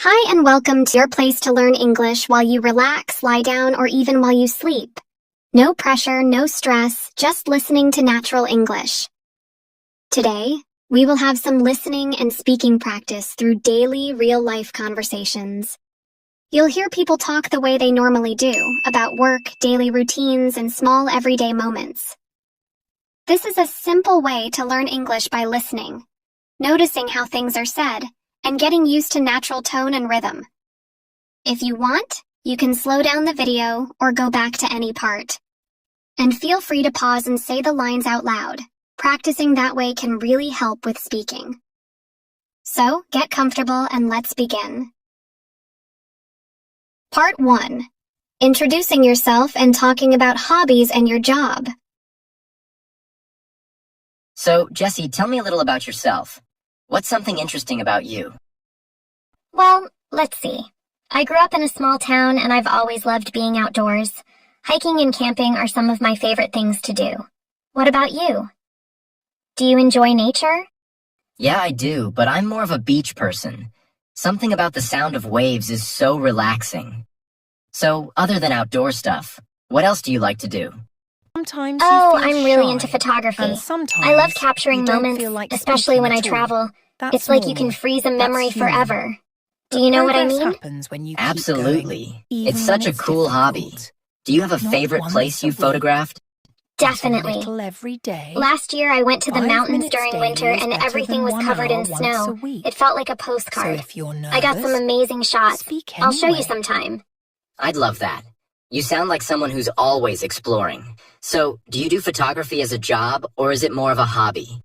Hi and welcome to your place to learn English while you relax, lie down, or even while you sleep. No pressure, no stress, just listening to natural English. Today, we will have some listening and speaking practice through daily, real-life conversations. You'll hear people talk the way they normally do, about work, daily routines, and small everyday moments. This is a simple way to learn English by listening, noticing how things are said, and getting used to natural tone and rhythm. If you want, you can slow down the video or go back to any part. And feel free to pause and say the lines out loud. Practicing that way can really help with speaking. So, get comfortable and let's begin. Part 1. Introducing yourself and talking about hobbies and your job. So, Jessie, tell me a little about yourself. What's something interesting about you? Well, let's see. I grew up in a small town and I've always loved being outdoors. Hiking and camping are some of my favorite things to do. What about you? Do you enjoy nature? Yeah, I do, but I'm more of a beach person. Something about the sound of waves is so relaxing. So, other than outdoor stuff, what else do you like to do? Sometimes I'm really into photography. And sometimes I love capturing you don't moments, feel like especially when I speaking at all. travel. That's It's like you can normal. freeze a memory That's human. forever. But Do you know what I progress mean? happens when you keep Absolutely. going, even It's when such a it's cool hobby. difficult. Do you have a Not favorite once place a you've week, photographed? but a Definitely. little every day. Last year I went to the 5 mountains minutes during daily winter is and better everything than was 1 covered in hour once snow. a week. It felt like a So postcard. if you're nervous, I got some amazing shots. speak I'll show you anyway. sometime. I'd love that. You sound like someone who's always exploring. So, do you do photography as a job, or is it more of a hobby?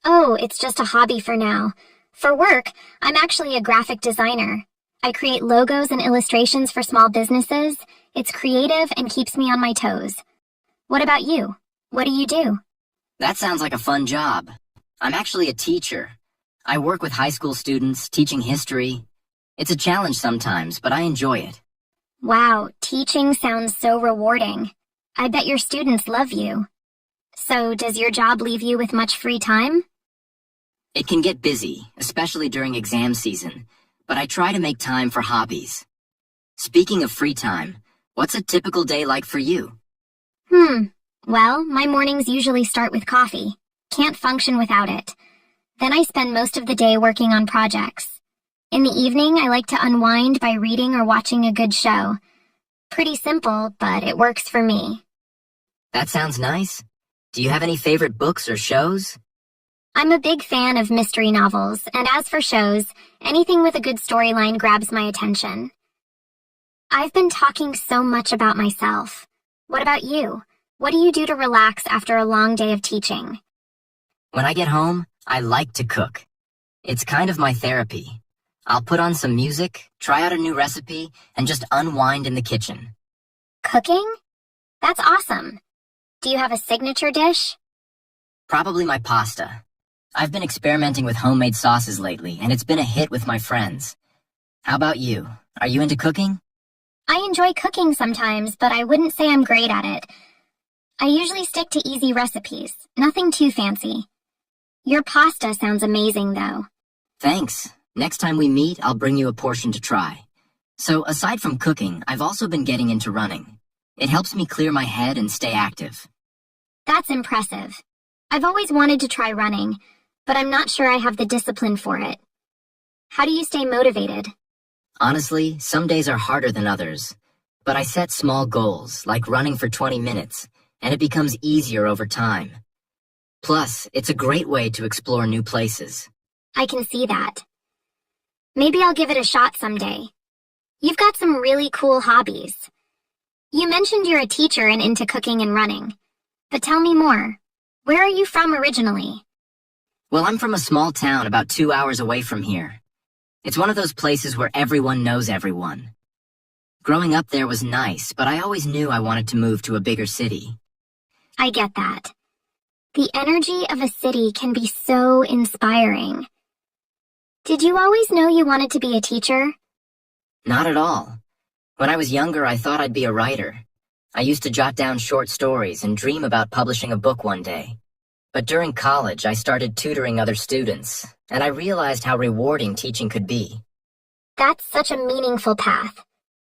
Oh, it's just a hobby for now. For work, I'm actually a graphic designer. I create logos and illustrations for small businesses. It's creative and keeps me on my toes. What about you? What do you do? That sounds like a fun job. I'm actually a teacher. I work with high school students, teaching history. It's a challenge sometimes, but I enjoy it. Wow, teaching sounds so rewarding. I bet your students love you. So, does your job leave you with much free time? It can get busy, especially during exam season, but I try to make time for hobbies. Speaking of free time, what's a typical day like for you? Well, my mornings usually start with coffee. Can't function without it. Then I spend most of the day working on projects. In the evening, I like to unwind by reading or watching a good show. Pretty simple, but it works for me. That sounds nice. Do you have any favorite books or shows? I'm a big fan of mystery novels, and as for shows, anything with a good storyline grabs my attention. I've been talking so much about myself. What about you? What do you do to relax after a long day of teaching? When I get home, I like to cook. It's kind of my therapy. I'll put on some music, try out a new recipe, and just unwind in the kitchen. Cooking? That's awesome. Do you have a signature dish? Probably my pasta. I've been experimenting with homemade sauces lately, and it's been a hit with my friends. How about you? Are you into cooking? I enjoy cooking sometimes, but I wouldn't say I'm great at it. I usually stick to easy recipes, nothing too fancy. Your pasta sounds amazing, though. Thanks. Next time we meet, I'll bring you a portion to try. So, aside from cooking, I've also been getting into running. It helps me clear my head and stay active. That's impressive. I've always wanted to try running, but I'm not sure I have the discipline for it. How do you stay motivated? Honestly, some days are harder than others. But I set small goals, like running for 20 minutes, and it becomes easier over time. Plus, it's a great way to explore new places. I can see that. Maybe I'll give it a shot someday. You've got some really cool hobbies. You mentioned you're a teacher and into cooking and running. But tell me more. Where are you from originally? Well, I'm from a small town about 2 hours away from here. It's one of those places where everyone knows everyone. Growing up there was nice, but I always knew I wanted to move to a bigger city. I get that. The energy of a city can be so inspiring. Did you always know you wanted to be a teacher? Not at all. When I was younger, I thought I'd be a writer. I used to jot down short stories and dream about publishing a book one day. But during college, I started tutoring other students, and I realized how rewarding teaching could be. That's such a meaningful path.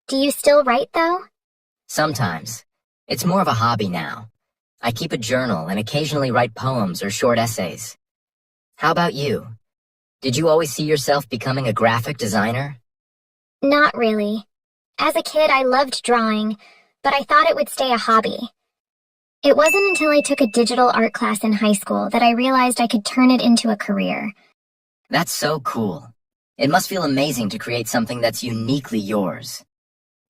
Do you still write, though? Sometimes. It's more of a hobby now. I keep a journal and occasionally write poems or short essays. How about you? Did you always see yourself becoming a graphic designer? Not really. As a kid, I loved drawing, but I thought it would stay a hobby. It wasn't until I took a digital art class in high school that I realized I could turn it into a career. That's so cool. It must feel amazing to create something that's uniquely yours.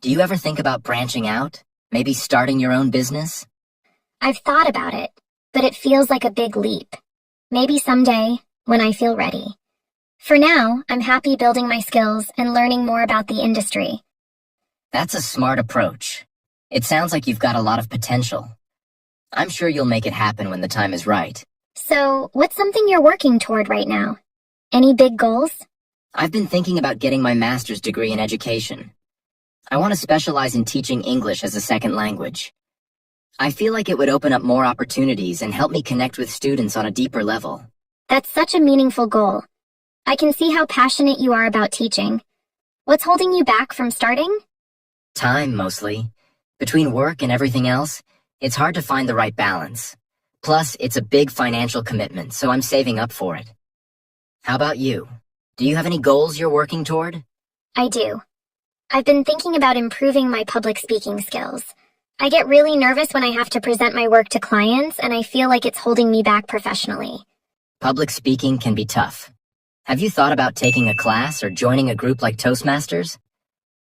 Do you ever think about branching out? Maybe starting your own business? I've thought about it, but it feels like a big leap. Maybe someday, when I feel ready. For now, I'm happy building my skills and learning more about the industry. That's a smart approach. It sounds like you've got a lot of potential. I'm sure you'll make it happen when the time is right. So, what's something you're working toward right now? Any big goals? I've been thinking about getting my master's degree in education. I want to specialize in teaching English as a second language. I feel like it would open up more opportunities and help me connect with students on a deeper level. That's such a meaningful goal. I can see how passionate you are about teaching. What's holding you back from starting? Time, mostly. Between work and everything else, it's hard to find the right balance. Plus, it's a big financial commitment, so I'm saving up for it. How about you? Do you have any goals you're working toward? I do. I've been thinking about improving my public speaking skills. I get really nervous when I have to present my work to clients, and I feel like it's holding me back professionally. Public speaking can be tough. Have you thought about taking a class or joining a group like Toastmasters?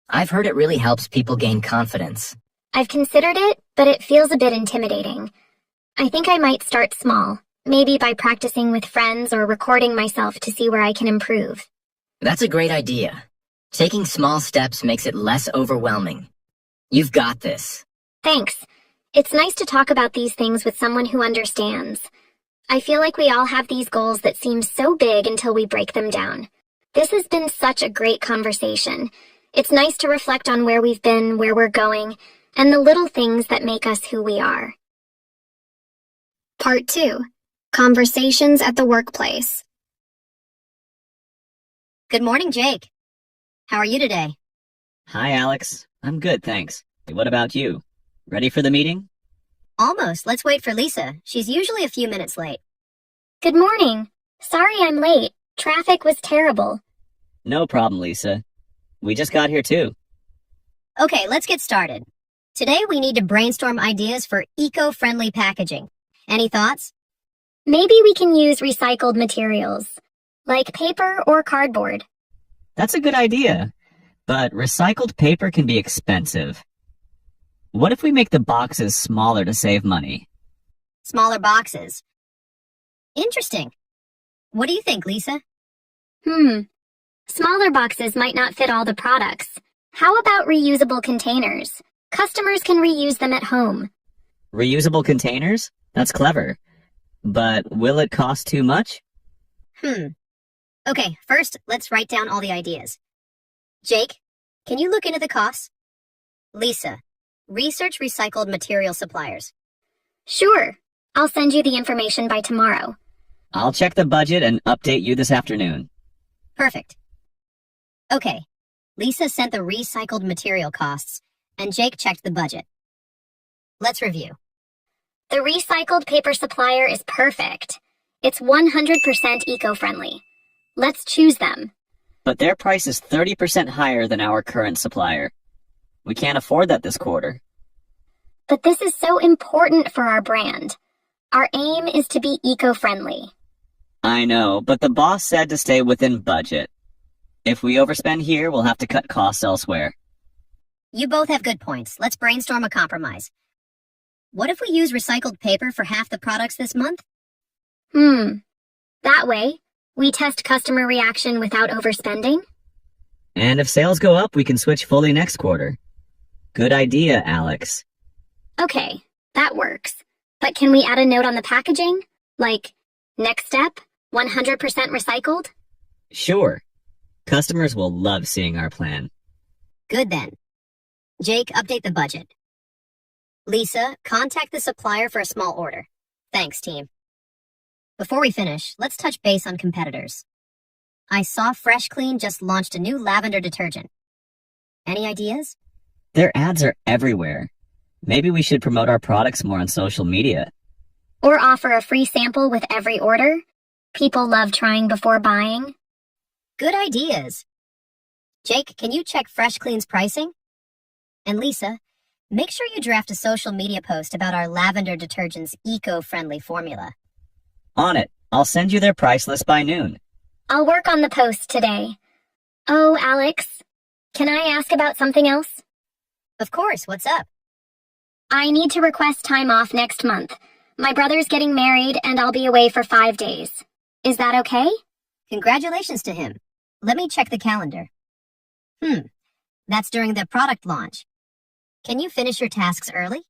I've heard it really helps people gain confidence. I've considered it, but it feels a bit intimidating. I think I might start small, maybe by practicing with friends or recording myself to see where I can improve. That's a great idea. Taking small steps makes it less overwhelming. You've got this. Thanks. It's nice to talk about these things with someone who understands. I feel like we all have these goals that seem so big until we break them down. This has been such a great conversation. It's nice to reflect on where we've been, where we're going, and the little things that make us who we are. Part 2. Conversations at the Workplace. Good morning, Jake. How are you today? Hi, Alex. I'm good, thanks. What about you? Ready for the meeting? Almost. Let's wait for Lisa. She's usually a few minutes late. Good morning. Sorry I'm late. Traffic was terrible. No problem, Lisa. We just got here too. Okay, let's get started. Today we need to brainstorm ideas for eco-friendly packaging. Any thoughts? Maybe we can use recycled materials, like paper or cardboard. That's a good idea, but recycled paper can be expensive. What if we make the boxes smaller to save money? Smaller boxes. Interesting. What do you think, Lisa? Smaller boxes might not fit all the products. How about reusable containers? Customers can reuse them at home. Reusable containers? That's clever. But will it cost too much? Okay, first, let's write down all the ideas. Jake, can you look into the costs? Lisa, research recycled material suppliers. Sure. I'll send you the information by tomorrow. I'll check the budget and update you this afternoon. Perfect. Okay, Lisa sent the recycled material costs, and Jake checked the budget. Let's review. The recycled paper supplier is perfect. It's 100% eco-friendly. Let's choose them. But their price is 30% higher than our current supplier. We can't afford that this quarter. But this is so important for our brand. Our aim is to be eco-friendly. I know, but the boss said to stay within budget. If we overspend here, we'll have to cut costs elsewhere. You both have good points. Let's brainstorm a compromise. What if we use recycled paper for half the products this month? That way, we test customer reaction without overspending. And if sales go up, we can switch fully next quarter. Good idea, Alex. Okay, that works. But can we add a note on the packaging? Like, next step, 100% recycled? Sure. Customers will love seeing our plan. Good then. Jake, update the budget. Lisa, contact the supplier for a small order. Thanks, team. Before we finish, let's touch base on competitors. I saw Fresh Clean just launched a new lavender detergent. Any ideas? Their ads are everywhere. Maybe we should promote our products more on social media. Or offer a free sample with every order. People love trying before buying. Good ideas. Jake, can you check Fresh Clean's pricing? And Lisa, make sure you draft a social media post about our lavender detergent's eco-friendly formula. On it. I'll send you their price list by noon. I'll work on the post today. Oh, Alex, can I ask about something else? Of course, what's up? I need to request time off next month. My brother's getting married and I'll be away for 5 days. Is that okay? Congratulations to him. Let me check the calendar. That's during the product launch. Can you finish your tasks early?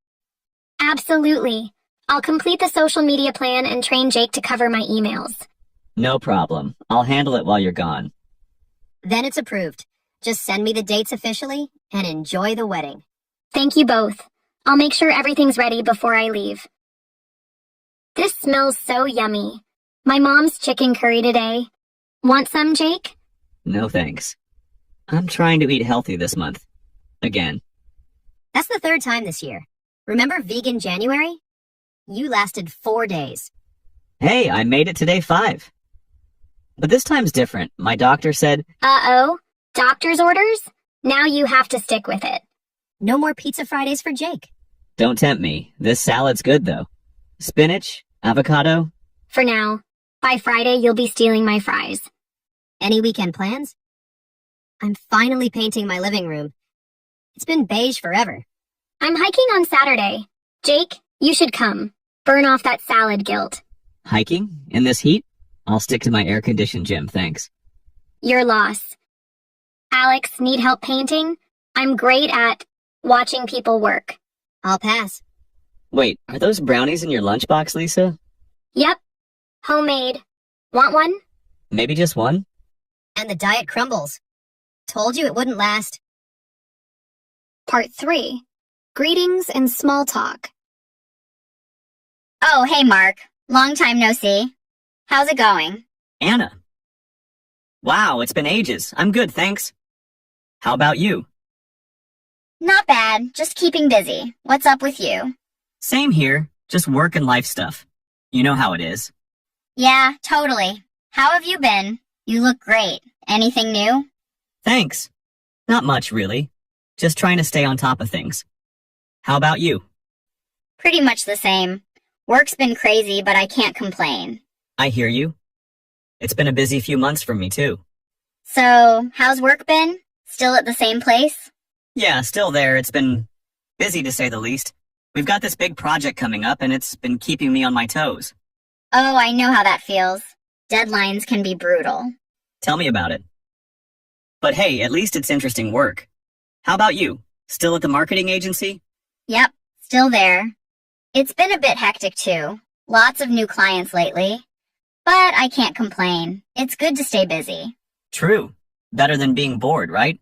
Absolutely. I'll complete the social media plan and train Jake to cover my emails. No problem. I'll handle it while you're gone. Then it's approved. Just send me the dates officially and enjoy the wedding. Thank you both. I'll make sure everything's ready before I leave. This smells so yummy. My mom's chicken curry today. Want some, Jake? No thanks. I'm trying to eat healthy this month. Again. That's the 3rd time this year. Remember Vegan January? You lasted 4 days. Hey, I made it to day 5. But this time's different. My doctor said, Uh-oh. Doctor's orders? Now you have to stick with it. No more pizza Fridays for Jake. don't tempt me. This salad's good though. Spinach, avocado. For now. By Friday, you'll be stealing my fries. Any weekend plans? I'm finally painting my living room. It's been beige forever. I'm hiking on Saturday. Jake, you should come. Burn off that salad guilt. Hiking? In this heat? I'll stick to my air-conditioned gym, thanks. Your loss. Alex, need help painting? I'm great at watching people work. I'll pass. Wait, are those brownies in your lunchbox, Lisa? Yep. Homemade. Want one? Maybe just one? And the diet crumbles. Told you it wouldn't last. Part 3. Greetings and small talk. Oh, hey, Mark. Long time no see. How's it going? Anna. Wow, it's been ages. I'm good, thanks. How about you? Not bad. Just keeping busy. What's up with you? Same here. Just work and life stuff. You know how it is. Yeah, totally. How have you been? You look great. Anything new? Thanks. Not much, really. Just trying to stay on top of things. How about you? Pretty much the same. Work's been crazy, but I can't complain. I hear you. It's been a busy few months for me, too. So, how's work been? Still at the same place? Yeah, still there. It's been busy, to say the least. We've got this big project coming up, and it's been keeping me on my toes. Oh, I know how that feels. Deadlines can be brutal. Tell me about it. But hey, at least it's interesting work. How about you? Still at the marketing agency? Yep, still there. It's been a bit hectic too. Lots of new clients lately. But I can't complain. It's good to stay busy. True. Better than being bored, right?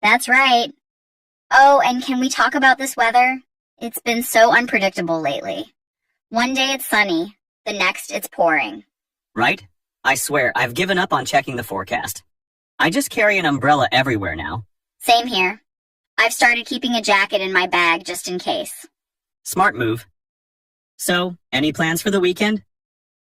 That's right. Oh, and can we talk about this weather? It's been so unpredictable lately. One day it's sunny, the next it's pouring. Right? I swear, I've given up on checking the forecast. I just carry an umbrella everywhere now. Same here. I've started keeping a jacket in my bag just in case. Smart move. So, any plans for the weekend?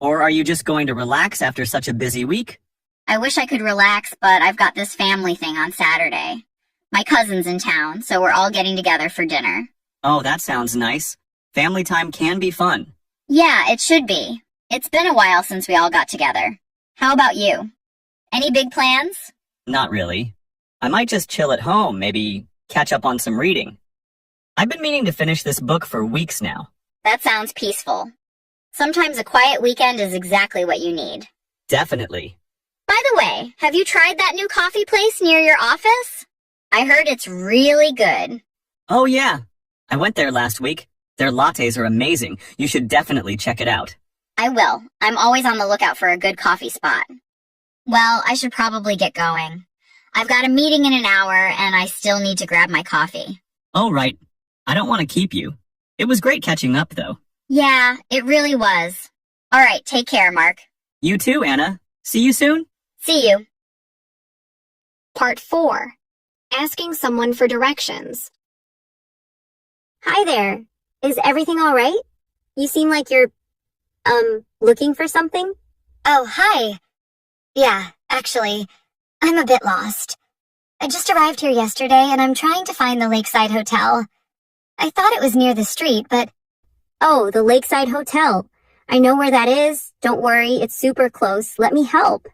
Or are you just going to relax after such a busy week? I wish I could relax, but I've got this family thing on Saturday. My cousin's in town, so we're all getting together for dinner. Oh, that sounds nice. Family time can be fun. Yeah, it should be. It's been a while since we all got together. How about you? Any big plans? Not really. I might just chill at home, maybe catch up on some reading. I've been meaning to finish this book for weeks now. That sounds peaceful. Sometimes a quiet weekend is exactly what you need. Definitely. By the way, have you tried that new coffee place near your office? I heard it's really good. Oh yeah. I went there last week. Their lattes are amazing. You should definitely check it out. I will. I'm always on the lookout for a good coffee spot. Well, I should probably get going. I've got a meeting in an hour, and I still need to grab my coffee. Oh, right. I don't want to keep you. It was great catching up, though. Yeah, it really was. All right, take care, Mark. You too, Anna. See you soon? See you. Part 4. Asking someone for directions. Hi there. Is everything all right? You seem like you're, looking for something? Oh, hi. Yeah, actually, I'm a bit lost. I just arrived here yesterday and I'm trying to find the Lakeside Hotel. I thought it was near the street, but... Oh, the Lakeside Hotel. I know where that is. Don't worry, it's super close. Let me help.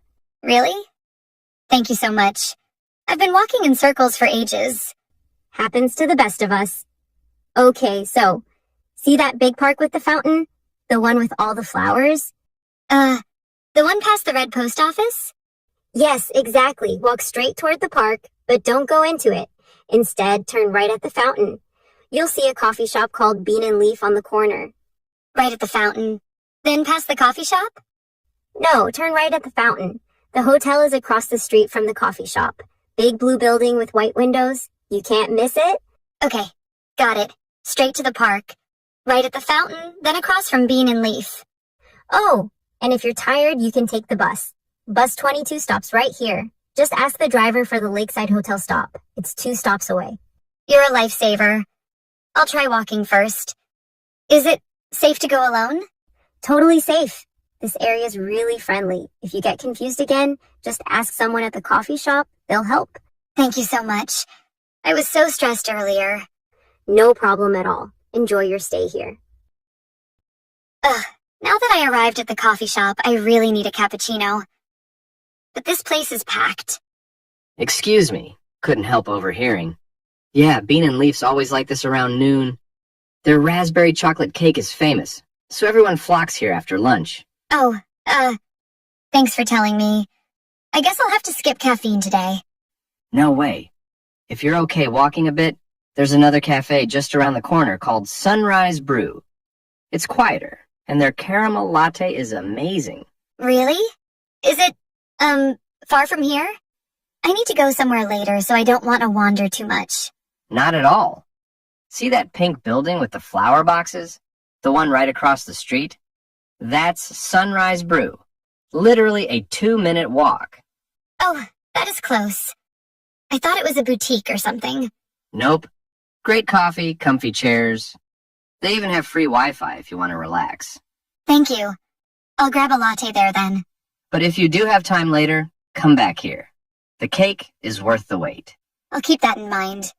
Really? Thank you so much. I've been walking in circles for ages. Happens to the best of us. Okay, so, see that big park with the fountain? The one with all the flowers? The one past the red post office? Yes, exactly. Walk straight toward the park, but don't go into it. Instead, turn right at the fountain. You'll see a coffee shop called Bean and Leaf on the corner. Right at the fountain. Then past the coffee shop? No, turn right at the fountain. The hotel is across the street from the coffee shop. Big blue building with white windows. You can't miss it? Okay, got it. Straight to the park. Right at the fountain, then across from Bean and Leaf. Oh, and if you're tired, you can take the bus. Bus 22 stops right here. Just ask the driver for the Lakeside Hotel stop. It's 2 stops away. You're a lifesaver. I'll try walking first. Is it safe to go alone? Totally safe. This area is really friendly. If you get confused again, just ask someone at the coffee shop. They'll help. Thank you so much. I was so stressed earlier. No problem at all. Enjoy your stay here. Now that I arrived at the coffee shop, I really need a cappuccino. But this place is packed. Excuse me. Couldn't help overhearing. Yeah, Bean and Leaf's always like this around noon. Their raspberry chocolate cake is famous, so everyone flocks here after lunch. Oh, thanks for telling me. I guess I'll have to skip caffeine today. No way. If you're okay walking a bit, there's another cafe just around the corner called Sunrise Brew. It's quieter, and their caramel latte is amazing. Really? Is it, far from here? I need to go somewhere later, so I don't want to wander too much. Not at all. See that pink building with the flower boxes? The one right across the street? That's Sunrise Brew. Literally a 2-minute walk. Oh, that is close. I thought it was a boutique or something. Nope. Great coffee, comfy chairs. They even have free Wi-Fi if you want to relax. Thank you. I'll grab a latte there then. But if you do have time later, come back here. The cake is worth the wait. I'll keep that in mind.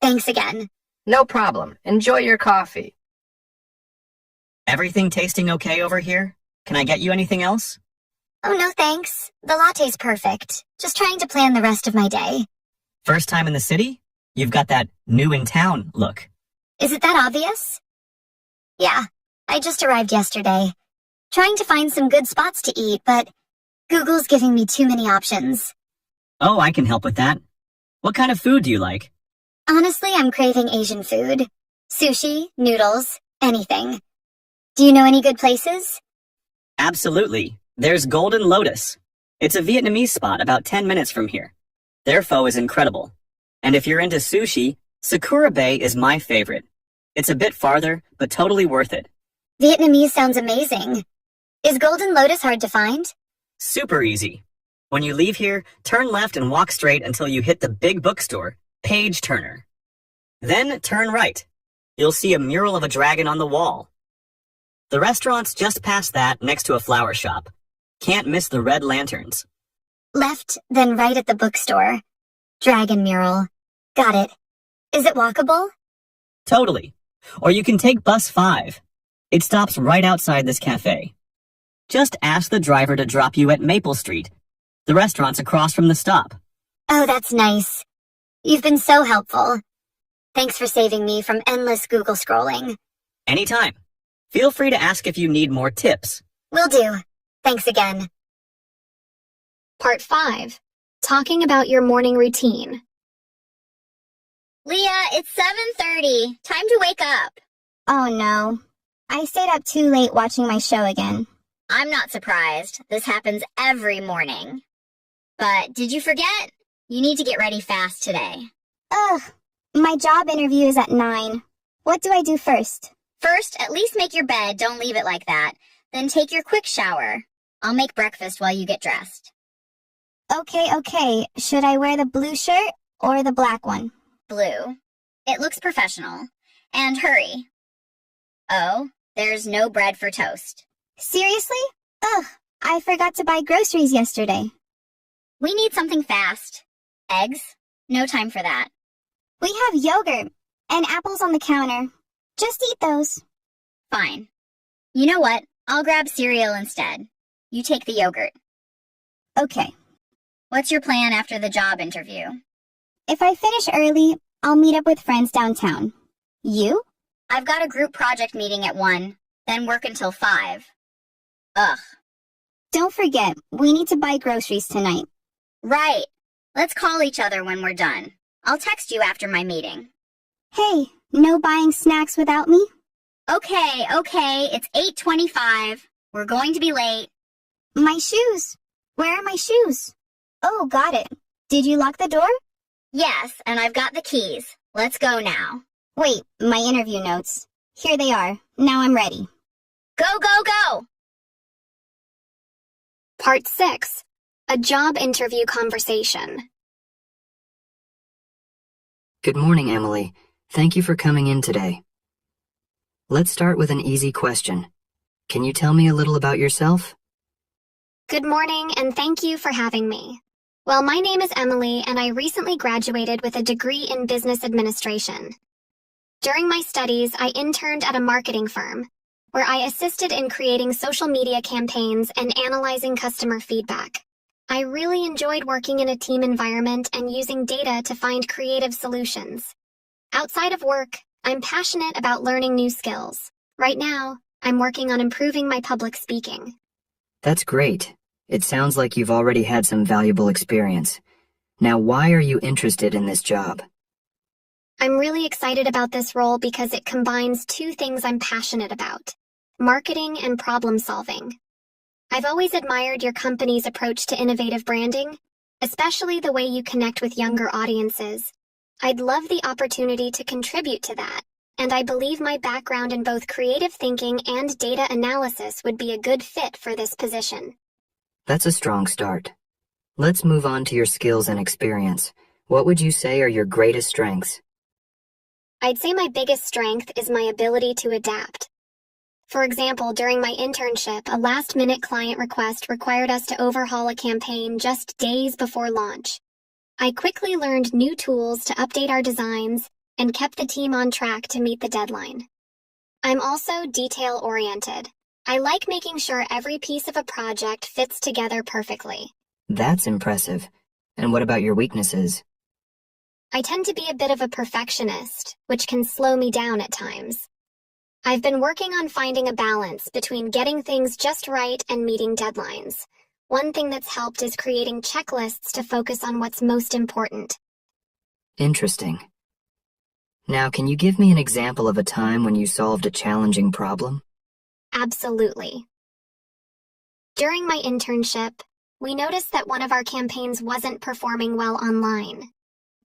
Thanks again. No problem. Enjoy your coffee. Everything tasting okay over here? Can I get you anything else? Oh, no thanks. The latte's perfect. Just trying to plan the rest of my day. First time in the city? You've got that new in town look. Is it that obvious? Yeah, I just arrived yesterday. Trying to find some good spots to eat, but Google's giving me too many options. Oh, I can help with that. What kind of food do you like? Honestly, I'm craving Asian food. Sushi, noodles, anything. Do you know any good places? Absolutely. There's Golden Lotus. It's a Vietnamese spot about 10 minutes from here. Their pho is incredible. And if you're into sushi, Sakura Bay is my favorite. It's a bit farther, but totally worth it. Vietnamese sounds amazing. Is Golden Lotus hard to find? Super easy. When you leave here, turn left and walk straight until you hit the big bookstore, Page Turner. Then turn right. You'll see a mural of a dragon on the wall. The restaurant's just past that, next to a flower shop. Can't miss the red lanterns. Left, then right at the bookstore. Dragon mural. Got it. Is it walkable? Totally. Or you can take bus 5. It stops right outside this cafe. Just ask the driver to drop you at Maple Street. The restaurant's across from the stop. Oh, that's nice. You've been so helpful. Thanks for saving me from endless Google scrolling. Anytime. Feel free to ask if you need more tips. Will do. Thanks again. Part 5. Talking about your morning routine. Leah, it's 7:30. Time to wake up. Oh no. I stayed up too late watching my show again. I'm not surprised. This happens every morning. But did you forget? You need to get ready fast today. Ugh. My job interview is at 9. What do I do first? First, at least make your bed. Don't leave it like that. Then take your quick shower. I'll make breakfast while you get dressed. Okay. Should I wear the blue shirt or the black one? Blue. It looks professional. And hurry. Oh, there's no bread for toast. Seriously? Ugh, I forgot to buy groceries yesterday. We need something fast. Eggs? No time for that. We have yogurt and apples on the counter. Just eat those. Fine. You know what? I'll grab cereal instead. You take the yogurt. Okay. What's your plan after the job interview? If I finish early, I'll meet up with friends downtown. You? I've got a group project meeting at 1, then work until 5. Ugh. Don't forget, we need to buy groceries tonight. Right. Let's call each other when we're done. I'll text you after my meeting. Hey, no buying snacks without me? Okay, it's 8:25. We're going to be late. My shoes. Where are my shoes? Oh, got it. Did you lock the door? Yes, and I've got the keys. Let's go now. Wait, my interview notes. Here they are. Now I'm ready. Go! Part 6. A job interview conversation. Good morning, Emily. Thank you for coming in today. Let's start with an easy question. Can you tell me a little about yourself? Good morning, and thank you for having me. Well, my name is Emily, and I recently graduated with a degree in business administration. During my studies, I interned at a marketing firm, where I assisted in creating social media campaigns and analyzing customer feedback. I really enjoyed working in a team environment and using data to find creative solutions. Outside of work, I'm passionate about learning new skills. Right now, I'm working on improving my public speaking. That's great. It sounds like you've already had some valuable experience. Now, why are you interested in this job? I'm really excited about this role because it combines two things I'm passionate about: marketing and problem solving. I've always admired your company's approach to innovative branding, especially the way you connect with younger audiences. I'd love the opportunity to contribute to that, and I believe my background in both creative thinking and data analysis would be a good fit for this position. That's a strong start. Let's move on to your skills and experience. What would you say are your greatest strengths? I'd say my biggest strength is my ability to adapt. For example, during my internship, a last-minute client request required us to overhaul a campaign just days before launch. I quickly learned new tools to update our designs and kept the team on track to meet the deadline. I'm also detail-oriented. I like making sure every piece of a project fits together perfectly. That's impressive. And what about your weaknesses? I tend to be a bit of a perfectionist, which can slow me down at times. I've been working on finding a balance between getting things just right and meeting deadlines. One thing that's helped is creating checklists to focus on what's most important. Interesting. Now, can you give me an example of a time when you solved a challenging problem? Absolutely. During my internship, we noticed that one of our campaigns wasn't performing well online.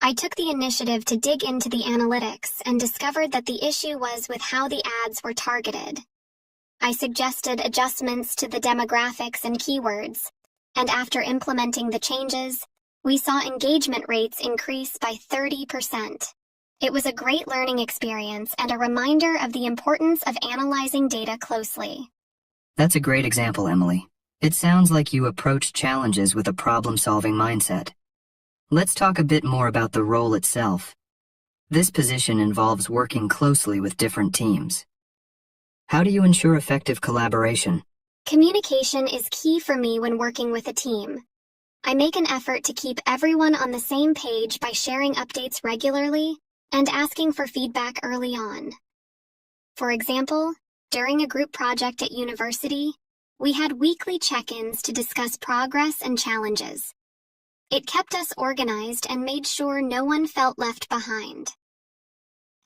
I took the initiative to dig into the analytics and discovered that the issue was with how the ads were targeted. I suggested adjustments to the demographics and keywords, and after implementing the changes, we saw engagement rates increase by 30%. It was a great learning experience and a reminder of the importance of analyzing data closely. That's a great example, Emily. It sounds like you approach challenges with a problem-solving mindset. Let's talk a bit more about the role itself. This position involves working closely with different teams. How do you ensure effective collaboration? Communication is key for me when working with a team. I make an effort to keep everyone on the same page by sharing updates regularly and asking for feedback early on. For example, during a group project at university, we had weekly check-ins to discuss progress and challenges. It kept us organized and made sure no one felt left behind.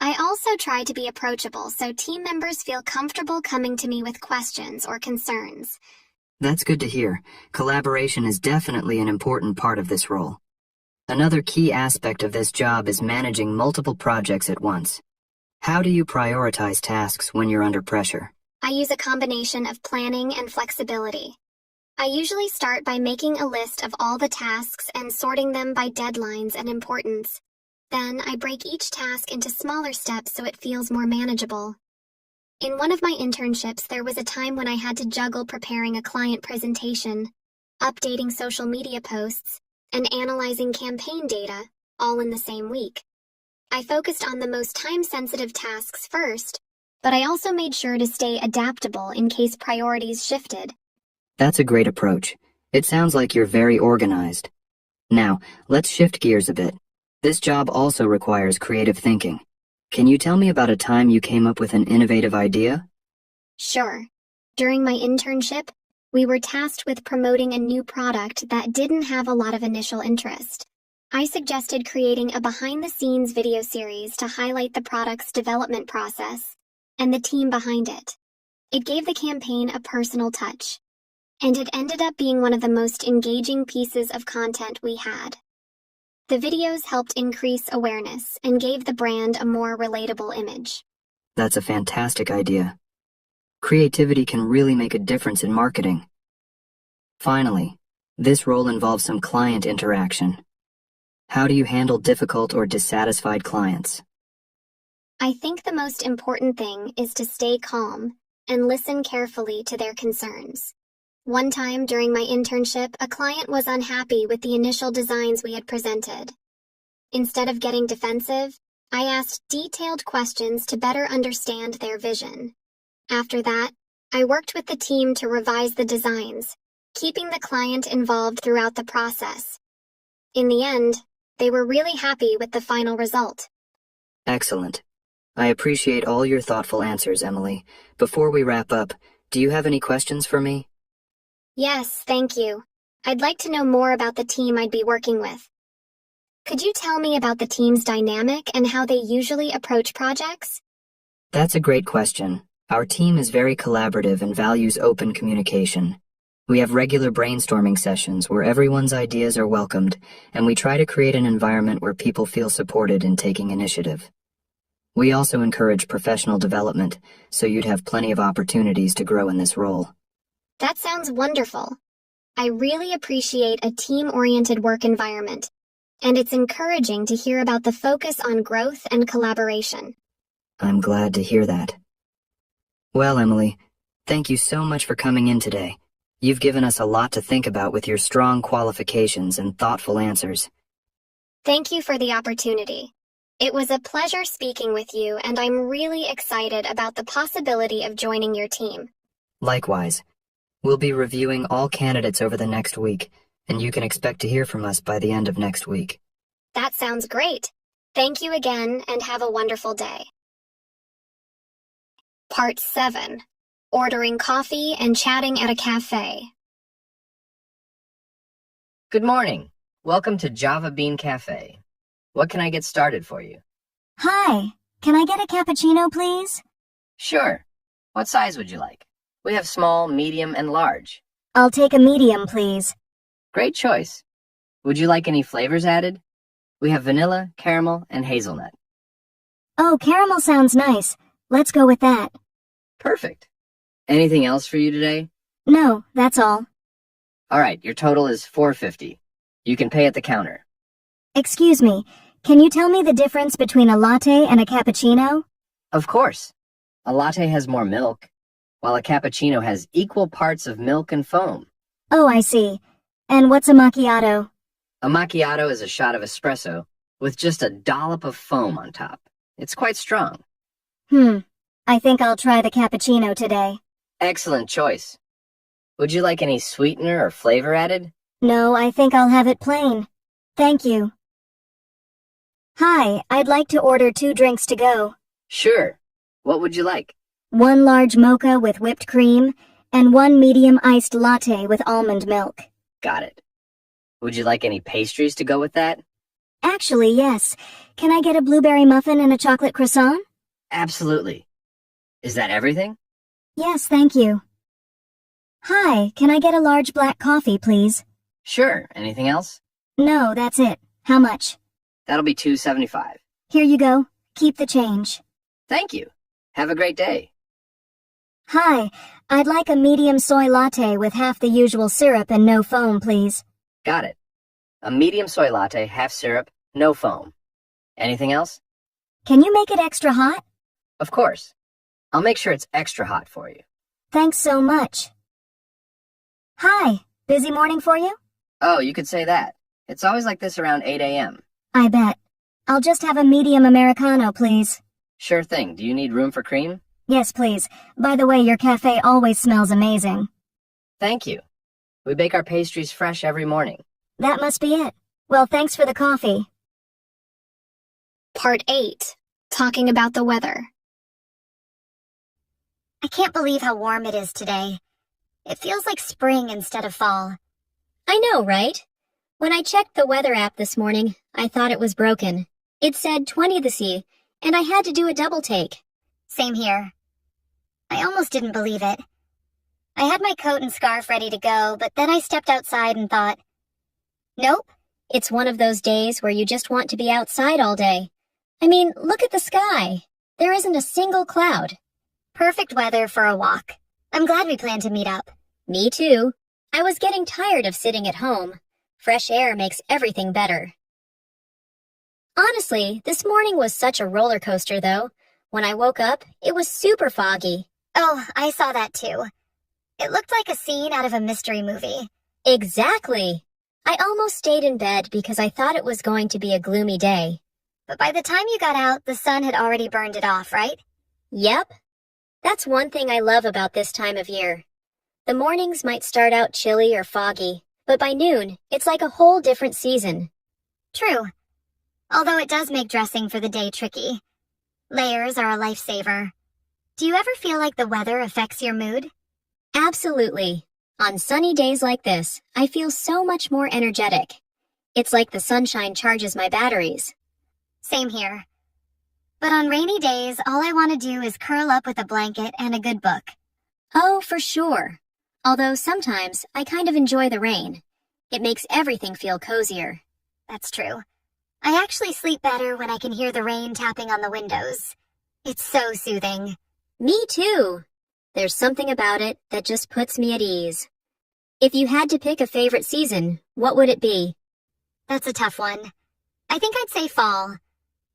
I also try to be approachable so team members feel comfortable coming to me with questions or concerns. That's good to hear. Collaboration is definitely an important part of this role. Another key aspect of this job is managing multiple projects at once. How do you prioritize tasks when you're under pressure? I use a combination of planning and flexibility. I usually start by making a list of all the tasks and sorting them by deadlines and importance. Then I break each task into smaller steps so it feels more manageable. In one of my internships, there was a time when I had to juggle preparing a client presentation, updating social media posts, and analyzing campaign data, all in the same week. I focused on the most time-sensitive tasks first, but I also made sure to stay adaptable in case priorities shifted. That's a great approach. It sounds like you're very organized. Now, let's shift gears a bit. This job also requires creative thinking. Can you tell me about a time you came up with an innovative idea? Sure. During my internship, we were tasked with promoting a new product that didn't have a lot of initial interest. I suggested creating a behind-the-scenes video series to highlight the product's development process and the team behind it. It gave the campaign a personal touch, and it ended up being one of the most engaging pieces of content we had. The videos helped increase awareness and gave the brand a more relatable image. That's a fantastic idea. Creativity can really make a difference in marketing. Finally, this role involves some client interaction. How do you handle difficult or dissatisfied clients? I think the most important thing is to stay calm and listen carefully to their concerns. One time during my internship, a client was unhappy with the initial designs we had presented. Instead of getting defensive, I asked detailed questions to better understand their vision. After that, I worked with the team to revise the designs, keeping the client involved throughout the process. In the end, they were really happy with the final result. Excellent. I appreciate all your thoughtful answers, Emily. Before we wrap up, do you have any questions for me? Yes, thank you. I'd like to know more about the team I'd be working with. Could you tell me about the team's dynamic and how they usually approach projects? That's a great question. Our team is very collaborative and values open communication. We have regular brainstorming sessions where everyone's ideas are welcomed, and we try to create an environment where people feel supported in taking initiative. We also encourage professional development, so you'd have plenty of opportunities to grow in this role. That sounds wonderful. I really appreciate a team-oriented work environment, and it's encouraging to hear about the focus on growth and collaboration. I'm glad to hear that. Well, Emily, thank you so much for coming in today. You've given us a lot to think about with your strong qualifications and thoughtful answers. Thank you for the opportunity. It was a pleasure speaking with you, and I'm really excited about the possibility of joining your team. Likewise. We'll be reviewing all candidates over the next week, and you can expect to hear from us by the end of next week. That sounds great. Thank you again, and have a wonderful day. Part 7. Ordering coffee and chatting at a cafe. Good morning. Welcome to Java Bean Cafe. What can I get started for you? Hi, can I get a cappuccino, please? Sure. What size would you like? We have small, medium, and large. I'll take a medium, please. Great choice. Would you like any flavors added? We have vanilla, caramel, and hazelnut. Oh, caramel sounds nice. Let's go with that. Perfect. Anything else for you today? No, that's all. All right, your total is $4.50. You can pay at the counter. Excuse me, can you tell me the difference between a latte and a cappuccino? Of course. A latte has more milk, while a cappuccino has equal parts of milk and foam. Oh, I see. And what's a macchiato? A macchiato is a shot of espresso with just a dollop of foam on top. It's quite strong. I think I'll try the cappuccino today. Excellent choice. Would you like any sweetener or flavor added? No, I think I'll have it plain. Thank you. Hi, I'd like to order 2 drinks to go. Sure. What would you like? 1 large mocha with whipped cream, and 1 medium iced latte with almond milk. Got it. Would you like any pastries to go with that? Actually, yes. Can I get a blueberry muffin and a chocolate croissant? Absolutely. Is that everything? Yes, thank you. Hi, can I get a large black coffee, please? Sure. Anything else? No, that's it. How much? That'll be $2.75. Here you go. Keep the change. Thank you. Have a great day. Hi, I'd like a medium soy latte with half the usual syrup and no foam, please. Got it. A medium soy latte, half syrup, no foam. Anything else? Can you make it extra hot? Of course. I'll make sure it's extra hot for you. Thanks so much. Hi, busy morning for you? Oh, you could say that. It's always like this around 8 a.m. I bet. I'll just have a medium Americano, please. Sure thing. Do you need room for cream? Yes, please. By the way, your cafe always smells amazing. Thank you. We bake our pastries fresh every morning. That must be it. Well, thanks for the coffee. Part 8. Talking about the weather. I can't believe how warm it is today. It feels like spring instead of fall. I know, right? When I checked the weather app this morning, I thought it was broken. It said 20 this year, and I had to do a double take. Same here. I almost didn't believe it. I had my coat and scarf ready to go, but then I stepped outside and thought, nope. It's one of those days where you just want to be outside all day. I mean, look at the sky. There isn't a single cloud. Perfect weather for a walk. I'm glad we planned to meet up. Me too. I was getting tired of sitting at home. Fresh air makes everything better. Honestly, this morning was such a roller coaster, though. When I woke up, it was super foggy. Oh, I saw that too. It looked like a scene out of a mystery movie. Exactly. I almost stayed in bed because I thought it was going to be a gloomy day. But by the time you got out, the sun had already burned it off, right? Yep. That's one thing I love about this time of year. The mornings might start out chilly or foggy, but by noon, it's like a whole different season. True. Although it does make dressing for the day tricky. Layers are a lifesaver. Do you ever feel like the weather affects your mood? Absolutely. On sunny days like this, I feel so much more energetic. It's like the sunshine charges my batteries. Same here. But on rainy days, all I want to do is curl up with a blanket and a good book. Oh, for sure. Although sometimes I kind of enjoy the rain. It makes everything feel cozier. That's true. I actually sleep better when I can hear the rain tapping on the windows. It's so soothing. Me too. There's something about it that just puts me at ease. If you had to pick a favorite season, what would it be? That's a tough one. I think I'd say fall.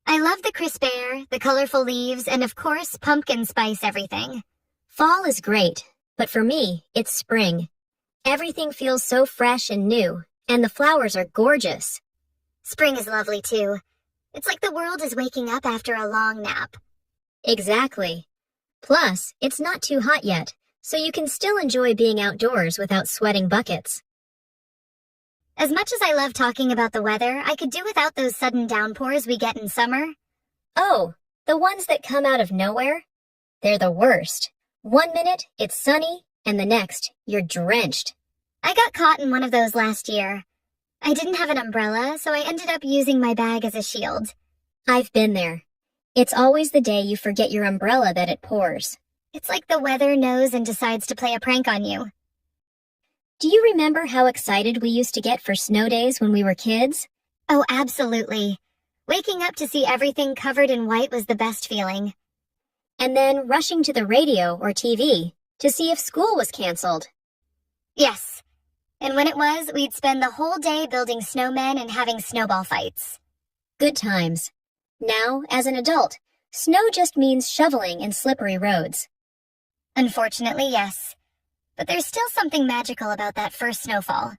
I love the crisp air, the colorful leaves, and of course, pumpkin spice everything. Fall is great, but for me, it's spring. Everything feels so fresh and new, and the flowers are gorgeous. Spring is lovely too. It's like the world is waking up after a long nap. Exactly. Plus, it's not too hot yet, so you can still enjoy being outdoors without sweating buckets. As much as I love talking about the weather, I could do without those sudden downpours we get in summer. Oh, the ones that come out of nowhere? They're the worst. 1 minute, it's sunny, and the next, you're drenched. I got caught in one of those last year. I didn't have an umbrella, so I ended up using my bag as a shield. I've been there. It's always the day you forget your umbrella that it pours. It's like the weather knows and decides to play a prank on you. Do you remember how excited we used to get for snow days when we were kids? Oh, absolutely. Waking up to see everything covered in white was the best feeling. And then rushing to the radio or TV to see if school was canceled. Yes. And when it was, we'd spend the whole day building snowmen and having snowball fights. Good times. Now, as an adult, snow just means shoveling and slippery roads. Unfortunately, yes. But there's still something magical about that first snowfall,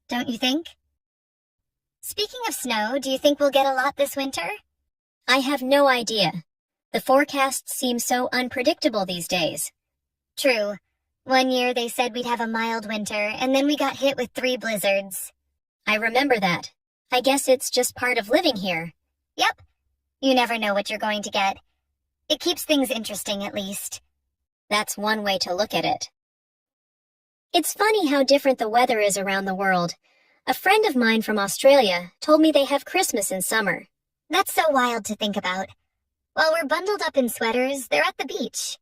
don't you think? Speaking of snow, do you think we'll get a lot this winter? I have no idea. The forecasts seem so unpredictable these days. True. One year they said we'd have a mild winter, and then we got hit with 3 blizzards. I remember that. I guess it's just part of living here. Yep. You never know what you're going to get. It keeps things interesting, at least. That's one way to look at it. It's funny how different the weather is around the world. A friend of mine from Australia told me they have Christmas in summer. That's so wild to think about. While we're bundled up in sweaters, they're at the beach.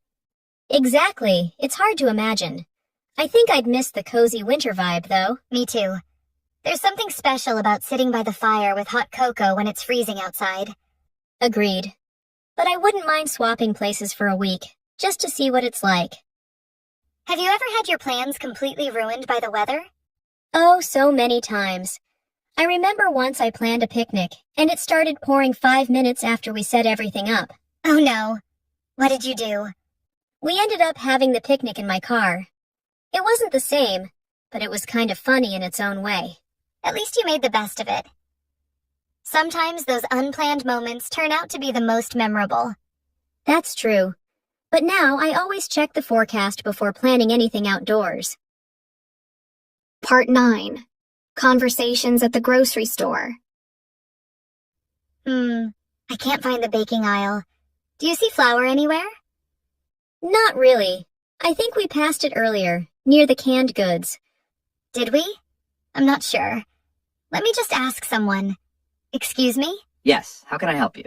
Exactly. It's hard to imagine. I think I'd miss the cozy winter vibe, though. Me too. There's something special about sitting by the fire with hot cocoa when it's freezing outside. Agreed. But I wouldn't mind swapping places for a week, just to see what it's like. Have you ever had your plans completely ruined by the weather? Oh, so many times. I remember once I planned a picnic, and it started pouring 5 minutes after we set everything up. Oh no. What did you do? We ended up having the picnic in my car. It wasn't the same, but it was kind of funny in its own way. At least you made the best of it. Sometimes those unplanned moments turn out to be the most memorable. That's true. But now I always check the forecast before planning anything outdoors. Part 9. Conversations at the grocery store. I can't find the baking aisle. Do you see flour anywhere? Not really. I think we passed it earlier, near the canned goods. Did we? I'm not sure. Let me just ask someone. Excuse me? Yes, how can I help you?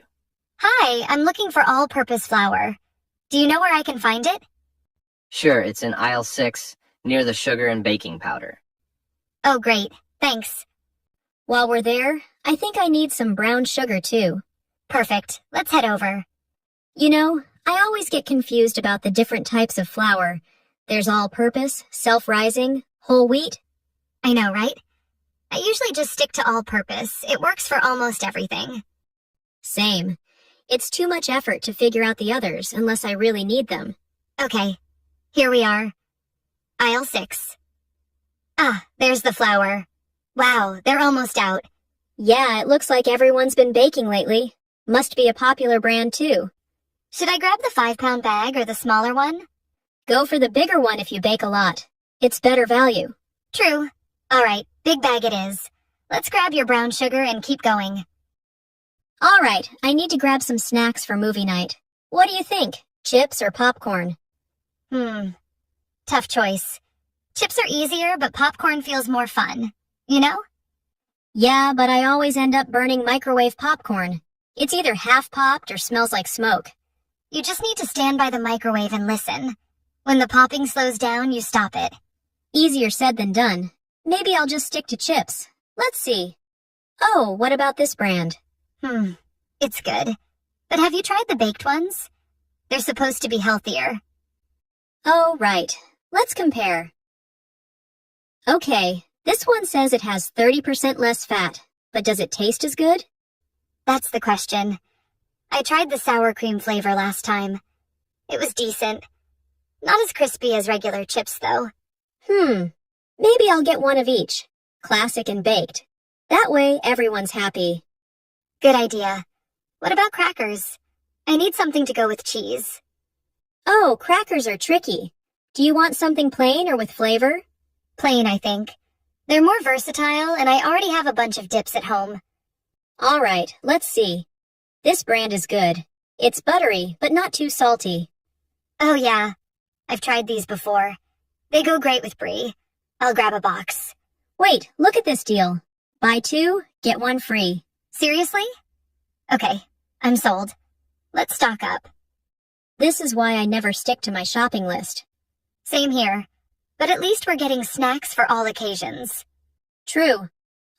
Hi, I'm looking for all-purpose flour. Do you know where I can find it? Sure, it's in aisle 6, near the sugar and baking powder. Oh, great. Thanks. While we're there, I think I need some brown sugar too. Perfect. Let's head over. You know, I always get confused about the different types of flour. There's all-purpose, self-rising, whole wheat. I know, right? I usually just stick to all-purpose. It works for almost everything. Same. It's too much effort to figure out the others unless I really need them. Okay. Here we are. Aisle 6. Ah, there's the flour. Wow, they're almost out. Yeah, it looks like everyone's been baking lately. Must be a popular brand too. Should I grab the 5-pound bag or the smaller one? Go for the bigger one if you bake a lot. It's better value. True. All right, big bag it is. Let's grab your brown sugar and keep going. All right, I need to grab some snacks for movie night. What do you think? Chips or popcorn? Tough choice. Chips are easier, but popcorn feels more fun. You know? Yeah, but I always end up burning microwave popcorn. It's either half popped or smells like smoke. You just need to stand by the microwave and listen. When the popping slows down, you stop it. Easier said than done. Maybe I'll just stick to chips. Let's see. Oh, what about this brand? It's good. But have you tried the baked ones? They're supposed to be healthier. Oh, right. Let's compare. Okay, this one says it has 30% less fat, but does it taste as good? That's the question. I tried the sour cream flavor last time. It was decent. Not as crispy as regular chips, though. Maybe I'll get one of each, classic and baked. That way, everyone's happy. Good idea. What about crackers? I need something to go with cheese. Oh, crackers are tricky. Do you want something plain or with flavor? Plain, I think. They're more versatile, and I already have a bunch of dips at home. All right, let's see. This brand is good. It's buttery, but not too salty. Oh yeah, I've tried these before. They go great with brie. I'll grab a box. Wait, look at this deal. Buy 2, get 1 free. Seriously? Okay, I'm sold. Let's stock up. This is why I never stick to my shopping list. Same here. But at least we're getting snacks for all occasions. True.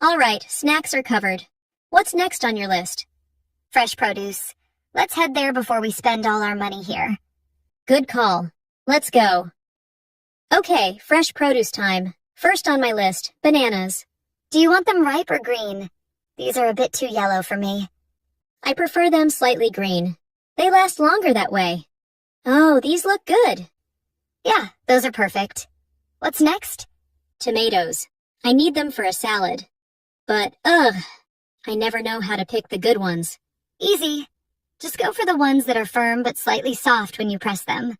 All right, snacks are covered. What's next on your list? Fresh produce. Let's head there before we spend all our money here. Good call. Let's go. Okay, fresh produce time. First on my list, bananas. Do you want them ripe or green? These are a bit too yellow for me. I prefer them slightly green. They last longer that way. Oh, these look good. Yeah, those are perfect. What's next? Tomatoes. I need them for a salad. But, I never know how to pick the good ones. Easy. Just go for the ones that are firm but slightly soft when you press them.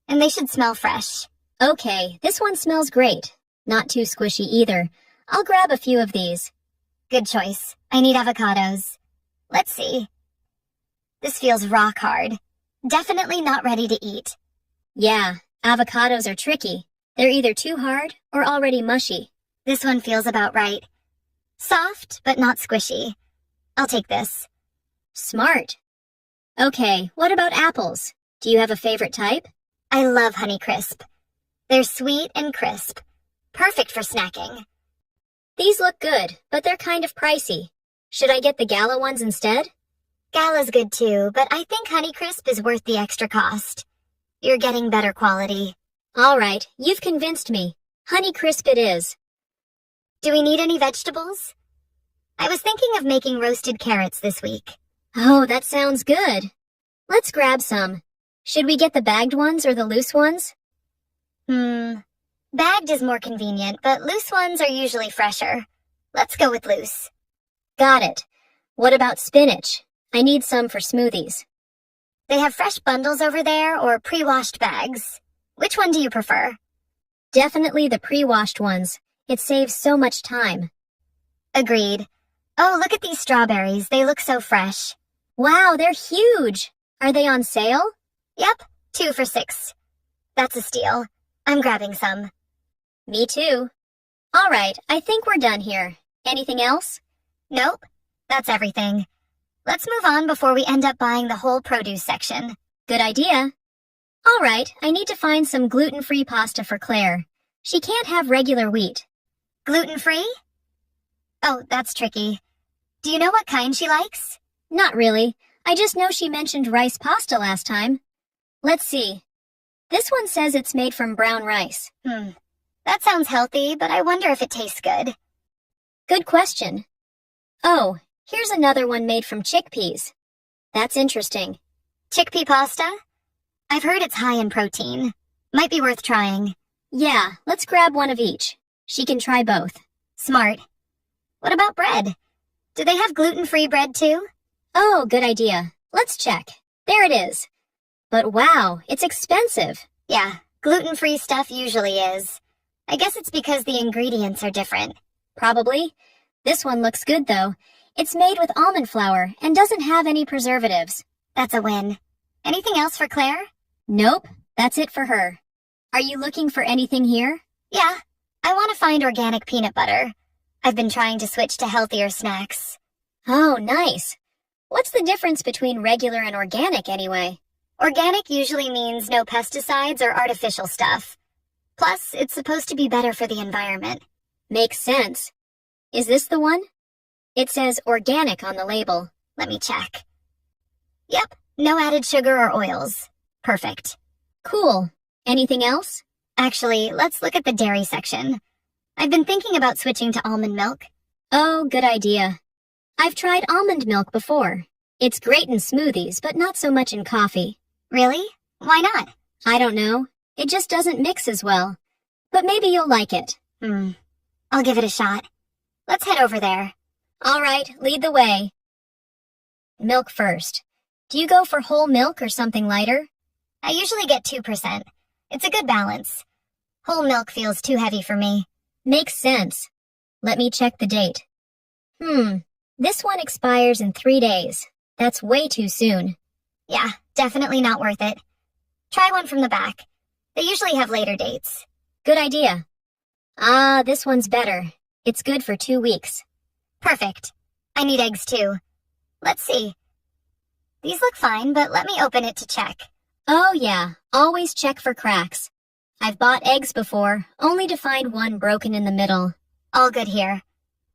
And they should smell fresh. Okay, this one smells great. Not too squishy either. I'll grab a few of these. Good choice. I need avocados. Let's see. This feels rock hard. Definitely not ready to eat. Yeah, avocados are tricky. They're either too hard or already mushy. This one feels about right. Soft, but not squishy. I'll take this. Smart. Okay, what about apples? Do you have a favorite type? I love Honeycrisp. They're sweet and crisp. Perfect for snacking. These look good, but they're kind of pricey. Should I get the Gala ones instead? Gala's good too, but I think Honeycrisp is worth the extra cost. You're getting better quality. All right, you've convinced me. Honey Crisp it is. Do we need any vegetables? I was thinking of making roasted carrots this week. Oh, that sounds good. Let's grab some. Should we get the bagged ones or the loose ones? Bagged is more convenient, but loose ones are usually fresher. Let's go with loose. Got it. What about spinach? I need some for smoothies. They have fresh bundles over there or pre-washed bags. Which one do you prefer? Definitely the pre-washed ones. It saves so much time. Agreed. Oh, look at these strawberries. They look so fresh. Wow, they're huge. Are they on sale? Yep, 2 for $6. That's a steal. I'm grabbing some. Me too. All right, I think we're done here. Anything else? Nope, that's everything. Let's move on before we end up buying the whole produce section. Good idea. All right, I need to find some gluten-free pasta for Claire. She can't have regular wheat. Gluten-free? Oh, that's tricky. Do you know what kind she likes? Not really. I just know she mentioned rice pasta last time. Let's see. This one says it's made from brown rice. That sounds healthy, but I wonder if it tastes good. Good question. Oh, here's another one made from chickpeas. That's interesting. Chickpea pasta? I've heard it's high in protein. Might be worth trying. Yeah, let's grab one of each. She can try both. Smart. What about bread? Do they have gluten-free bread too? Oh, good idea. Let's check. There it is. But wow, it's expensive. Yeah, gluten-free stuff usually is. I guess it's because the ingredients are different. Probably. This one looks good though. It's made with almond flour and doesn't have any preservatives. That's a win. Anything else for Claire? Nope, that's it for her. Are you looking for anything here? Yeah, I want to find organic peanut butter. I've been trying to switch to healthier snacks. Oh, nice. What's the difference between regular and organic anyway? Organic usually means no pesticides or artificial stuff. Plus, it's supposed to be better for the environment. Makes sense. Is this the one? It says organic on the label. Let me check. Yep, no added sugar or oils. Perfect. Cool. Anything else? Actually, let's look at the dairy section. I've been thinking about switching to almond milk. Oh, good idea. I've tried almond milk before. It's great in smoothies, but not so much in coffee. Really? Why not? I don't know. It just doesn't mix as well. But maybe you'll like it. I'll give it a shot. Let's head over there. All right, lead the way. Milk first. Do you go for whole milk or something lighter? I usually get 2%. It's a good balance. Whole milk feels too heavy for me. Makes sense. Let me check the date. This one expires in 3 days. That's way too soon. Yeah, definitely not worth it. Try one from the back. They usually have later dates. Good idea. Ah, this one's better. It's good for 2 weeks. Perfect. I need eggs too. Let's see. These look fine, but let me open it to check. Oh yeah, always check for cracks. I've bought eggs before, only to find one broken in the middle. All good here.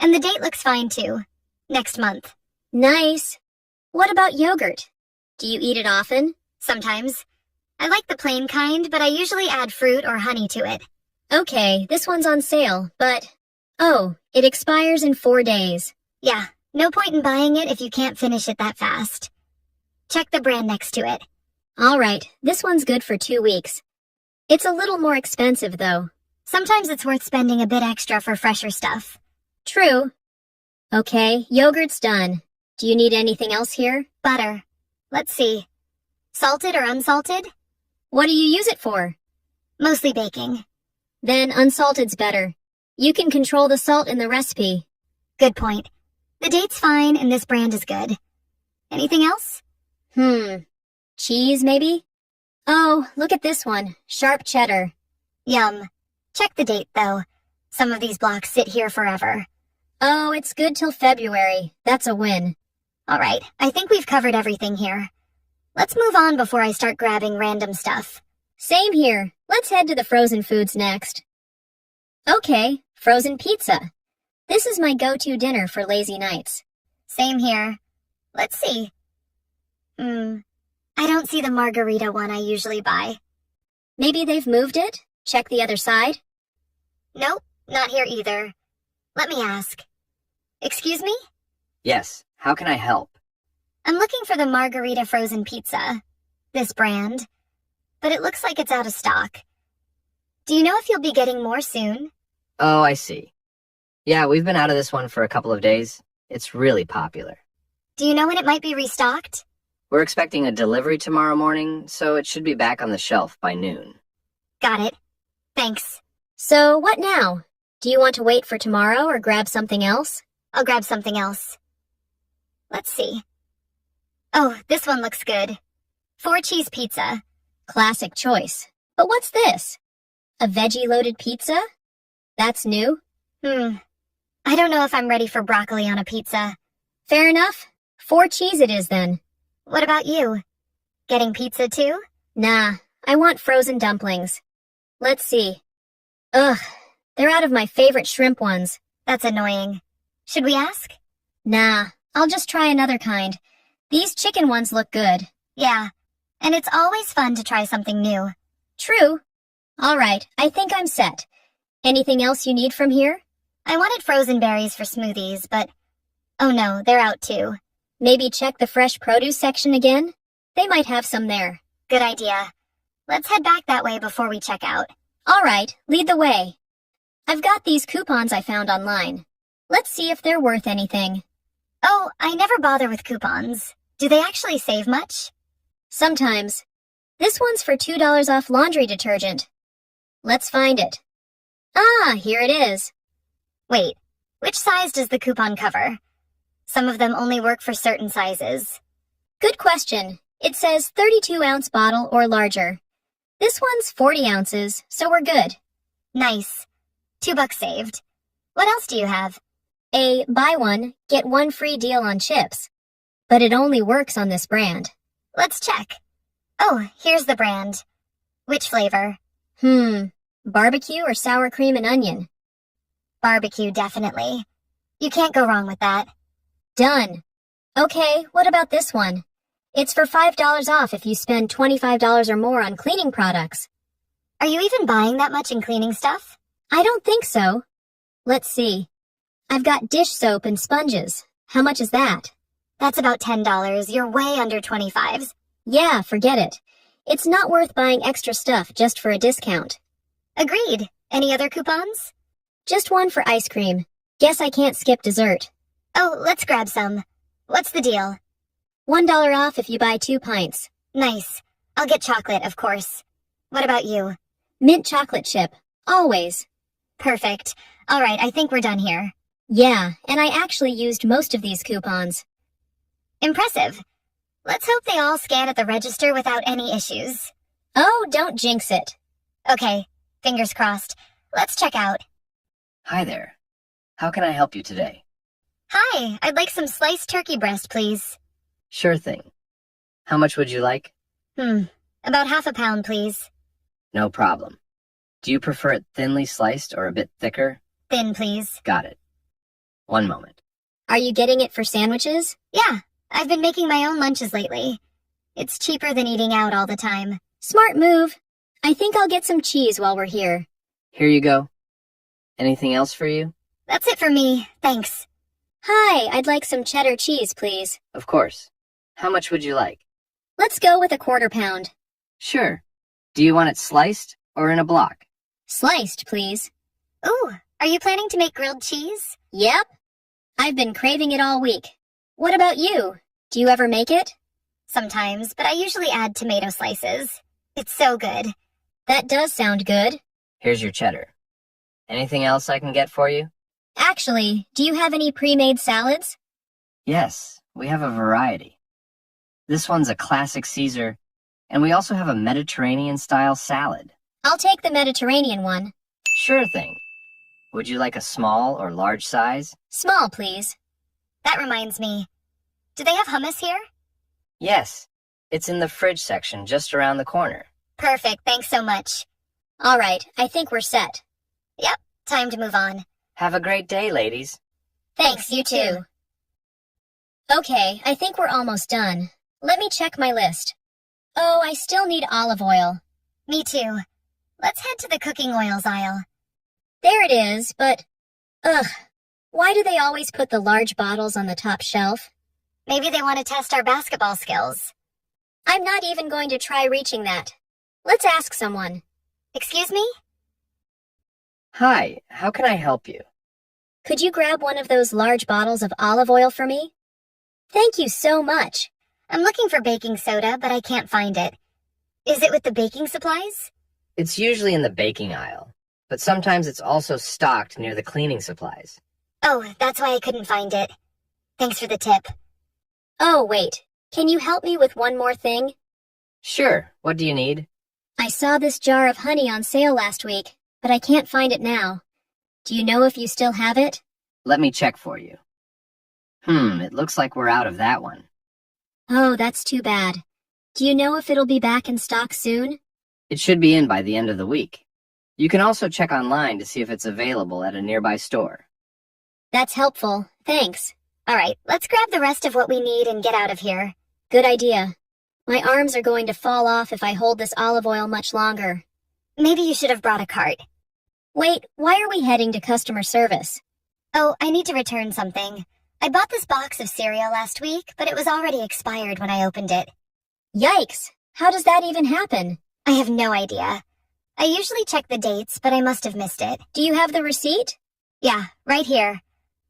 And the date looks fine too. Next month. Nice. What about yogurt? Do you eat it often? Sometimes. I like the plain kind, but I usually add fruit or honey to it. Okay, this one's on sale, but... Oh, it expires in 4 days. Yeah, no point in buying it if you can't finish it that fast. Check the brand next to it. All right, this one's good for 2 weeks. It's a little more expensive, though. Sometimes it's worth spending a bit extra for fresher stuff. True. Okay, yogurt's done. Do you need anything else here? Butter. Let's see. Salted or unsalted? What do you use it for? Mostly baking. Then unsalted's better. You can control the salt in the recipe. Good point. The date's fine and this brand is good. Anything else? Cheese, maybe? Oh, look at this one. Sharp cheddar. Yum. Check the date, though. Some of these blocks sit here forever. Oh, it's good till February. That's a win. All right, I think we've covered everything here. Let's move on before I start grabbing random stuff. Same here. Let's head to the frozen foods next. Okay, frozen pizza. This is my go-to dinner for lazy nights. Same here. Let's see. I don't see the margarita one I usually buy. Maybe they've moved it? Check the other side. Nope, not here either. Let me ask. Excuse me? Yes, how can I help? I'm looking for the Margarita frozen pizza. This brand. But it looks like it's out of stock. Do you know if you'll be getting more soon? Oh, I see. Yeah, we've been out of this one for a couple of days. It's really popular. Do you know when it might be restocked? We're expecting a delivery tomorrow morning, so it should be back on the shelf by noon. Got it. Thanks. So, what now? Do you want to wait for tomorrow or grab something else? I'll grab something else. Let's see. Oh, this one looks good. 4-cheese pizza. Classic choice. But what's this? A veggie-loaded pizza? That's new. I don't know if I'm ready for broccoli on a pizza. Fair enough. 4 cheese it is then. What about you? Getting pizza too? Nah, I want frozen dumplings. Let's see. Ugh, they're out of my favorite shrimp ones. That's annoying. Should we ask? Nah, I'll just try another kind. These chicken ones look good. Yeah, and it's always fun to try something new. True. All right, I think I'm set. Anything else you need from here? I wanted frozen berries for smoothies, but... oh no, they're out too. Maybe check the fresh produce section again? They might have some there. Good idea. Let's head back that way before we check out. All right, lead the way. I've got these coupons I found online. Let's see if they're worth anything. Oh, I never bother with coupons. Do they actually save much? Sometimes. This one's for $2 off laundry detergent. Let's find it. Ah, here it is. Wait, which size does the coupon cover? Some of them only work for certain sizes. Good question. It says 32-ounce bottle or larger. This one's 40 ounces, so we're good. Nice. $2 saved. What else do you have? A buy one, get one free deal on chips. But it only works on this brand. Let's check. Oh, here's the brand. Which flavor? Barbecue or sour cream and onion? Barbecue, definitely. You can't go wrong with that. Done. Okay, what about this one? It's for $5 off if you spend $25 or more on cleaning products. Are you even buying that much in cleaning stuff? I don't think so. Let's see. I've got dish soap and sponges. How much is that? That's about $10. You're way under 25s. Yeah, forget it. It's not worth buying extra stuff just for a discount. Agreed. Any other coupons? Just one for ice cream. Guess I can't skip dessert. Oh, let's grab some. What's the deal? $1 off if you buy 2 pints. Nice. I'll get chocolate, of course. What about you? Mint chocolate chip. Always. Perfect. All right, I think we're done here. Yeah, and I actually used most of these coupons. Impressive. Let's hope they all scan at the register without any issues. Oh, don't jinx it. Okay, fingers crossed. Let's check out. Hi there. How can I help you today? Hi, I'd like some sliced turkey breast, please. Sure thing. How much would you like? About half a pound, please. No problem. Do you prefer it thinly sliced or a bit thicker? Thin, please. Got it. One moment. Are you getting it for sandwiches? Yeah, I've been making my own lunches lately. It's cheaper than eating out all the time. Smart move. I think I'll get some cheese while we're here. Here you go. Anything else for you? That's it for me, thanks. Hi, I'd like some cheddar cheese, please. Of course. How much would you like? Let's go with a 1/4 pound. Sure. Do you want it sliced or in a block? Sliced, please. Ooh, are you planning to make grilled cheese? Yep. I've been craving it all week. What about you? Do you ever make it? Sometimes, but I usually add tomato slices. It's so good. That does sound good. Here's your cheddar. Anything else I can get for you? Actually, do you have any pre-made salads? Yes, we have a variety. This one's a classic Caesar, and we also have a Mediterranean-style salad. I'll take the Mediterranean one. Sure thing. Would you like a small or large size? Small, please. That reminds me. Do they have hummus here? Yes. It's in the fridge section just around the corner. Perfect, thanks so much. All right, I think we're set. Yep, time to move on. Have a great day, ladies. Thanks, you too. Okay, I think we're almost done. Let me check my list. Oh, I still need olive oil. Me too. Let's head to the cooking oils aisle. There it is, but... Ugh. Why do they always put the large bottles on the top shelf? Maybe they want to test our basketball skills. I'm not even going to try reaching that. Let's ask someone. Excuse me? Hi, how can I help you? Could you grab one of those large bottles of olive oil for me? Thank you so much. I'm looking for baking soda, but I can't find it. Is it with the baking supplies? It's usually in the baking aisle, but sometimes it's also stocked near the cleaning supplies. Oh, that's why I couldn't find it. Thanks for the tip. Oh, wait. Can you help me with one more thing? Sure, what do you need? I saw this jar of honey on sale last week, but I can't find it now. Do you know if you still have it? Let me check for you. It looks like we're out of that one. Oh, that's too bad. Do you know if it'll be back in stock soon? It should be in by the end of the week. You can also check online to see if it's available at a nearby store. That's helpful. Thanks. All right, let's grab the rest of what we need and get out of here. Good idea. My arms are going to fall off if I hold this olive oil much longer. Maybe you should have brought a cart. Wait, why are we heading to customer service? Oh, I need to return something. I bought this box of cereal last week, but it was already expired when I opened it. Yikes! How does that even happen? I have no idea. I usually check the dates, but I must have missed it. Do you have the receipt? Yeah, right here.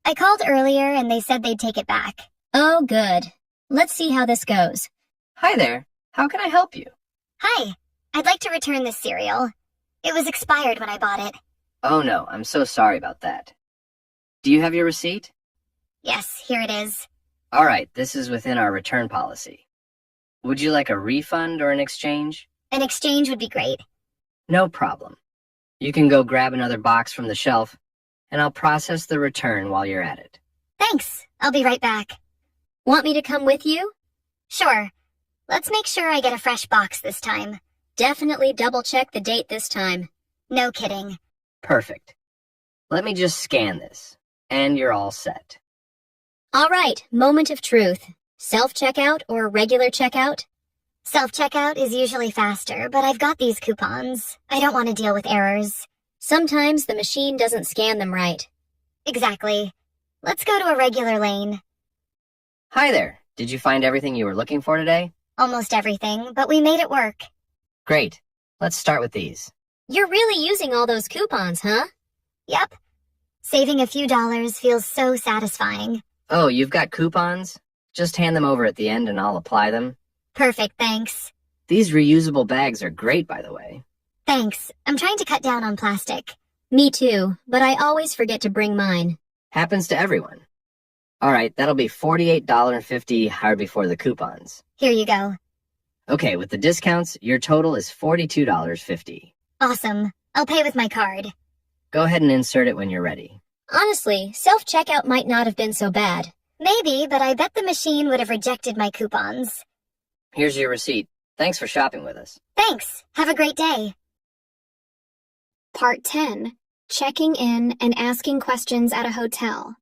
I called earlier and they said they'd take it back. Oh, good. Let's see how this goes. Hi there, how can I help you? Hi, I'd like to return this cereal. It was expired when I bought it. Oh no, I'm so sorry about that. Do you have your receipt? Yes, here it is. All right, this is within our return policy. Would you like a refund or an exchange? An exchange would be great. No problem. You can go grab another box from the shelf, and I'll process the return while you're at it. Thanks, I'll be right back. Want me to come with you? Sure. Let's make sure I get a fresh box this time. Definitely double-check the date this time. No kidding. Perfect. Let me just scan this, and you're all set. All right, moment of truth. Self-checkout or regular checkout? Self-checkout is usually faster, but I've got these coupons. I don't want to deal with errors. Sometimes the machine doesn't scan them right. Exactly. Let's go to a regular lane. Hi there. Did you find everything you were looking for today? Almost everything, but we made it work. Great. Let's start with these. You're really using all those coupons, huh? Yep. Saving a few dollars feels so satisfying. Oh, you've got coupons? Just hand them over at the end and I'll apply them. Perfect, thanks. These reusable bags are great, by the way. Thanks. I'm trying to cut down on plastic. Me too, but I always forget to bring mine. Happens to everyone. All right, that'll be $48.50 hard before the coupons. Here you go. Okay, with the discounts, your total is $42.50. Awesome. I'll pay with my card. Go ahead and insert it when you're ready. Honestly, self-checkout might not have been so bad. Maybe, but I bet the machine would have rejected my coupons. Here's your receipt. Thanks for shopping with us. Thanks. Have a great day. Part 10. Checking in and asking questions at a hotel.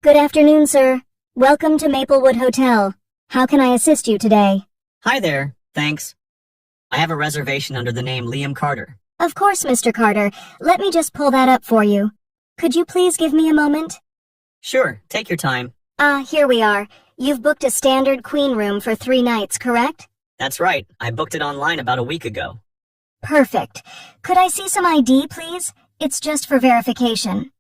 Good afternoon, sir. Welcome to Maplewood Hotel. How can I assist you today? Hi there, thanks. I have a reservation under the name Liam Carter. Of course, Mr. Carter. Let me just pull that up for you. Could you please give me a moment? Sure, take your time. Here we are. You've booked a standard queen room for 3 nights, correct? That's right, I booked it online about a week ago. Perfect. Could I see some ID, please? It's just for verification.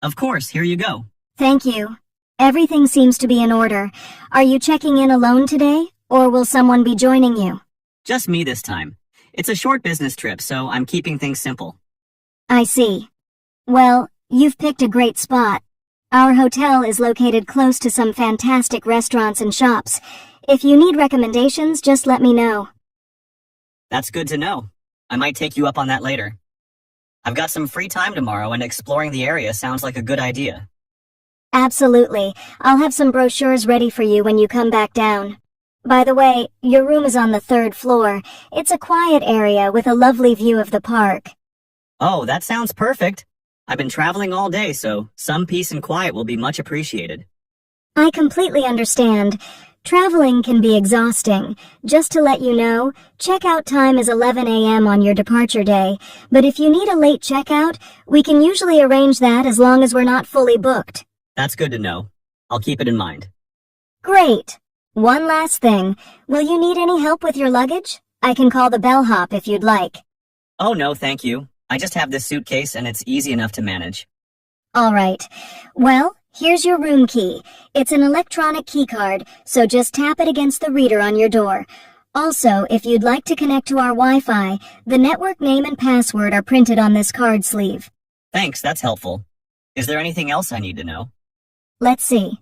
Of course, here you go. Thank you. Everything seems to be in order. Are you checking in alone today, or will someone be joining you? Just me this time. It's a short business trip, so I'm keeping things simple. I see. Well, you've picked a great spot. Our hotel is located close to some fantastic restaurants and shops. If you need recommendations, just let me know. That's good to know. I might take you up on that later. I've got some free time tomorrow and exploring the area sounds like a good idea. Absolutely. I'll have some brochures ready for you when you come back down. By the way, your room is on the 3rd floor. It's a quiet area with a lovely view of the park. Oh, that sounds perfect. I've been traveling all day, so some peace and quiet will be much appreciated. I completely understand. Traveling can be exhausting. Just to let you know, checkout time is 11 a.m. on your departure day, but if you need a late checkout, we can usually arrange that as long as we're not fully booked. That's good to know. I'll keep it in mind. Great. One last thing. Will you need any help with your luggage? I can call the bellhop if you'd like. Oh no, thank you. I just have this suitcase and it's easy enough to manage. All right. Well, here's your room key. It's an electronic key card, so just tap it against the reader on your door. Also, if you'd like to connect to our Wi-Fi, the network name and password are printed on this card sleeve. Thanks, that's helpful. Is there anything else I need to know? Let's see.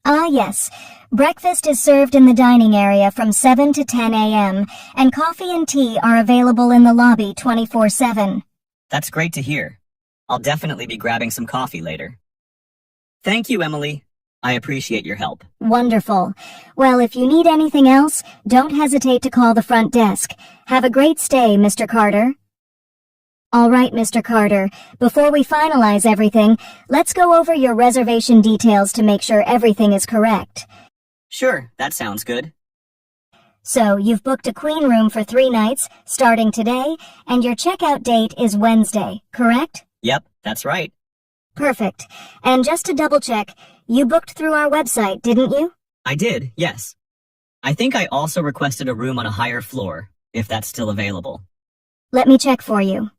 Yes. Breakfast is served in the dining area from 7 to 10 a.m., and coffee and tea are available in the lobby 24/7. That's great to hear. I'll definitely be grabbing some coffee later. Thank you, Emily. I appreciate your help. Wonderful. Well, if you need anything else, don't hesitate to call the front desk. Have a great stay, Mr. Carter. All right, Mr. Carter. Before we finalize everything, let's go over your reservation details to make sure everything is correct. Sure, that sounds good. So, you've booked a queen room for 3 nights, starting today, and your checkout date is Wednesday, correct? Yep, that's right. Perfect. And just to double check, you booked through our website, didn't you? I did, yes. I think I also requested a room on a higher floor, if that's still available. Let me check for you.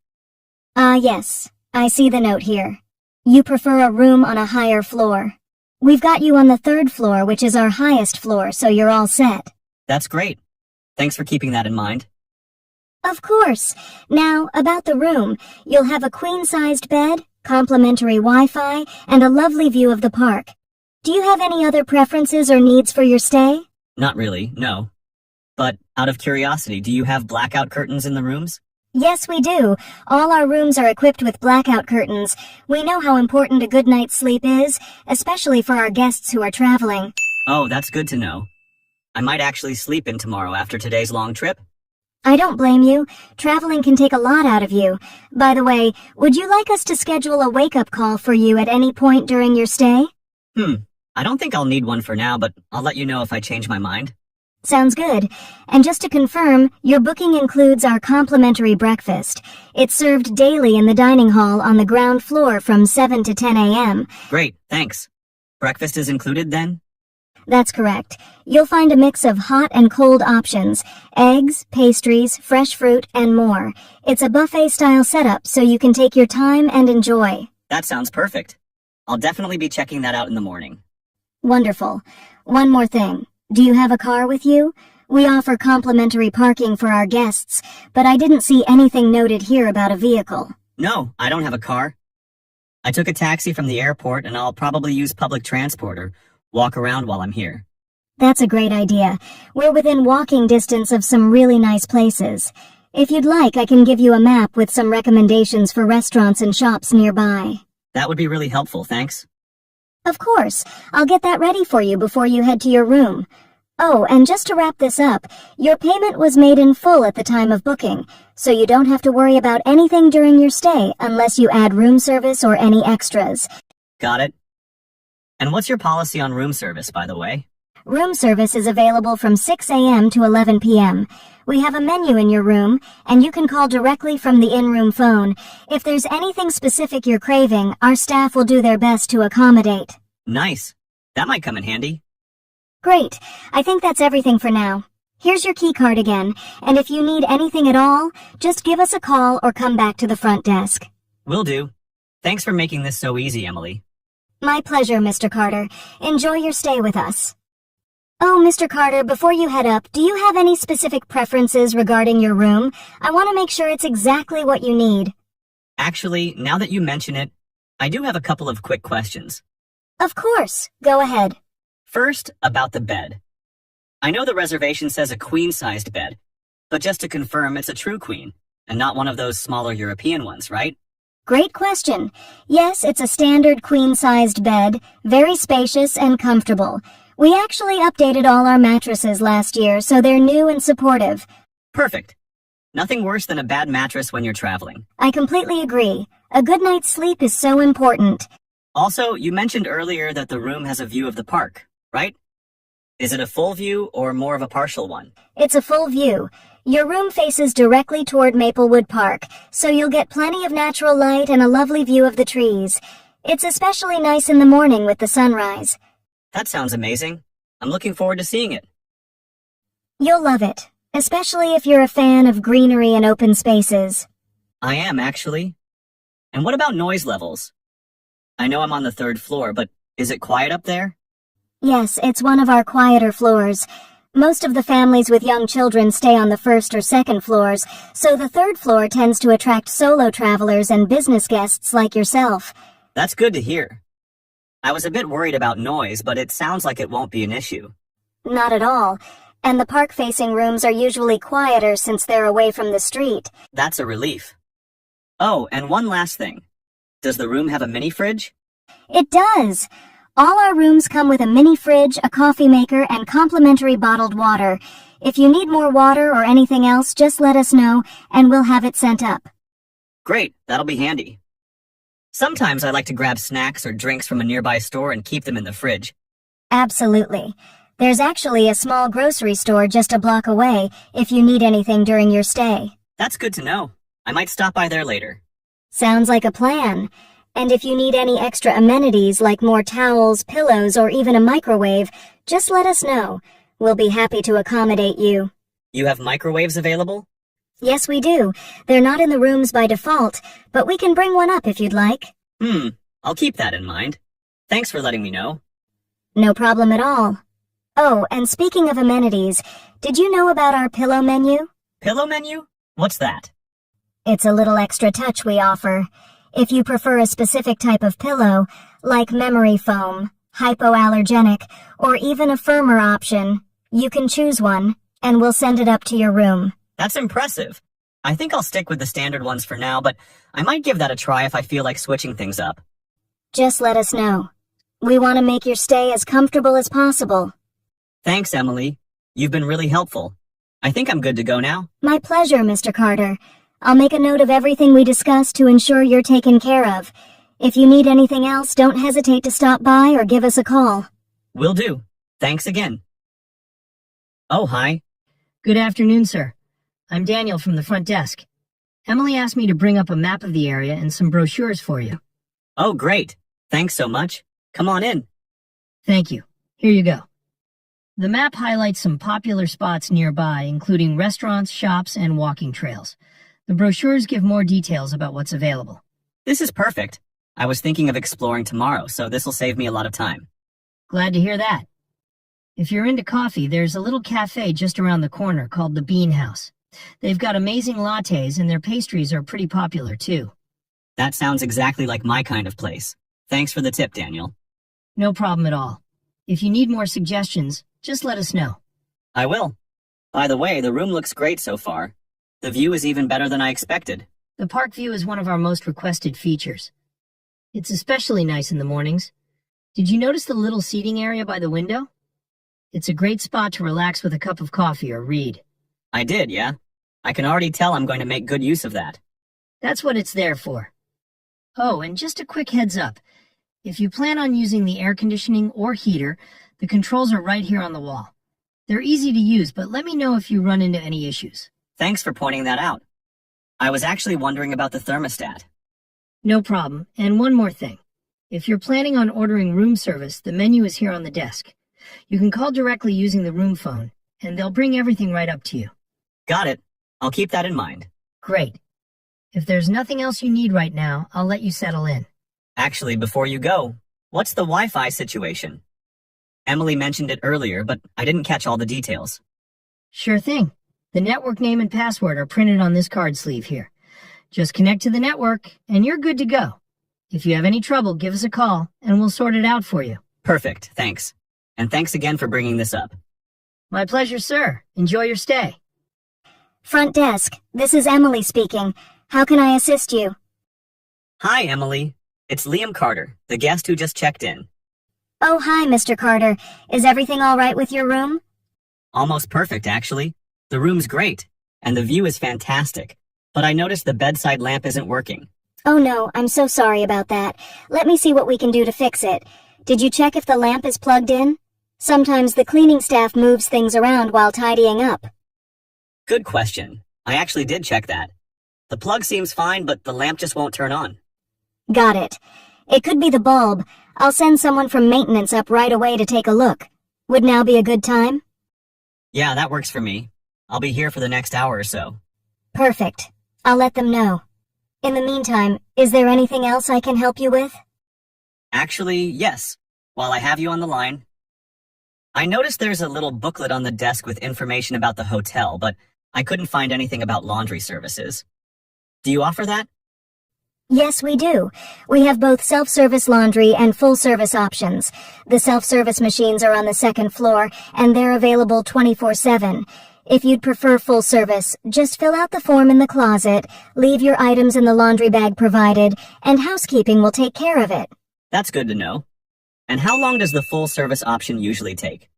Yes. I see the note here. You prefer a room on a higher floor. We've got you on the 3rd floor, which is our highest floor, so you're all set. That's great. Thanks for keeping that in mind. Of course. Now, about the room, you'll have a queen-sized bed, complimentary Wi-Fi, and a lovely view of the park. Do you have any other preferences or needs for your stay? Not really, no. But out of curiosity, do you have blackout curtains in the rooms? Yes, we do. All our rooms are equipped with blackout curtains. We know how important a good night's sleep is, especially for our guests who are traveling. Oh, that's good to know. I might actually sleep in tomorrow after today's long trip. I don't blame you. Traveling can take a lot out of you. By the way, would you like us to schedule a wake-up call for you at any point during your stay? I don't think I'll need one for now, but I'll let you know if I change my mind. Sounds good. And just to confirm, your booking includes our complimentary breakfast. It's served daily in the dining hall on the ground floor from 7 to 10 a.m. Great, thanks. Breakfast is included then? That's correct. You'll find a mix of hot and cold options, eggs, pastries, fresh fruit, and more. It's a buffet-style setup, so you can take your time and enjoy. That sounds perfect. I'll definitely be checking that out in the morning. Wonderful. One more thing. Do you have a car with you? We offer complimentary parking for our guests, but I didn't see anything noted here about a vehicle. No, I don't have a car. I took a taxi from the airport and I'll probably use public transport or walk around while I'm here. That's a great idea. We're within walking distance of some really nice places. If you'd like, I can give you a map with some recommendations for restaurants and shops nearby. That would be really helpful, thanks. Of course. I'll get that ready for you before you head to your room. Oh, and just to wrap this up, your payment was made in full at the time of booking, so you don't have to worry about anything during your stay unless you add room service or any extras. Got it. And what's your policy on room service, by the way? Room service is available from 6 a.m. to 11 p.m. We have a menu in your room, and you can call directly from the in-room phone. If there's anything specific you're craving, our staff will do their best to accommodate. Nice. That might come in handy. Great. I think that's everything for now. Here's your key card again, and if you need anything at all, just give us a call or come back to the front desk. Will do. Thanks for making this so easy, Emily. My pleasure, Mr. Carter. Enjoy your stay with us. Oh, Mr. Carter, before you head up, do you have any specific preferences regarding your room? I want to make sure it's exactly what you need. Actually, now that you mention it, I do have a couple of quick questions. Of course. Go ahead. First, about the bed. I know the reservation says a queen-sized bed, but just to confirm, it's a true queen, and not one of those smaller European ones, right? Great question. Yes, it's a standard queen-sized bed, very spacious and comfortable. We actually updated all our mattresses last year, so they're new and supportive. Perfect. Nothing worse than a bad mattress when you're traveling. I completely agree. A good night's sleep is so important. Also, you mentioned earlier that the room has a view of the park, right? Is it a full view or more of a partial one? It's a full view. Your room faces directly toward Maplewood Park, so you'll get plenty of natural light and a lovely view of the trees. It's especially nice in the morning with the sunrise. That sounds amazing. I'm looking forward to seeing it. You'll love it, especially if you're a fan of greenery and open spaces. I am, actually. And what about noise levels? I know I'm on the 3rd floor, but is it quiet up there? Yes, it's one of our quieter floors. Most of the families with young children stay on the 1st or 2nd floors, so the 3rd floor tends to attract solo travelers and business guests like yourself. That's good to hear. I was a bit worried about noise, but it sounds like it won't be an issue. Not at all. And the park-facing rooms are usually quieter since they're away from the street. That's a relief. Oh, and one last thing. Does the room have a mini fridge? It does! All our rooms come with a mini fridge, a coffee maker, and complimentary bottled water. If you need more water or anything else, just let us know, and we'll have it sent up. Great, that'll be handy. Sometimes I like to grab snacks or drinks from a nearby store and keep them in the fridge. Absolutely. There's actually a small grocery store just a block away if you need anything during your stay. That's good to know. I might stop by there later. Sounds like a plan. And if you need any extra amenities like more towels, pillows, or even a microwave, just let us know. We'll be happy to accommodate you. You have microwaves available? Yes, we do. They're not in the rooms by default, but we can bring one up if you'd like. I'll keep that in mind. Thanks for letting me know. No problem at all. Oh, and speaking of amenities, did you know about our pillow menu? Pillow menu? What's that? It's a little extra touch we offer. If you prefer a specific type of pillow, like memory foam, hypoallergenic, or even a firmer option, you can choose one, and we'll send it up to your room. That's impressive. I think I'll stick with the standard ones for now, but I might give that a try if I feel like switching things up. Just let us know. We want to make your stay as comfortable as possible. Thanks, Emily. You've been really helpful. I think I'm good to go now. My pleasure, Mr. Carter. I'll make a note of everything we discussed to ensure you're taken care of. If you need anything else, don't hesitate to stop by or give us a call. Will do. Thanks again. Oh, hi. Good afternoon, sir. I'm Daniel from the front desk. Emily asked me to bring up a map of the area and some brochures for you. Oh, great. Thanks so much. Come on in. Thank you. Here you go. The map highlights some popular spots nearby, including restaurants, shops, and walking trails. The brochures give more details about what's available. This is perfect. I was thinking of exploring tomorrow, so this'll save me a lot of time. Glad to hear that. If you're into coffee, there's a little cafe just around the corner called the Bean House. They've got amazing lattes, and their pastries are pretty popular, too. That sounds exactly like my kind of place. Thanks for the tip, Daniel. No problem at all. If you need more suggestions, just let us know. I will. By the way, the room looks great so far. The view is even better than I expected. The park view is one of our most requested features. It's especially nice in the mornings. Did you notice the little seating area by the window? It's a great spot to relax with a cup of coffee or read. I did, yeah. I can already tell I'm going to make good use of that. That's what it's there for. Oh, and just a quick heads up. If you plan on using the air conditioning or heater, the controls are right here on the wall. They're easy to use, but let me know if you run into any issues. Thanks for pointing that out. I was actually wondering about the thermostat. No problem. And one more thing. If you're planning on ordering room service, the menu is here on the desk. You can call directly using the room phone, and they'll bring everything right up to you. Got it. I'll keep that in mind. Great. If there's nothing else you need right now, I'll let you settle in. Actually, before you go, what's the Wi-Fi situation? Emily mentioned it earlier, but I didn't catch all the details. Sure thing. The network name and password are printed on this card sleeve here. Just connect to the network, and you're good to go. If you have any trouble, give us a call, and we'll sort it out for you. Perfect, thanks. And thanks again for bringing this up. My pleasure, sir. Enjoy your stay. Front desk, this is Emily speaking. How can I assist you? Hi, Emily. It's Liam Carter, the guest who just checked in. Oh, hi, Mr. Carter. Is everything all right with your room? Almost perfect, actually. The room's great, and the view is fantastic. But I noticed the bedside lamp isn't working. Oh no, I'm so sorry about that. Let me see what we can do to fix it. Did you check if the lamp is plugged in? Sometimes the cleaning staff moves things around while tidying up. Good question. I actually did check that. The plug seems fine, but the lamp just won't turn on. Got it. It could be the bulb. I'll send someone from maintenance up right away to take a look. Would now be a good time? Yeah, that works for me. I'll be here for the next hour or so. Perfect. I'll let them know. In the meantime, is there anything else I can help you with? Actually, yes. While I have you on the line, I noticed there's a little booklet on the desk with information about the hotel, but I couldn't find anything about laundry services. Do you offer that? Yes, we do. We have both self-service laundry and full-service options. The self-service machines are on the second floor, and they're available 24/7. If you'd prefer full service, just fill out the form in the closet, leave your items in the laundry bag provided, and housekeeping will take care of it. That's good to know. And how long does the full service option usually take?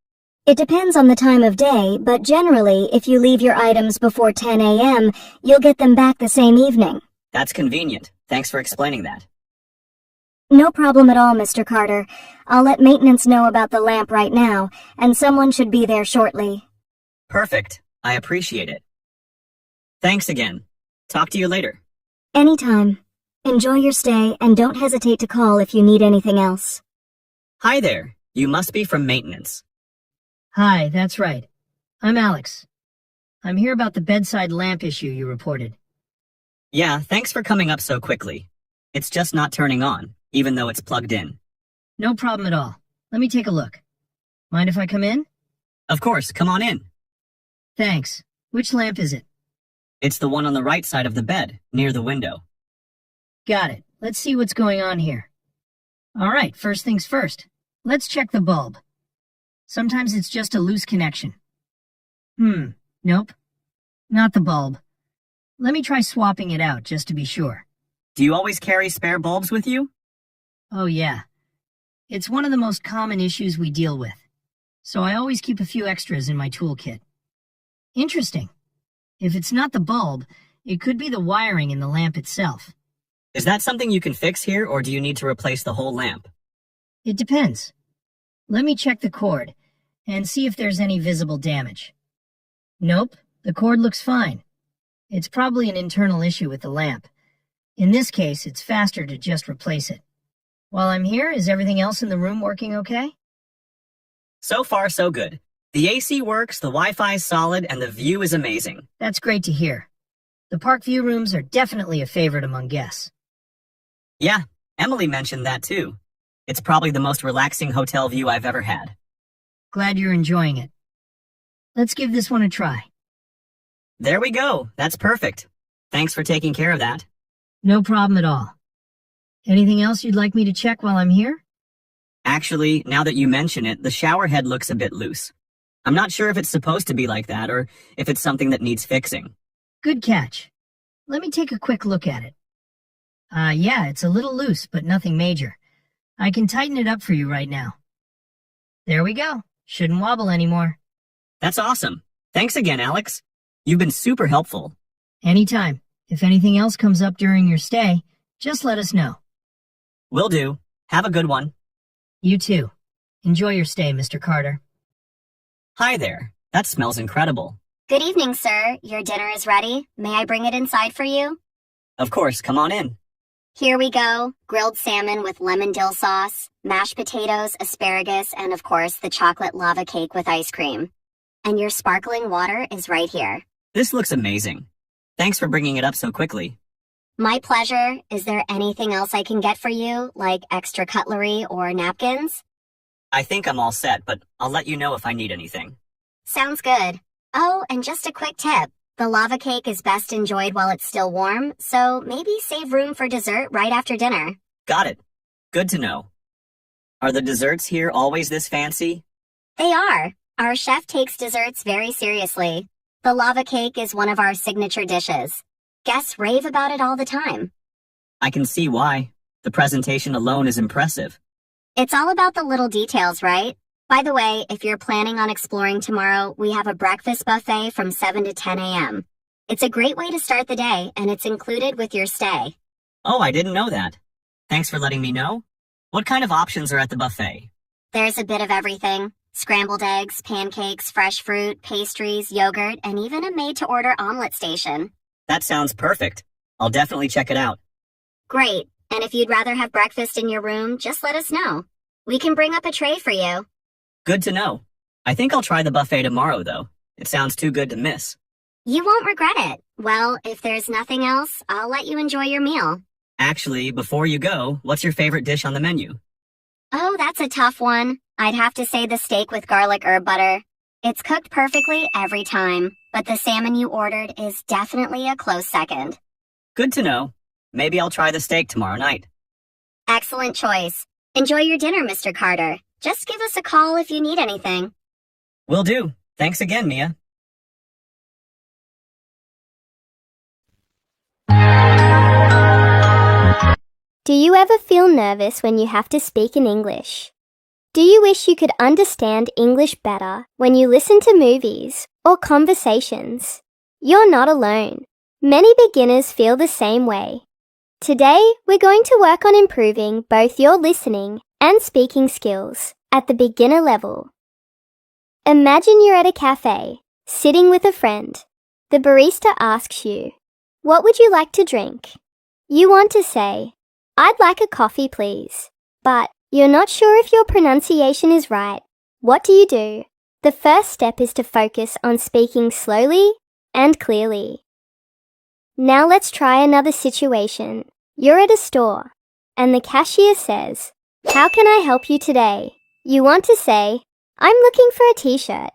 It depends on the time of day, but generally, if you leave your items before 10 a.m., you'll get them back the same evening. That's convenient. Thanks for explaining that. No problem at all, Mr. Carter. I'll let maintenance know about the lamp right now, and someone should be there shortly. Perfect. I appreciate it. Thanks again. Talk to you later. Anytime. Enjoy your stay, and don't hesitate to call if you need anything else. Hi there. You must be from maintenance. Hi, that's right. I'm Alex. I'm here about the bedside lamp issue you reported. Yeah, thanks for coming up so quickly. It's just not turning on, even though it's plugged in. No problem at all. Let me take a look. Mind if I come in? Of course, come on in. Thanks. Which lamp is it? It's the one on the right side of the bed, near the window. Got it. Let's see what's going on here. All right, first things first. Let's check the bulb. Sometimes it's just a loose connection. Nope. Not the bulb. Let me try swapping it out just to be sure. Do you always carry spare bulbs with you? Oh yeah. It's one of the most common issues we deal with. So I always keep a few extras in my toolkit. Interesting. If it's not the bulb, it could be the wiring in the lamp itself. Is that something you can fix here, or do you need to replace the whole lamp? It depends. Let me check the cord and see if there's any visible damage. Nope, the cord looks fine. It's probably an internal issue with the lamp. In this case, it's faster to just replace it. While I'm here, is everything else in the room working okay? So far, so good. The AC works, the Wi-Fi is solid, and the view is amazing. That's great to hear. The park view rooms are definitely a favorite among guests. Yeah, Emily mentioned that too. It's probably the most relaxing hotel view I've ever had. Glad you're enjoying it. Let's give this one a try. There we go. That's perfect. Thanks for taking care of that. No problem at all. Anything else you'd like me to check while I'm here? Actually, now that you mention it, the shower head looks a bit loose. I'm not sure if it's supposed to be like that or if it's something that needs fixing. Good catch. Let me take a quick look at it. Yeah, it's a little loose, but nothing major. I can tighten it up for you right now. There we go. Shouldn't wobble anymore. That's awesome. Thanks again, Alex. You've been super helpful. Anytime. If anything else comes up during your stay, just let us know. Will do. Have a good one. You too. Enjoy your stay, Mr. Carter. Hi there. That smells incredible. Good evening, sir. Your dinner is ready. May I bring it inside for you? Of course, come on in. Here we go. Grilled salmon with lemon dill sauce, mashed potatoes, asparagus, and of course the chocolate lava cake with ice cream. And your sparkling water is right here. This looks amazing. Thanks for bringing it up so quickly. My pleasure. Is there anything else I can get for you, like extra cutlery or napkins? I think I'm all set, but I'll let you know if I need anything. Sounds good. Oh, and just a quick tip. The lava cake is best enjoyed while it's still warm, so maybe save room for dessert right after dinner. Got it. Good to know. Are the desserts here always this fancy? They are. Our chef takes desserts very seriously. The lava cake is one of our signature dishes. Guests rave about it all the time. I can see why. The presentation alone is impressive. It's all about the little details, right? By the way, if you're planning on exploring tomorrow, we have a breakfast buffet from 7 to 10 a.m. It's a great way to start the day, and it's included with your stay. Oh, I didn't know that. Thanks for letting me know. What kind of options are at the buffet? There's a bit of everything. Scrambled eggs, pancakes, fresh fruit, pastries, yogurt, and even a made-to-order omelet station. That sounds perfect. I'll definitely check it out. Great. And if you'd rather have breakfast in your room, just let us know. We can bring up a tray for you. Good to know. I think I'll try the buffet tomorrow, though. It sounds too good to miss. You won't regret it. Well, if there's nothing else, I'll let you enjoy your meal. Actually, before you go, what's your favorite dish on the menu? Oh, that's a tough one. I'd have to say the steak with garlic herb butter. It's cooked perfectly every time, but the salmon you ordered is definitely a close second. Good to know. Maybe I'll try the steak tomorrow night. Excellent choice. Enjoy your dinner, Mr. Carter. Just give us a call if you need anything. Will do. Thanks again, Mia. Do you ever feel nervous when you have to speak in English? Do you wish you could understand English better when you listen to movies or conversations? You're not alone. Many beginners feel the same way. Today, we're going to work on improving both your listening and speaking skills at the beginner level. Imagine you're at a cafe, sitting with a friend. The barista asks you, "What would you like to drink?" You want to say, "I'd like a coffee, please," but you're not sure if your pronunciation is right. What do? The first step is to focus on speaking slowly and clearly. Now let's try another situation. You're at a store, and the cashier says, "How can I help you today?" You want to say, "I'm looking for a t-shirt."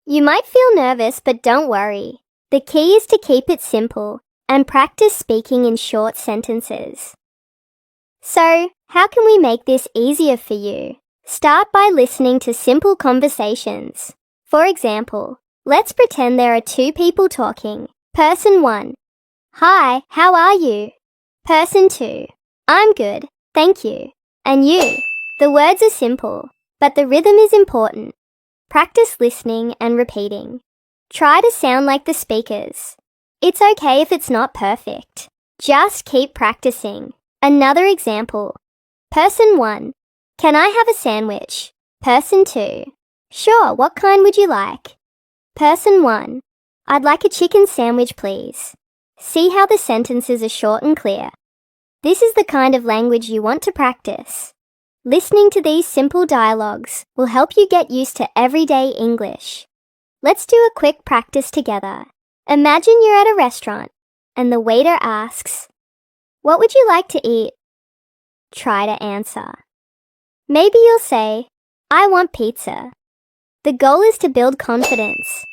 You might feel nervous, but don't worry. The key is to keep it simple and practice speaking in short sentences. So, how can we make this easier for you? Start by listening to simple conversations. For example, let's pretend there are two people talking. Person 1. "Hi, how are you?" Person 2. "I'm good, thank you. And you?" The words are simple, but the rhythm is important. Practice listening and repeating. Try to sound like the speakers. It's okay if it's not perfect. Just keep practicing. Another example. Person 1. "Can I have a sandwich?" Person 2. "Sure, what kind would you like?" Person 1. "I'd like a chicken sandwich, please." See how the sentences are short and clear. This is the kind of language you want to practice. Listening to these simple dialogues will help you get used to everyday English. Let's do a quick practice together. Imagine you're at a restaurant and the waiter asks, "What would you like to eat?" Try to answer. Maybe you'll say, "I want pizza." The goal is to build confidence.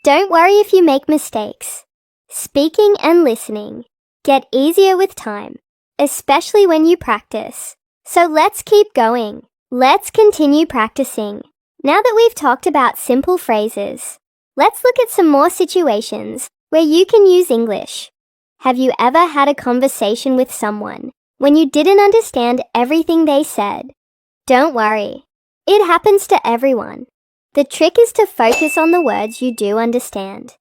Don't worry if you make mistakes. Speaking and listening get easier with time, especially when you practice. So let's keep going. Let's continue practicing. Now that we've talked about simple phrases, let's look at some more situations where you can use English. Have you ever had a conversation with someone when you didn't understand everything they said? Don't worry. It happens to everyone. The trick is to focus on the words you do understand,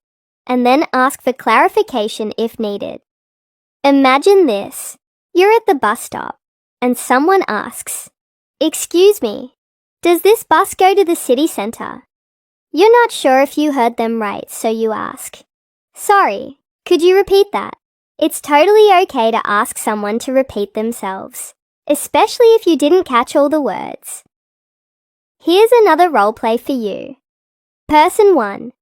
and then ask for clarification if needed. Imagine this. You're at the bus stop, and someone asks, "Excuse me, does this bus go to the city center?" You're not sure if you heard them right, so you ask, "Sorry, could you repeat that?" It's totally okay to ask someone to repeat themselves, especially if you didn't catch all the words. Here's another role play for you. Person 1.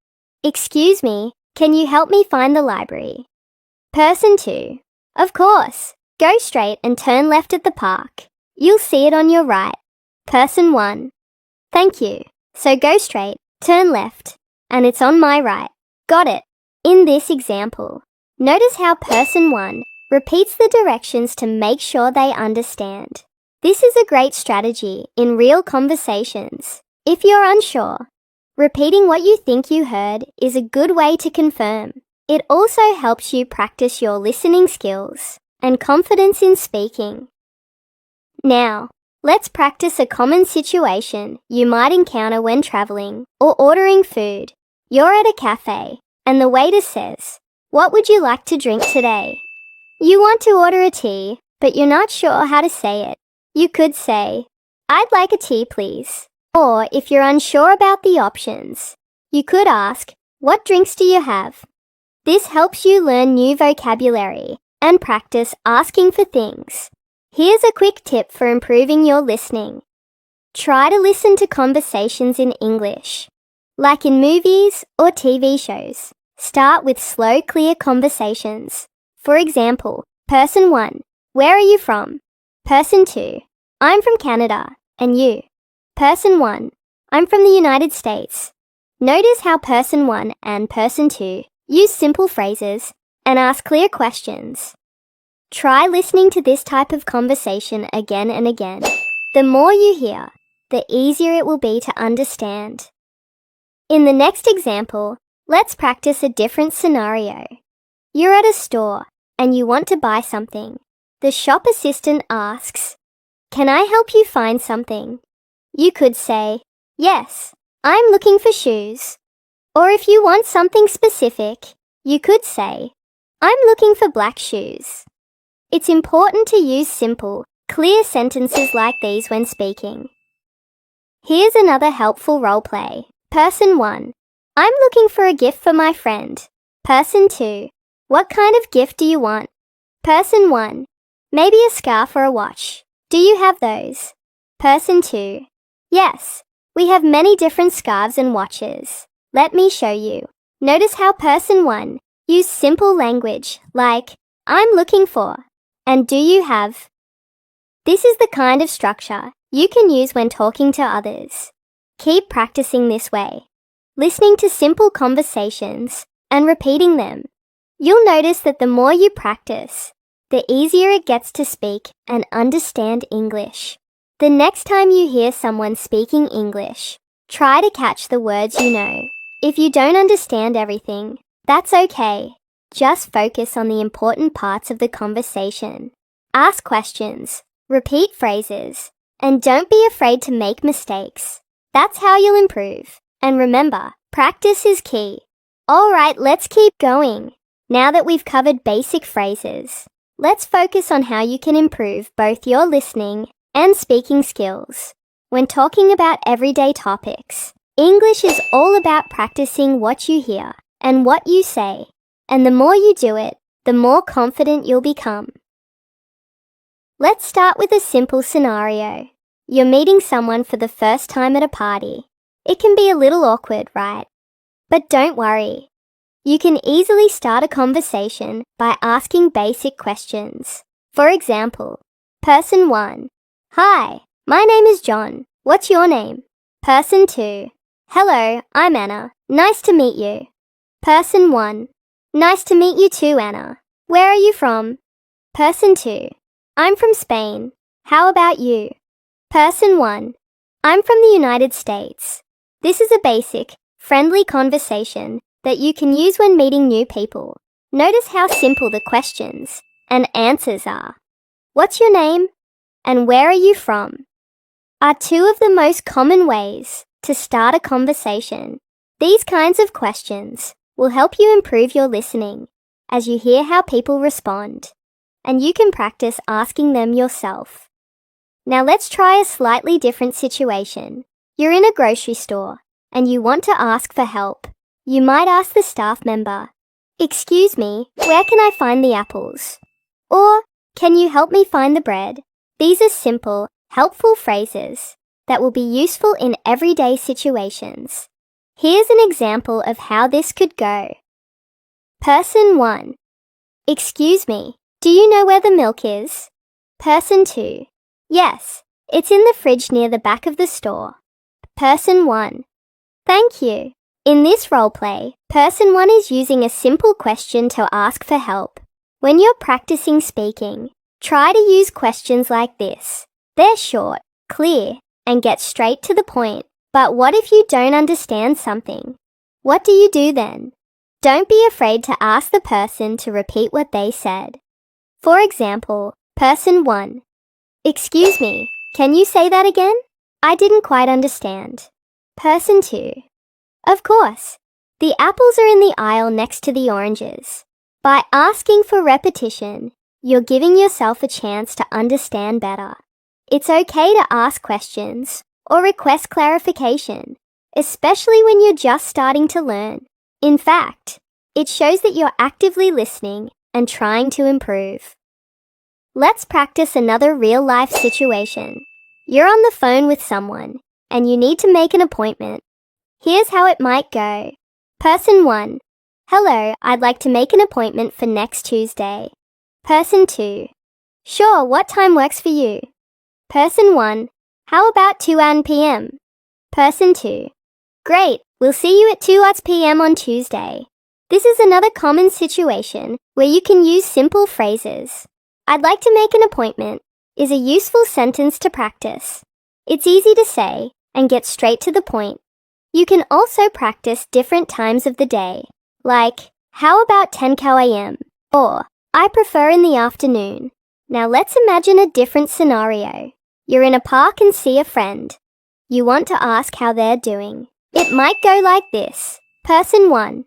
"Excuse me, can you help me find the library?" Person 2. "Of course. Go straight and turn left at the park. You'll see it on your right." Person 1. "Thank you. So go straight, turn left, and it's on my right." Got it. In this example, notice how person 1 repeats the directions to make sure they understand. This is a great strategy in real conversations. If you're unsure, repeating what you think you heard is a good way to confirm. It also helps you practice your listening skills and confidence in speaking. Now, let's practice a common situation you might encounter when traveling or ordering food. You're at a cafe, and the waiter says, "What would you like to drink today?" You want to order a tea, but you're not sure how to say it. You could say, "I'd like a tea, please." Or if you're unsure about the options, you could ask, "What drinks do you have?" This helps you learn new vocabulary and practice asking for things. Here's a quick tip for improving your listening. Try to listen to conversations in English. Like in movies or TV shows, start with slow, clear conversations. For example, Person 1, "Where are you from?" Person 2, "I'm from Canada, and you?" Person 1, "I'm from the United States." Notice how Person 1 and Person 2 use simple phrases and ask clear questions. Try listening to this type of conversation again and again. The more you hear, the easier it will be to understand. In the next example, let's practice a different scenario. You're at a store and you want to buy something. The shop assistant asks, "Can I help you find something?" You could say, "Yes, I'm looking for shoes." Or if you want something specific, you could say, "I'm looking for black shoes." It's important to use simple, clear sentences like these when speaking. Here's another helpful role play. Person 1, "I'm looking for a gift for my friend." Person 2, "What kind of gift do you want?" Person 1, "Maybe a scarf or a watch. Do you have those?" Person 2, "Yes, we have many different scarves and watches. Let me show you." Notice how Person 1 used simple language like, "I'm looking for," and "Do you have?" This is the kind of structure you can use when talking to others. Keep practicing this way, listening to simple conversations and repeating them. You'll notice that the more you practice, the easier it gets to speak and understand English. The next time you hear someone speaking English, try to catch the words you know. If you don't understand everything, that's okay. Just focus on the important parts of the conversation. Ask questions, repeat phrases, and don't be afraid to make mistakes. That's how you'll improve. And remember, practice is key. All right, let's keep going. Now that we've covered basic phrases, let's focus on how you can improve both your listening and speaking skills. When talking about everyday topics, English is all about practicing what you hear and what you say. And the more you do it, the more confident you'll become. Let's start with a simple scenario. You're meeting someone for the first time at a party. It can be a little awkward, right? But don't worry. You can easily start a conversation by asking basic questions. For example, Person 1, "Hi, my name is John. What's your name?" Person 2, "Hello, I'm Anna. Nice to meet you." Person 1, "Nice to meet you too, Anna. Where are you from?" Person 2, "I'm from Spain. How about you?" Person 1, "I'm from the United States." This is a basic, friendly conversation that you can use when meeting new people. Notice how simple the questions and answers are. "What's your name?" and "Where are you from?" are two of the most common ways to start a conversation. These kinds of questions will help you improve your listening as you hear how people respond, and you can practice asking them yourself. Now let's try a slightly different situation. You're in a grocery store and you want to ask for help. You might ask the staff member, "Excuse me, where can I find the apples?" Or, "Can you help me find the bread?" These are simple, helpful phrases that will be useful in everyday situations. Here's an example of how this could go. Person 1, "Excuse me, do you know where the milk is?" Person 2, "Yes, it's in the fridge near the back of the store." Person 1, "Thank you." In this role play, Person 1 is using a simple question to ask for help. When you're practicing speaking, try to use questions like this. They're short, clear, and get straight to the point. But what if you don't understand something? What do you do then? Don't be afraid to ask the person to repeat what they said. For example, Person 1, "Excuse me, can you say that again? I didn't quite understand." Person 2, "Of course, the apples are in the aisle next to the oranges." By asking for repetition, you're giving yourself a chance to understand better. It's okay to ask questions or request clarification, especially when you're just starting to learn. In fact, it shows that you're actively listening and trying to improve. Let's practice another real-life situation. You're on the phone with someone, and you need to make an appointment. Here's how it might go. Person 1. Hello, I'd like to make an appointment for next Tuesday. Person 2. Sure, what time works for you? Person 1. How about 2 p.m.? Person 2. Great, we'll see you at 2 p.m. on Tuesday. This is another common situation where you can use simple phrases. I'd like to make an appointment is a useful sentence to practice. It's easy to say and get straight to the point. You can also practice different times of the day, like, how about 10 a.m.? Or, I prefer in the afternoon. Now let's imagine a different scenario. You're in a park and see a friend. You want to ask how they're doing. It might go like this. Person 1.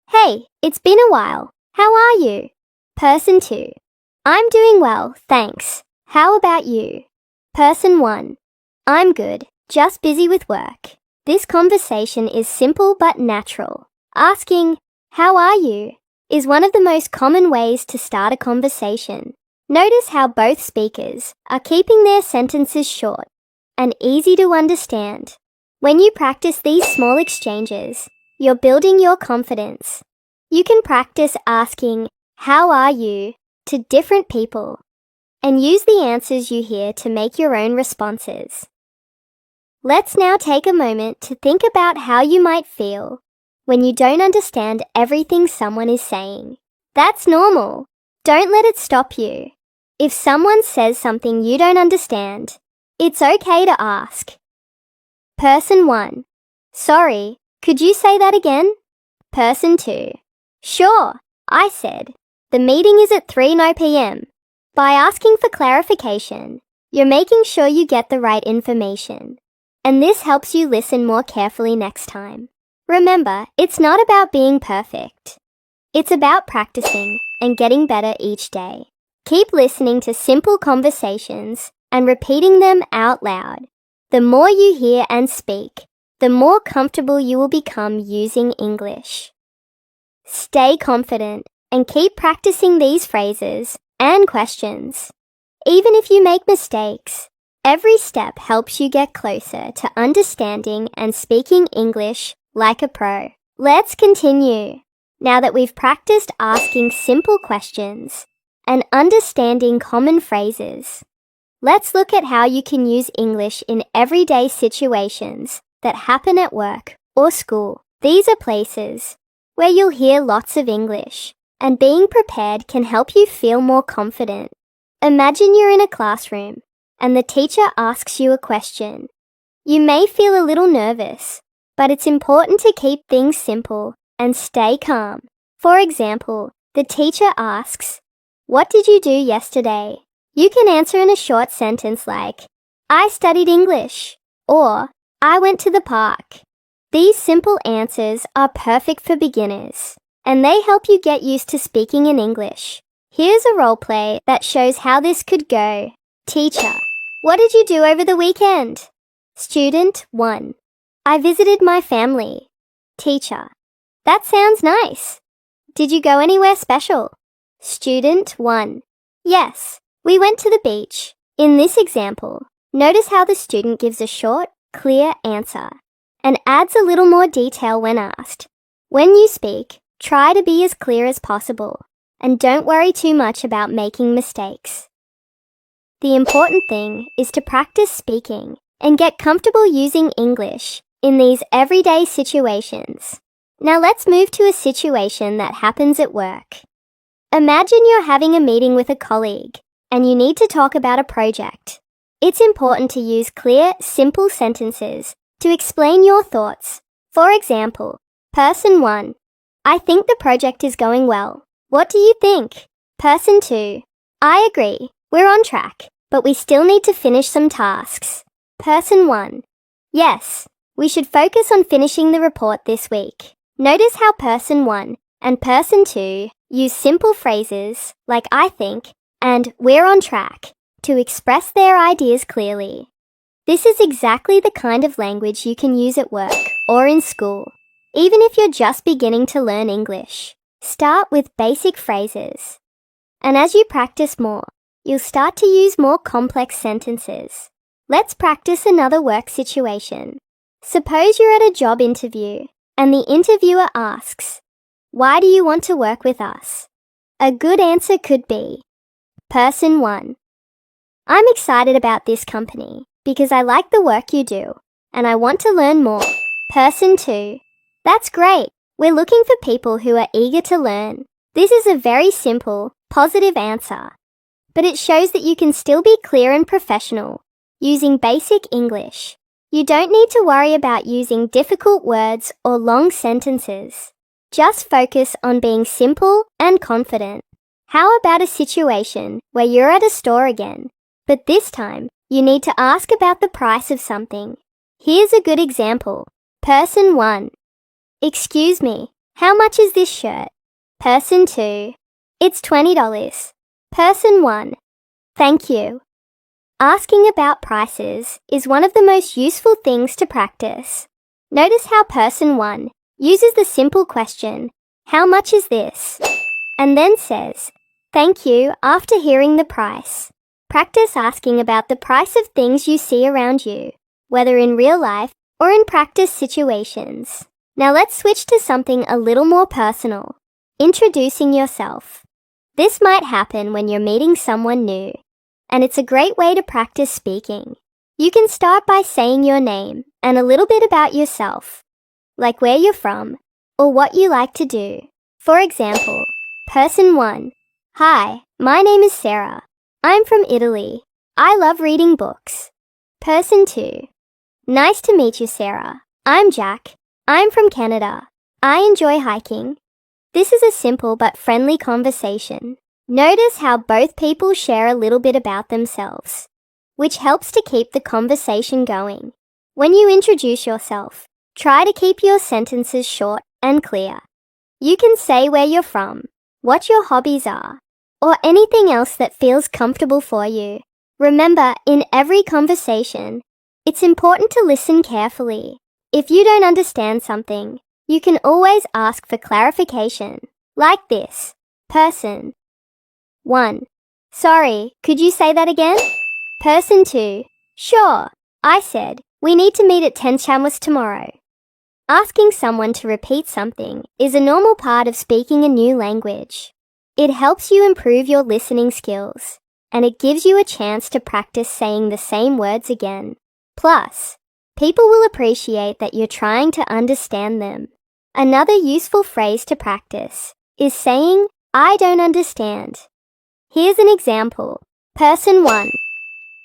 Hey, it's been a while. How are you? Person 2. I'm doing well, thanks. How about you? Person 1. I'm good, just busy with work. This conversation is simple but natural. Asking, how are you? Is one of the most common ways to start a conversation. Notice how both speakers are keeping their sentences short and easy to understand. When you practice these small exchanges, you're building your confidence. You can practice asking, how are you, to different people, and use the answers you hear to make your own responses. Let's now take a moment to think about how you might feel when you don't understand everything someone is saying. That's normal. Don't let it stop you. If someone says something you don't understand, it's okay to ask. Person 1. Sorry, could you say that again? Person 2. Sure, I said. The meeting is at 3 p.m. By asking for clarification, you're making sure you get the right information. And this helps you listen more carefully next time. Remember, it's not about being perfect. It's about practicing and getting better each day. Keep listening to simple conversations and repeating them out loud. The more you hear and speak, the more comfortable you will become using English. Stay confident and keep practicing these phrases and questions. Even if you make mistakes, every step helps you get closer to understanding and speaking English like a pro. Let's continue. Now that we've practiced asking simple questions and understanding common phrases, let's look at how you can use English in everyday situations that happen at work or school. These are places where you'll hear lots of English, and being prepared can help you feel more confident. Imagine you're in a classroom and the teacher asks you a question. You may feel a little nervous, but it's important to keep things simple and stay calm. For example, the teacher asks, "What did you do yesterday?" You can answer in a short sentence like, "I studied English," or "I went to the park." These simple answers are perfect for beginners, and they help you get used to speaking in English. Here's a role play that shows how this could go. Teacher, what did you do over the weekend? Student 1. I visited my family. Teacher, that sounds nice. Did you go anywhere special? Student 1. Yes, we went to the beach. In this example, notice how the student gives a short, clear answer and adds a little more detail when asked. When you speak, try to be as clear as possible and don't worry too much about making mistakes. The important thing is to practice speaking and get comfortable using English in these everyday situations. Now let's move to a situation that happens at work. Imagine you're having a meeting with a colleague and you need to talk about a project. It's important to use clear, simple sentences to explain your thoughts. For example, Person 1. I think the project is going well. What do you think? Person 2. I agree. We're on track, but we still need to finish some tasks. Person 1. Yes, we should focus on finishing the report this week. Notice how Person 1 and Person 2 use simple phrases like I think and we're on track to express their ideas clearly. This is exactly the kind of language you can use at work or in school, even if you're just beginning to learn English. Start with basic phrases. And as you practice more, you'll start to use more complex sentences. Let's practice another work situation. Suppose you're at a job interview and the interviewer asks, "Why do you want to work with us?" A good answer could be, Person 1. I'm excited about this company because I like the work you do and I want to learn more. Person 2. That's great. We're looking for people who are eager to learn. This is a very simple, positive answer, but it shows that you can still be clear and professional using basic English. You don't need to worry about using difficult words or long sentences. Just focus on being simple and confident. How about a situation where you're at a store again, but this time you need to ask about the price of something? Here's a good example. Person 1. Excuse me, how much is this shirt? Person 2. It's $20. Person 1. Thank you. Asking about prices is one of the most useful things to practice. Notice how Person 1 uses the simple question, "How much is this?" and then says, "Thank you," after hearing the price. Practice asking about the price of things you see around you, whether in real life or in practice situations. Now let's switch to something a little more personal. Introducing yourself. This might happen when you're meeting someone new, and it's a great way to practice speaking. You can start by saying your name and a little bit about yourself, like where you're from or what you like to do. For example, Person 1. Hi, my name is Sarah. I'm from Italy. I love reading books. Person 2. Nice to meet you, Sarah. I'm Jack. I'm from Canada. I enjoy hiking. This is a simple but friendly conversation. Notice how both people share a little bit about themselves, which helps to keep the conversation going. When you introduce yourself, try to keep your sentences short and clear. You can say where you're from, what your hobbies are, or anything else that feels comfortable for you. Remember, in every conversation, it's important to listen carefully. If you don't understand something, you can always ask for clarification, like this. Person 1. Sorry, could you say that again? Person 2. Sure, I said, we need to meet at 10 Chamwas tomorrow. Asking someone to repeat something is a normal part of speaking a new language. It helps you improve your listening skills, and it gives you a chance to practice saying the same words again. Plus, people will appreciate that you're trying to understand them. Another useful phrase to practice is saying, "I don't understand." Here's an example. Person 1.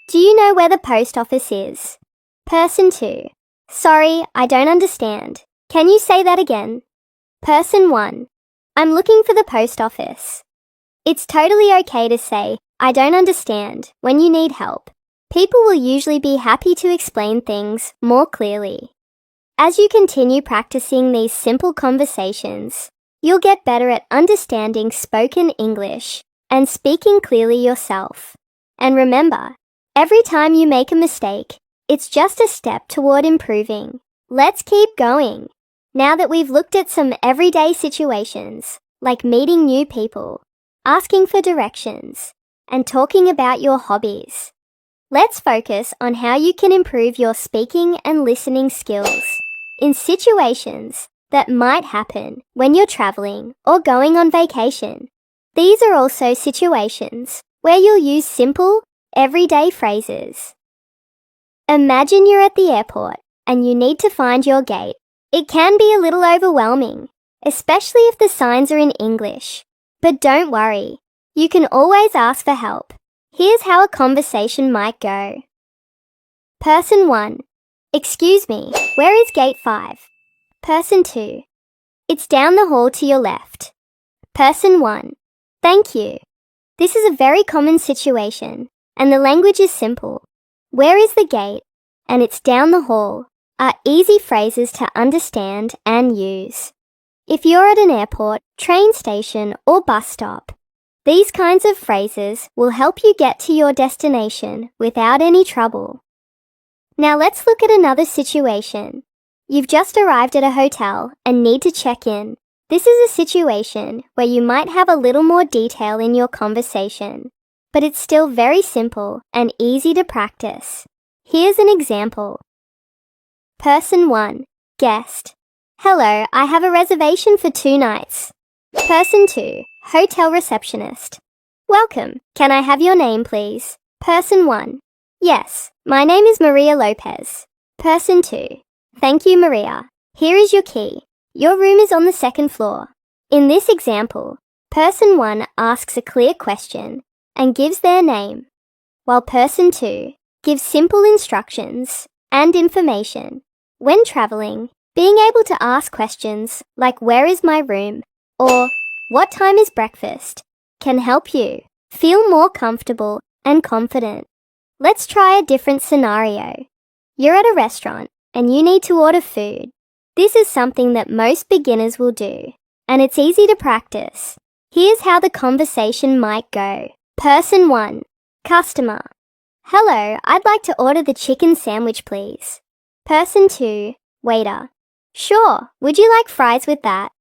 Do you know where the post office is? Person 2. Sorry, I don't understand. Can you say that again? Person 1. I'm looking for the post office. It's totally okay to say, "I don't understand," when you need help. People will usually be happy to explain things more clearly. As you continue practicing these simple conversations, you'll get better at understanding spoken English and speaking clearly yourself. And remember, every time you make a mistake, it's just a step toward improving. Let's keep going. Now that we've looked at some everyday situations, like meeting new people, asking for directions, and talking about your hobbies, let's focus on how you can improve your speaking and listening skills in situations that might happen when you're traveling or going on vacation. These are also situations where you'll use simple, everyday phrases. Imagine you're at the airport and you need to find your gate. It can be a little overwhelming, especially if the signs are in English. But don't worry, you can always ask for help. Here's how a conversation might go. Person 1. Excuse me, where is gate 5? Person 2. It's down the hall to your left. Person 1. Thank you. This is a very common situation, and the language is simple. Where is the gate? And it's down the hall are easy phrases to understand and use. If you're at an airport, train station, or bus stop, these kinds of phrases will help you get to your destination without any trouble. Now let's look at another situation. You've just arrived at a hotel and need to check in. This is a situation where you might have a little more detail in your conversation, but it's still very simple and easy to practice. Here's an example. Person 1. Guest. Hello, I have a reservation for 2 nights. Person 2. Hotel receptionist. Welcome. Can I have your name, please? Person 1. Yes, my name is Maria Lopez. Person 2. Thank you, Maria. Here is your key. Your room is on the 2nd floor. In this example, person 1 asks a clear question and gives their name, while person 2 gives simple instructions and information. When traveling, being able to ask questions like where is my room or what time is breakfast can help you feel more comfortable and confident. Let's try a different scenario. You're at a restaurant and you need to order food. This is something that most beginners will do, and it's easy to practice. Here's how the conversation might go. Person 1. Customer. Hello, I'd like to order the chicken sandwich, please. Person 2. Waiter. Sure, would you like fries with that?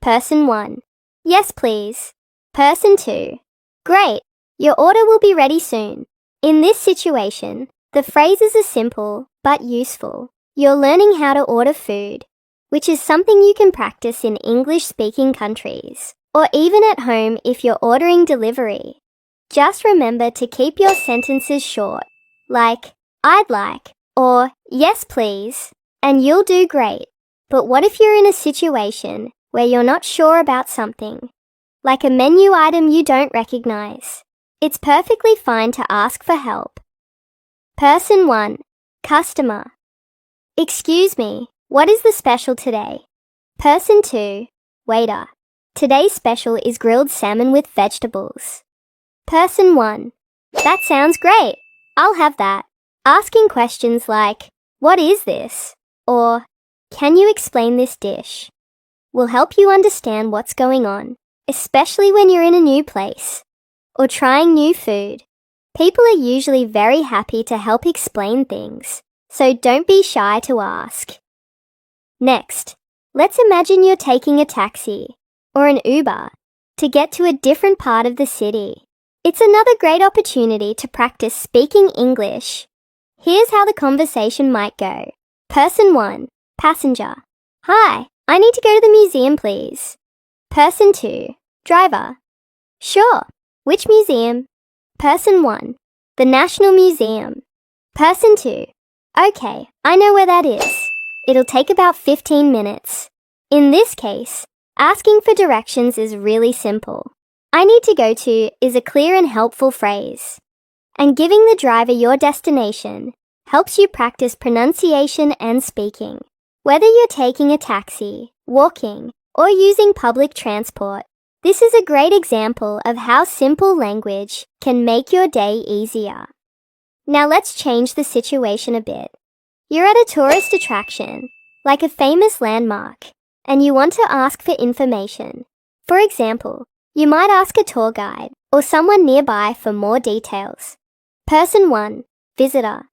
Person 1. Yes, please. Person 2. Great, your order will be ready soon. In this situation, the phrases are simple but useful. You're learning how to order food, which is something you can practice in English-speaking countries, or even at home if you're ordering delivery. Just remember to keep your sentences short, like, I'd like, or yes please, and you'll do great. But what if you're in a situation where you're not sure about something, like a menu item you don't recognize? It's perfectly fine to ask for help. Person 1. Customer. Excuse me, what is the special today? Person 2. Waiter. Today's special is grilled salmon with vegetables. Person 1. That sounds great. I'll have that. Asking questions like, what is this? Or, can you explain this dish? Will help you understand what's going on, especially when you're in a new place or trying new food. People are usually very happy to help explain things, so don't be shy to ask. Next, let's imagine you're taking a taxi or an Uber to get to a different part of the city. It's another great opportunity to practice speaking English. Here's how the conversation might go. Person 1. Passenger. Hi, I need to go to the museum, please. Person 2. Driver. Sure. Which museum? Person 1. The National Museum. Person 2. Okay, I know where that is. It'll take about 15 minutes. In this case, asking for directions is really simple. I need to go to is a clear and helpful phrase. And giving the driver your destination helps you practice pronunciation and speaking. Whether you're taking a taxi, walking, or using public transport, this is a great example of how simple language can make your day easier. Now let's change the situation a bit. You're at a tourist attraction, like a famous landmark, and you want to ask for information. For example, you might ask a tour guide or someone nearby for more details. Person 1. Visitor.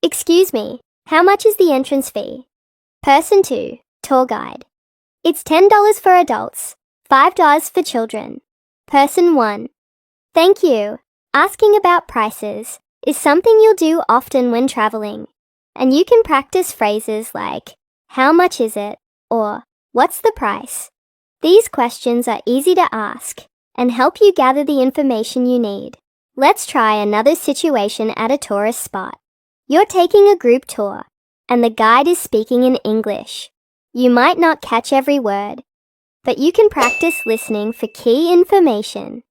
Excuse me, how much is the entrance fee? Person 2. Tour guide. It's $10 for adults, $5 for children. Person 1. Thank you. Asking about prices is something you'll do often when traveling, and you can practice phrases like, how much is it? Or, what's the price? These questions are easy to ask and help you gather the information you need. Let's try another situation at a tourist spot. You're taking a group tour, and the guide is speaking in English. You might not catch every word, but you can practice listening for key information.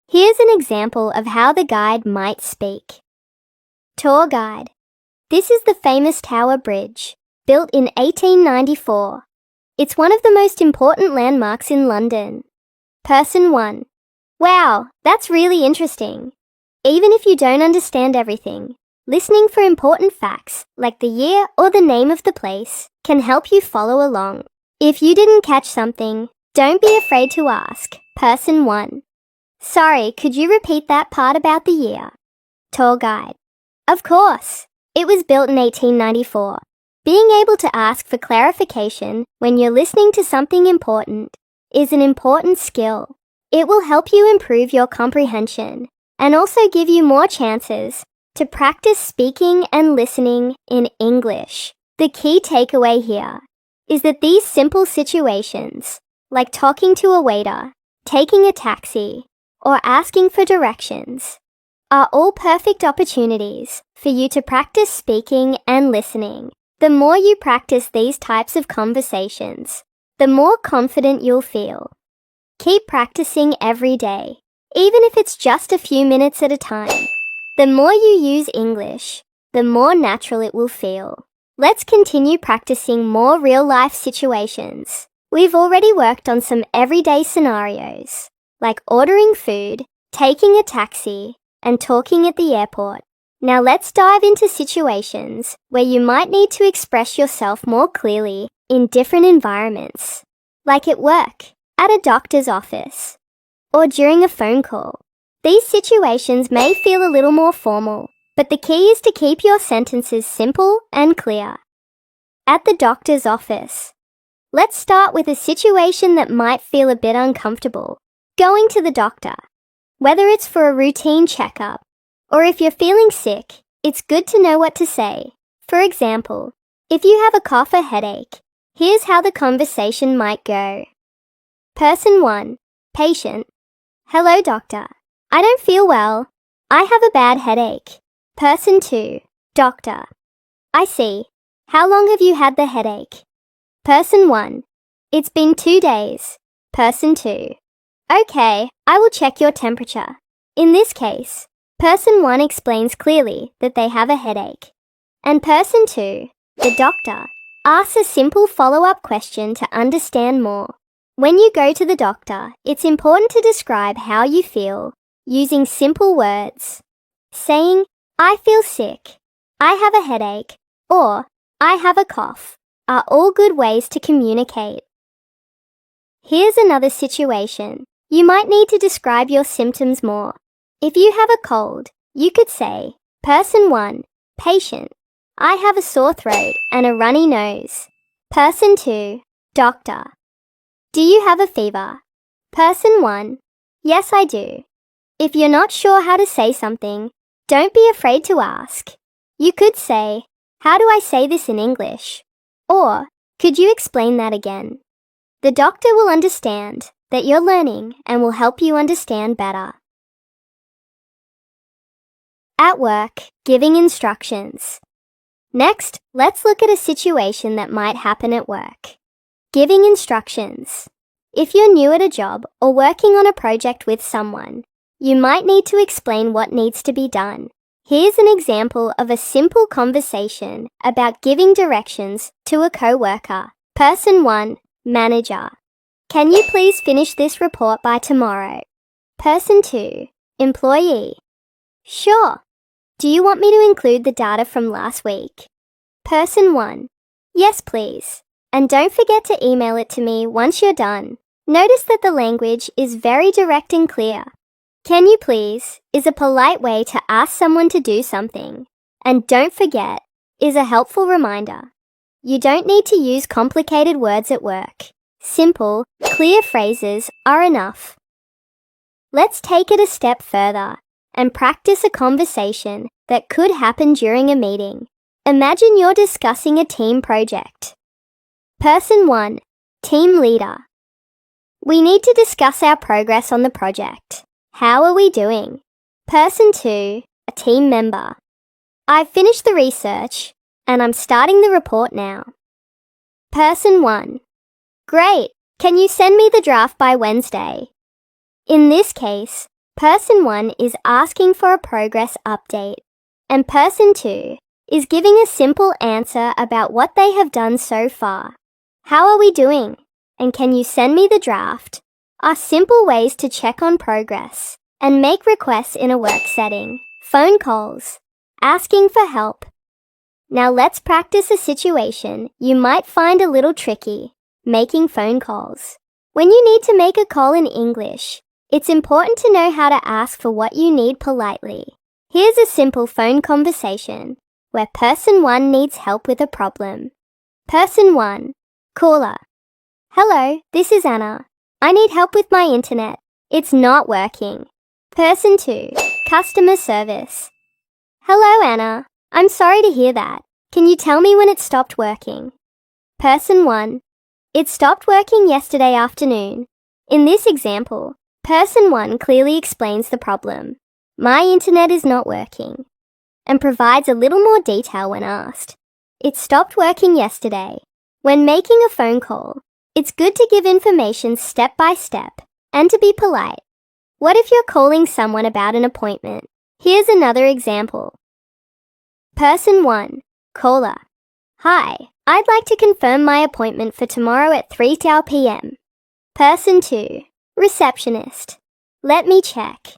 Here's an example of how the guide might speak. Tour guide. This is the famous Tower Bridge, built in 1894. It's one of the most important landmarks in London. Person 1. Wow, that's really interesting. Even if you don't understand everything, listening for important facts, like the year or the name of the place, can help you follow along. If you didn't catch something, don't be afraid to ask. Person 1. Sorry, could you repeat that part about the year? Tour guide. Of course. It was built in 1894. Being able to ask for clarification when you're listening to something important is an important skill. It will help you improve your comprehension and also give you more chances to practice speaking and listening in English. The key takeaway here is that these simple situations, like talking to a waiter, taking a taxi, or asking for directions, are all perfect opportunities for you to practice speaking and listening. The more you practice these types of conversations, the more confident you'll feel. Keep practicing every day, even if it's just a few minutes at a time. The more you use English, the more natural it will feel. Let's continue practicing more real-life situations. We've already worked on some everyday scenarios, like ordering food, taking a taxi, and talking at the airport. Now let's dive into situations where you might need to express yourself more clearly in different environments, like at work, at a doctor's office, or during a phone call. These situations may feel a little more formal, but the key is to keep your sentences simple and clear. At the doctor's office, let's start with a situation that might feel a bit uncomfortable. Going to the doctor. Whether it's for a routine checkup, or if you're feeling sick, it's good to know what to say. For example, if you have a cough or headache, here's how the conversation might go. Person 1, patient. Hello, doctor. I don't feel well. I have a bad headache. Person 2, doctor. I see. How long have you had the headache? Person 1, it's been 2 days. Person 2, okay, I will check your temperature. In this case, Person 1 explains clearly that they have a headache, and Person 2, the doctor, asks a simple follow-up question to understand more. When you go to the doctor, it's important to describe how you feel using simple words. Saying, I feel sick, I have a headache, or I have a cough are all good ways to communicate. Here's another situation. You might need to describe your symptoms more. If you have a cold, you could say, Person 1, patient. I have a sore throat and a runny nose. Person 2, doctor. Do you have a fever? Person 1, yes I do. If you're not sure how to say something, don't be afraid to ask. You could say, how do I say this in English? Or, could you explain that again? The doctor will understand that you're learning and will help you understand better. At work, giving instructions. Next, let's look at a situation that might happen at work. Giving instructions. If you're new at a job or working on a project with someone, you might need to explain what needs to be done. Here's an example of a simple conversation about giving directions to a co-worker. Person 1, manager. Can you please finish this report by tomorrow? Person 2, employee. Sure. Do you want me to include the data from last week? Person 1, yes please. And don't forget to email it to me once you're done. Notice that the language is very direct and clear. Can you please is a polite way to ask someone to do something, and don't forget is a helpful reminder. You don't need to use complicated words at work. Simple, clear phrases are enough. Let's take it a step further and practice a conversation that could happen during a meeting. Imagine you're discussing a team project. Person 1, team leader. We need to discuss our progress on the project. How are we doing? Person 2, a team member. I've finished the research and I'm starting the report now. Person 1, great. Can you send me the draft by Wednesday? In this case, Person 1 is asking for a progress update, and Person 2 is giving a simple answer about what they have done so far. How are we doing? And can you send me the draft? Are simple ways to check on progress and make requests in a work setting. Phone calls. Asking for help. Now let's practice a situation you might find a little tricky. Making phone calls. When you need to make a call in English, it's important to know how to ask for what you need politely. Here's a simple phone conversation where person 1 needs help with a problem. Person 1, caller. Hello, this is Anna. I need help with my internet. It's not working. Person 2, customer service. Hello, Anna. I'm sorry to hear that. Can you tell me when it stopped working? Person 1, it stopped working yesterday afternoon. In this example, person 1 clearly explains the problem. My internet is not working, and provides a little more detail when asked. It stopped working yesterday. When making a phone call, it's good to give information step by step and to be polite. What if you're calling someone about an appointment? Here's another example. Person 1, caller. Hi, I'd like to confirm my appointment for tomorrow at 3 p.m. Person 2, receptionist. Let me check.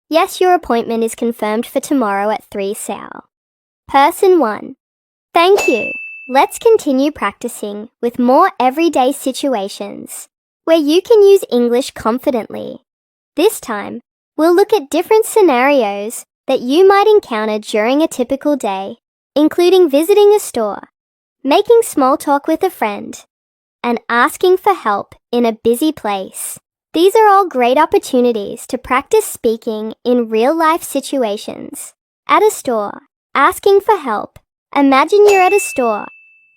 Yes, your appointment is confirmed for tomorrow at 3 Sal. Person 1. Thank you. Let's continue practicing with more everyday situations where you can use English confidently. This time, we'll look at different scenarios that you might encounter during a typical day, including visiting a store, making small talk with a friend, and asking for help in a busy place. These are all great opportunities to practice speaking in real-life situations. At a store, asking for help. Imagine you're at a store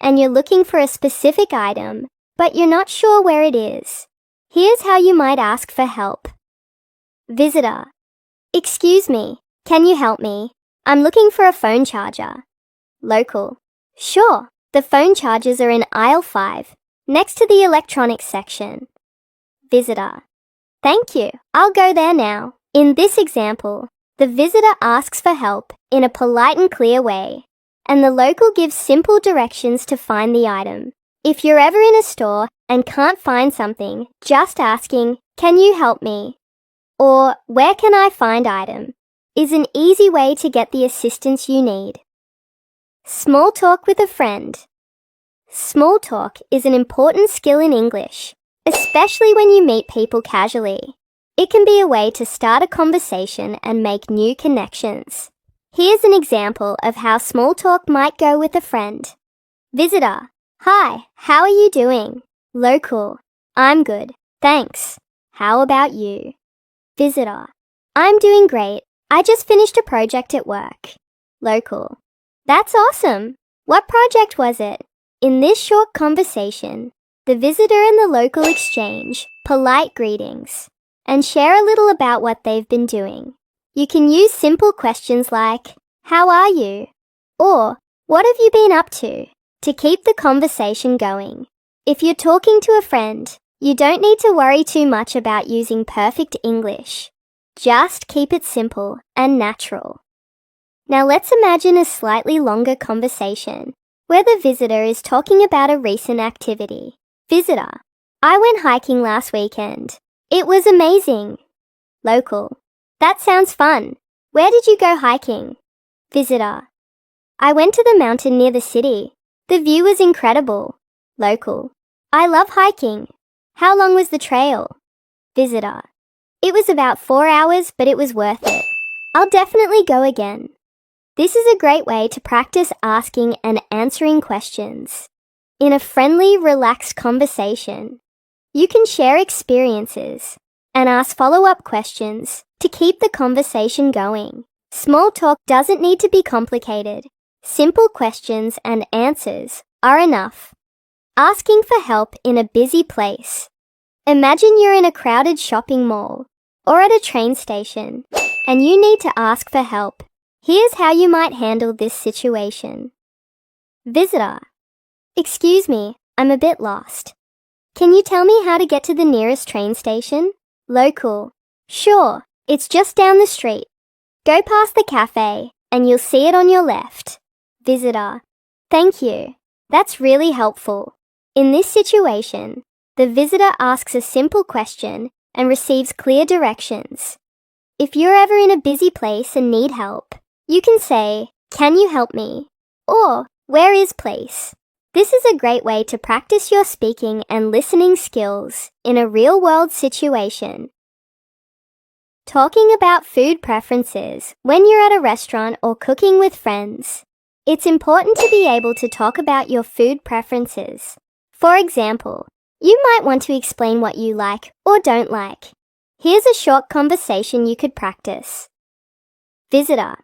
and you're looking for a specific item, but you're not sure where it is. Here's how you might ask for help. Visitor. Excuse me, can you help me? I'm looking for a phone charger. Local. Sure, the phone chargers are in aisle 5, next to the electronics section. Visitor. Thank you. I'll go there now. In this example, the visitor asks for help in a polite and clear way, and the local gives simple directions to find the item. If you're ever in a store and can't find something, just asking, "Can you help me?" or "Where can I find item?" is an easy way to get the assistance you need. Small talk with a friend. Small talk is an important skill in English, especially when you meet people casually. It can be a way to start a conversation and make new connections. Here's an example of how small talk might go with a friend. Visitor. Hi, how are you doing? Local. I'm good, thanks. How about you? Visitor. I'm doing great. I just finished a project at work. Local. That's awesome. What project was it? In this short conversation, the visitor and the local exchange polite greetings and share a little about what they've been doing. You can use simple questions like, "How are you?" or "What have you been up to?" to keep the conversation going. If you're talking to a friend, you don't need to worry too much about using perfect English. Just keep it simple and natural. Now let's imagine a slightly longer conversation where the visitor is talking about a recent activity. Visitor. I went hiking last weekend. It was amazing. Local. That sounds fun. Where did you go hiking? Visitor. I went to the mountain near the city. The view was incredible. Local. I love hiking. How long was the trail? Visitor. It was about 4 hours, but it was worth it. I'll definitely go again. This is a great way to practice asking and answering questions. In a friendly, relaxed conversation, you can share experiences and ask follow-up questions to keep the conversation going. Small talk doesn't need to be complicated. Simple questions and answers are enough. Asking for help in a busy place. Imagine you're in a crowded shopping mall or at a train station and you need to ask for help. Here's how you might handle this situation. Visitor. Excuse me, I'm a bit lost. Can you tell me how to get to the nearest train station? Local. Sure, it's just down the street. Go past the cafe and you'll see it on your left. Visitor. Thank you. That's really helpful. In this situation, the visitor asks a simple question and receives clear directions. If you're ever in a busy place and need help, you can say, "Can you help me?" or "Where is place?" This is a great way to practice your speaking and listening skills in a real-world situation. Talking about food preferences when you're at a restaurant or cooking with friends. It's important to be able to talk about your food preferences. For example, you might want to explain what you like or don't like. Here's a short conversation you could practice. Visitor.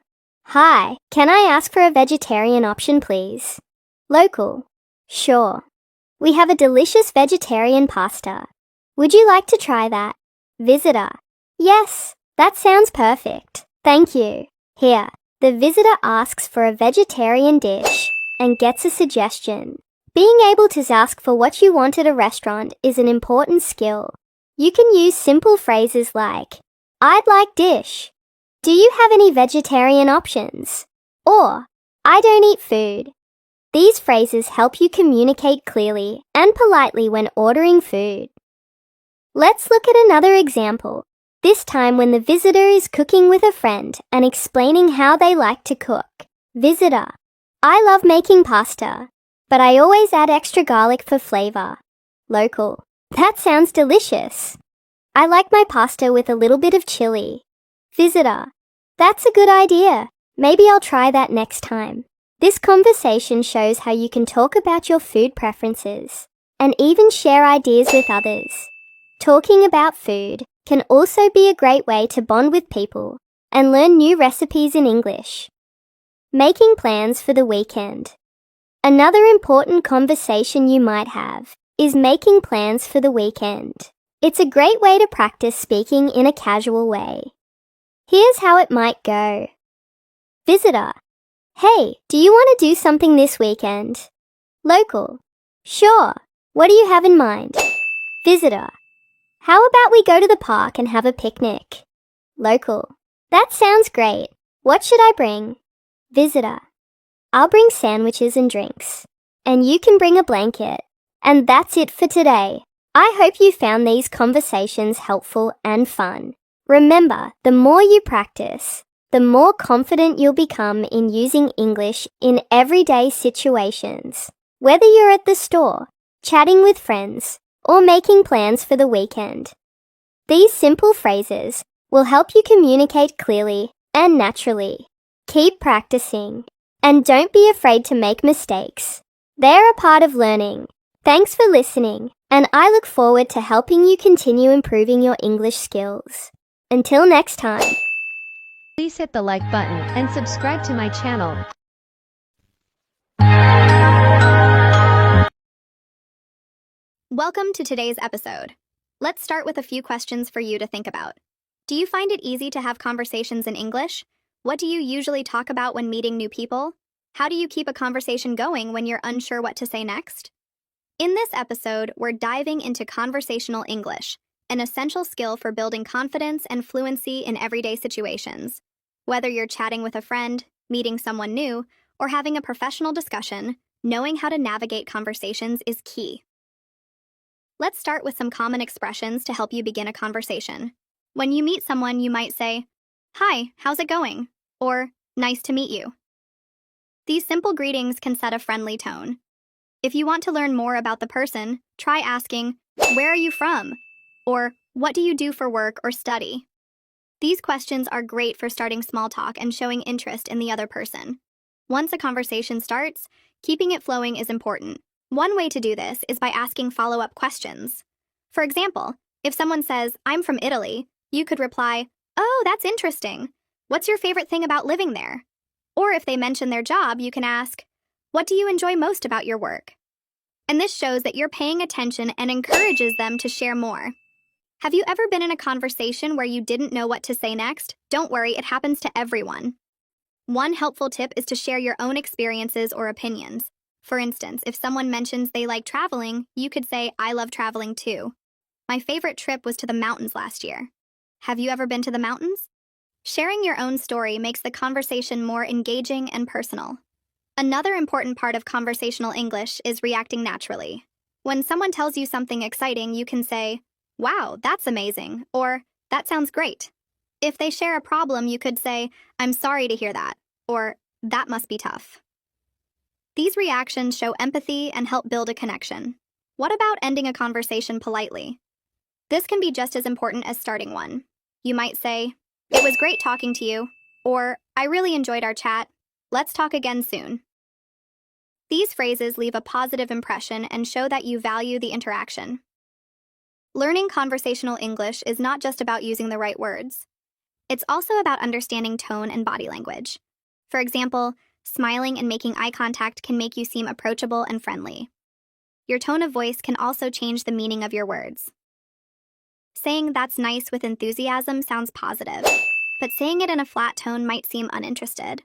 Hi, can I ask for a vegetarian option, please? Local. Sure. We have a delicious vegetarian pasta. Would you like to try that? Visitor. Yes, that sounds perfect. Thank you. Here, the visitor asks for a vegetarian dish and gets a suggestion. Being able to ask for what you want at a restaurant is an important skill. You can use simple phrases like, I'd like dish. Do you have any vegetarian options? Or, I don't eat food. These phrases help you communicate clearly and politely when ordering food. Let's look at another example, this time when the visitor is cooking with a friend and explaining how they like to cook. Visitor. I love making pasta, but I always add extra garlic for flavor. Local. That sounds delicious. I like my pasta with a little bit of chili. Visitor. That's a good idea. Maybe I'll try that next time. This conversation shows how you can talk about your food preferences and even share ideas with others. Talking about food can also be a great way to bond with people and learn new recipes in English. Making plans for the weekend. Another important conversation you might have is making plans for the weekend. It's a great way to practice speaking in a casual way. Here's how it might go. Visitor. Hey, do you want to do something this weekend? Local. Sure. What do you have in mind? Visitor. How about we go to the park and have a picnic? Local. That sounds great. What should I bring? Visitor. I'll bring sandwiches and drinks. And you can bring a blanket. And that's it for today. I hope you found these conversations helpful and fun. Remember, the more you practice, the more confident you'll become in using English in everyday situations. Whether you're at the store, chatting with friends, or making plans for the weekend. These simple phrases will help you communicate clearly and naturally. Keep practicing, and don't be afraid to make mistakes. They're a part of learning. Thanks for listening, and I look forward to helping you continue improving your English skills. Until next time. Please hit the like button and subscribe to my channel. Welcome to today's episode. Let's start with a few questions for you to think about. Do you find it easy to have conversations in English? What do you usually talk about when meeting new people? How do you keep a conversation going when you're unsure what to say next? In this episode, we're diving into conversational English, an essential skill for building confidence and fluency in everyday situations. Whether you're chatting with a friend, meeting someone new, or having a professional discussion, knowing how to navigate conversations is key. Let's start with some common expressions to help you begin a conversation. When you meet someone, you might say, "Hi, how's it going?" or "Nice to meet you." These simple greetings can set a friendly tone. If you want to learn more about the person, try asking, "Where are you from?" or "What do you do for work or study?" These questions are great for starting small talk and showing interest in the other person. Once a conversation starts, keeping it flowing is important. One way to do this is by asking follow-up questions. For example, if someone says, "I'm from Italy," you could reply, "Oh, that's interesting. What's your favorite thing about living there?" Or if they mention their job, you can ask, "What do you enjoy most about your work?" And this shows that you're paying attention and encourages them to share more. Have you ever been in a conversation where you didn't know what to say next? Don't worry, it happens to everyone. One helpful tip is to share your own experiences or opinions. For instance, if someone mentions they like traveling, you could say, "I love traveling too. My favorite trip was to the mountains last year." Have you ever been to the mountains? Sharing your own story makes the conversation more engaging and personal. Another important part of conversational English is reacting naturally. When someone tells you something exciting, you can say, "Wow, that's amazing," or "That sounds great." If they share a problem, you could say, "I'm sorry to hear that," or "That must be tough." These reactions show empathy and help build a connection. What about ending a conversation politely? This can be just as important as starting one. You might say, "It was great talking to you," or "I really enjoyed our chat. Let's talk again soon." These phrases leave a positive impression and show that you value the interaction. Learning conversational English is not just about using the right words. It's also about understanding tone and body language. For example, smiling and making eye contact can make you seem approachable and friendly. Your tone of voice can also change the meaning of your words. Saying "that's nice" with enthusiasm sounds positive, but saying it in a flat tone might seem uninterested.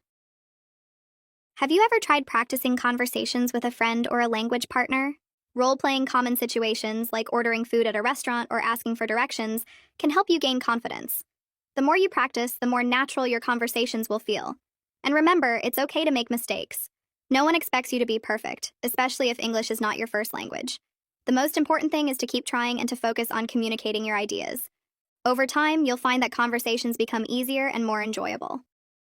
Have you ever tried practicing conversations with a friend or a language partner? Role-playing common situations like ordering food at a restaurant or asking for directions can help you gain confidence. The more you practice, the more natural your conversations will feel. And remember, it's okay to make mistakes. No one expects you to be perfect, especially if English is not your first language. The most important thing is to keep trying and to focus on communicating your ideas. Over time, you'll find that conversations become easier and more enjoyable.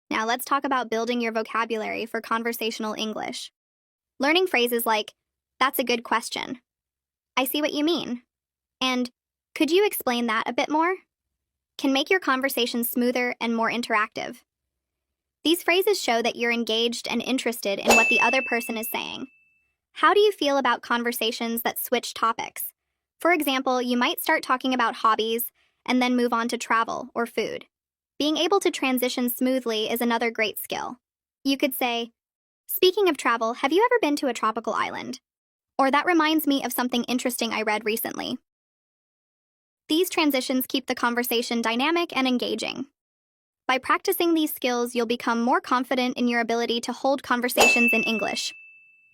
Now let's talk about building your vocabulary for conversational English. Learning phrases like, "That's a good question," "I see what you mean," and "Could you explain that a bit more?" can make your conversation smoother and more interactive. These phrases show that you're engaged and interested in what the other person is saying. How do you feel about conversations that switch topics? For example, you might start talking about hobbies and then move on to travel or food. Being able to transition smoothly is another great skill. You could say, "Speaking of travel, have you ever been to a tropical island?" Or "That reminds me of something interesting I read recently." These transitions keep the conversation dynamic and engaging. By practicing these skills, you'll become more confident in your ability to hold conversations in English.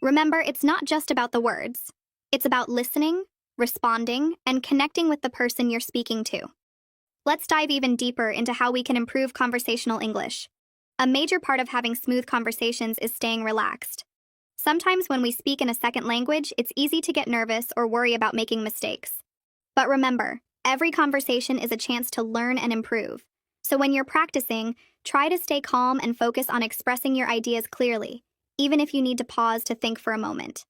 Remember, it's not just about the words. It's about listening, responding, and connecting with the person you're speaking to. Let's dive even deeper into how we can improve conversational English. A major part of having smooth conversations is staying relaxed. Sometimes when we speak in a second language, it's easy to get nervous or worry about making mistakes. But remember, every conversation is a chance to learn and improve. So when you're practicing, try to stay calm and focus on expressing your ideas clearly, even if you need to pause to think for a moment.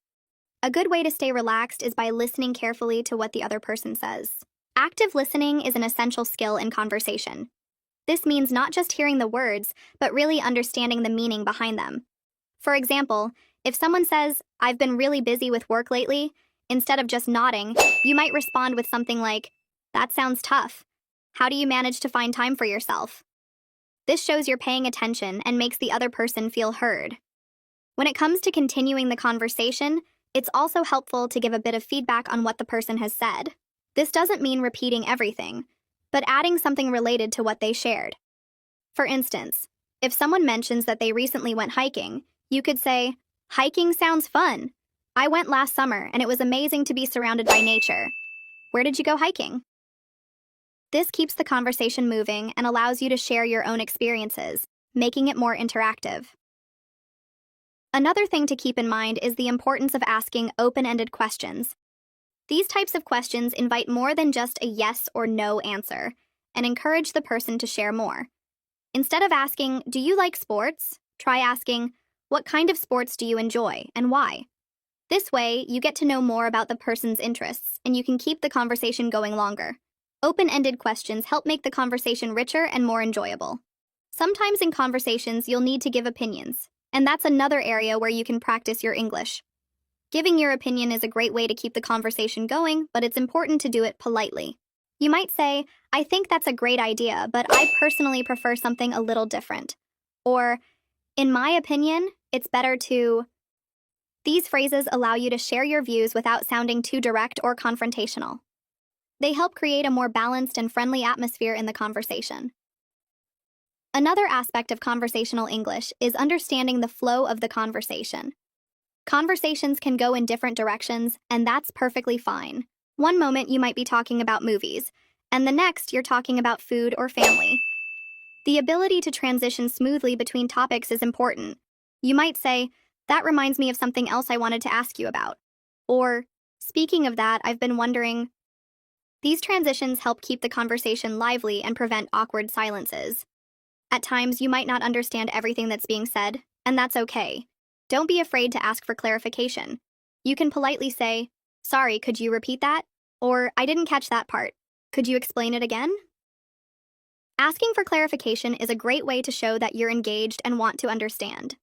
A good way to stay relaxed is by listening carefully to what the other person says. Active listening is an essential skill in conversation. This means not just hearing the words, but really understanding the meaning behind them. For example, if someone says, "I've been really busy with work lately," instead of just nodding, you might respond with something like, "That sounds tough. How do you manage to find time for yourself?" This shows you're paying attention and makes the other person feel heard. When it comes to continuing the conversation, it's also helpful to give a bit of feedback on what the person has said. This doesn't mean repeating everything, but adding something related to what they shared. For instance, if someone mentions that they recently went hiking, you could say, "Hiking sounds fun. I went last summer and it was amazing to be surrounded by nature. Where did you go hiking?" This keeps the conversation moving and allows you to share your own experiences, making it more interactive. Another thing to keep in mind is the importance of asking open-ended questions. These types of questions invite more than just a yes or no answer and encourage the person to share more. Instead of asking, "Do you like sports?" try asking, "What kind of sports do you enjoy and why?" This way, you get to know more about the person's interests and you can keep the conversation going longer. Open-ended questions help make the conversation richer and more enjoyable. Sometimes in conversations, you'll need to give opinions, and that's another area where you can practice your English. Giving your opinion is a great way to keep the conversation going, but it's important to do it politely. You might say, "I think that's a great idea, but I personally prefer something a little different." Or, "In my opinion, it's better to..." These phrases allow you to share your views without sounding too direct or confrontational. They help create a more balanced and friendly atmosphere in the conversation. Another aspect of conversational English is understanding the flow of the conversation. Conversations can go in different directions, and that's perfectly fine. One moment you might be talking about movies, and the next you're talking about food or family. The ability to transition smoothly between topics is important. You might say, "That reminds me of something else I wanted to ask you about." Or, "Speaking of that, I've been wondering..." These transitions help keep the conversation lively and prevent awkward silences. At times, you might not understand everything that's being said, and that's okay. Don't be afraid to ask for clarification. You can politely say, "Sorry, could you repeat that?" Or, "I didn't catch that part. Could you explain it again?" Asking for clarification is a great way to show that you're engaged and want to understand.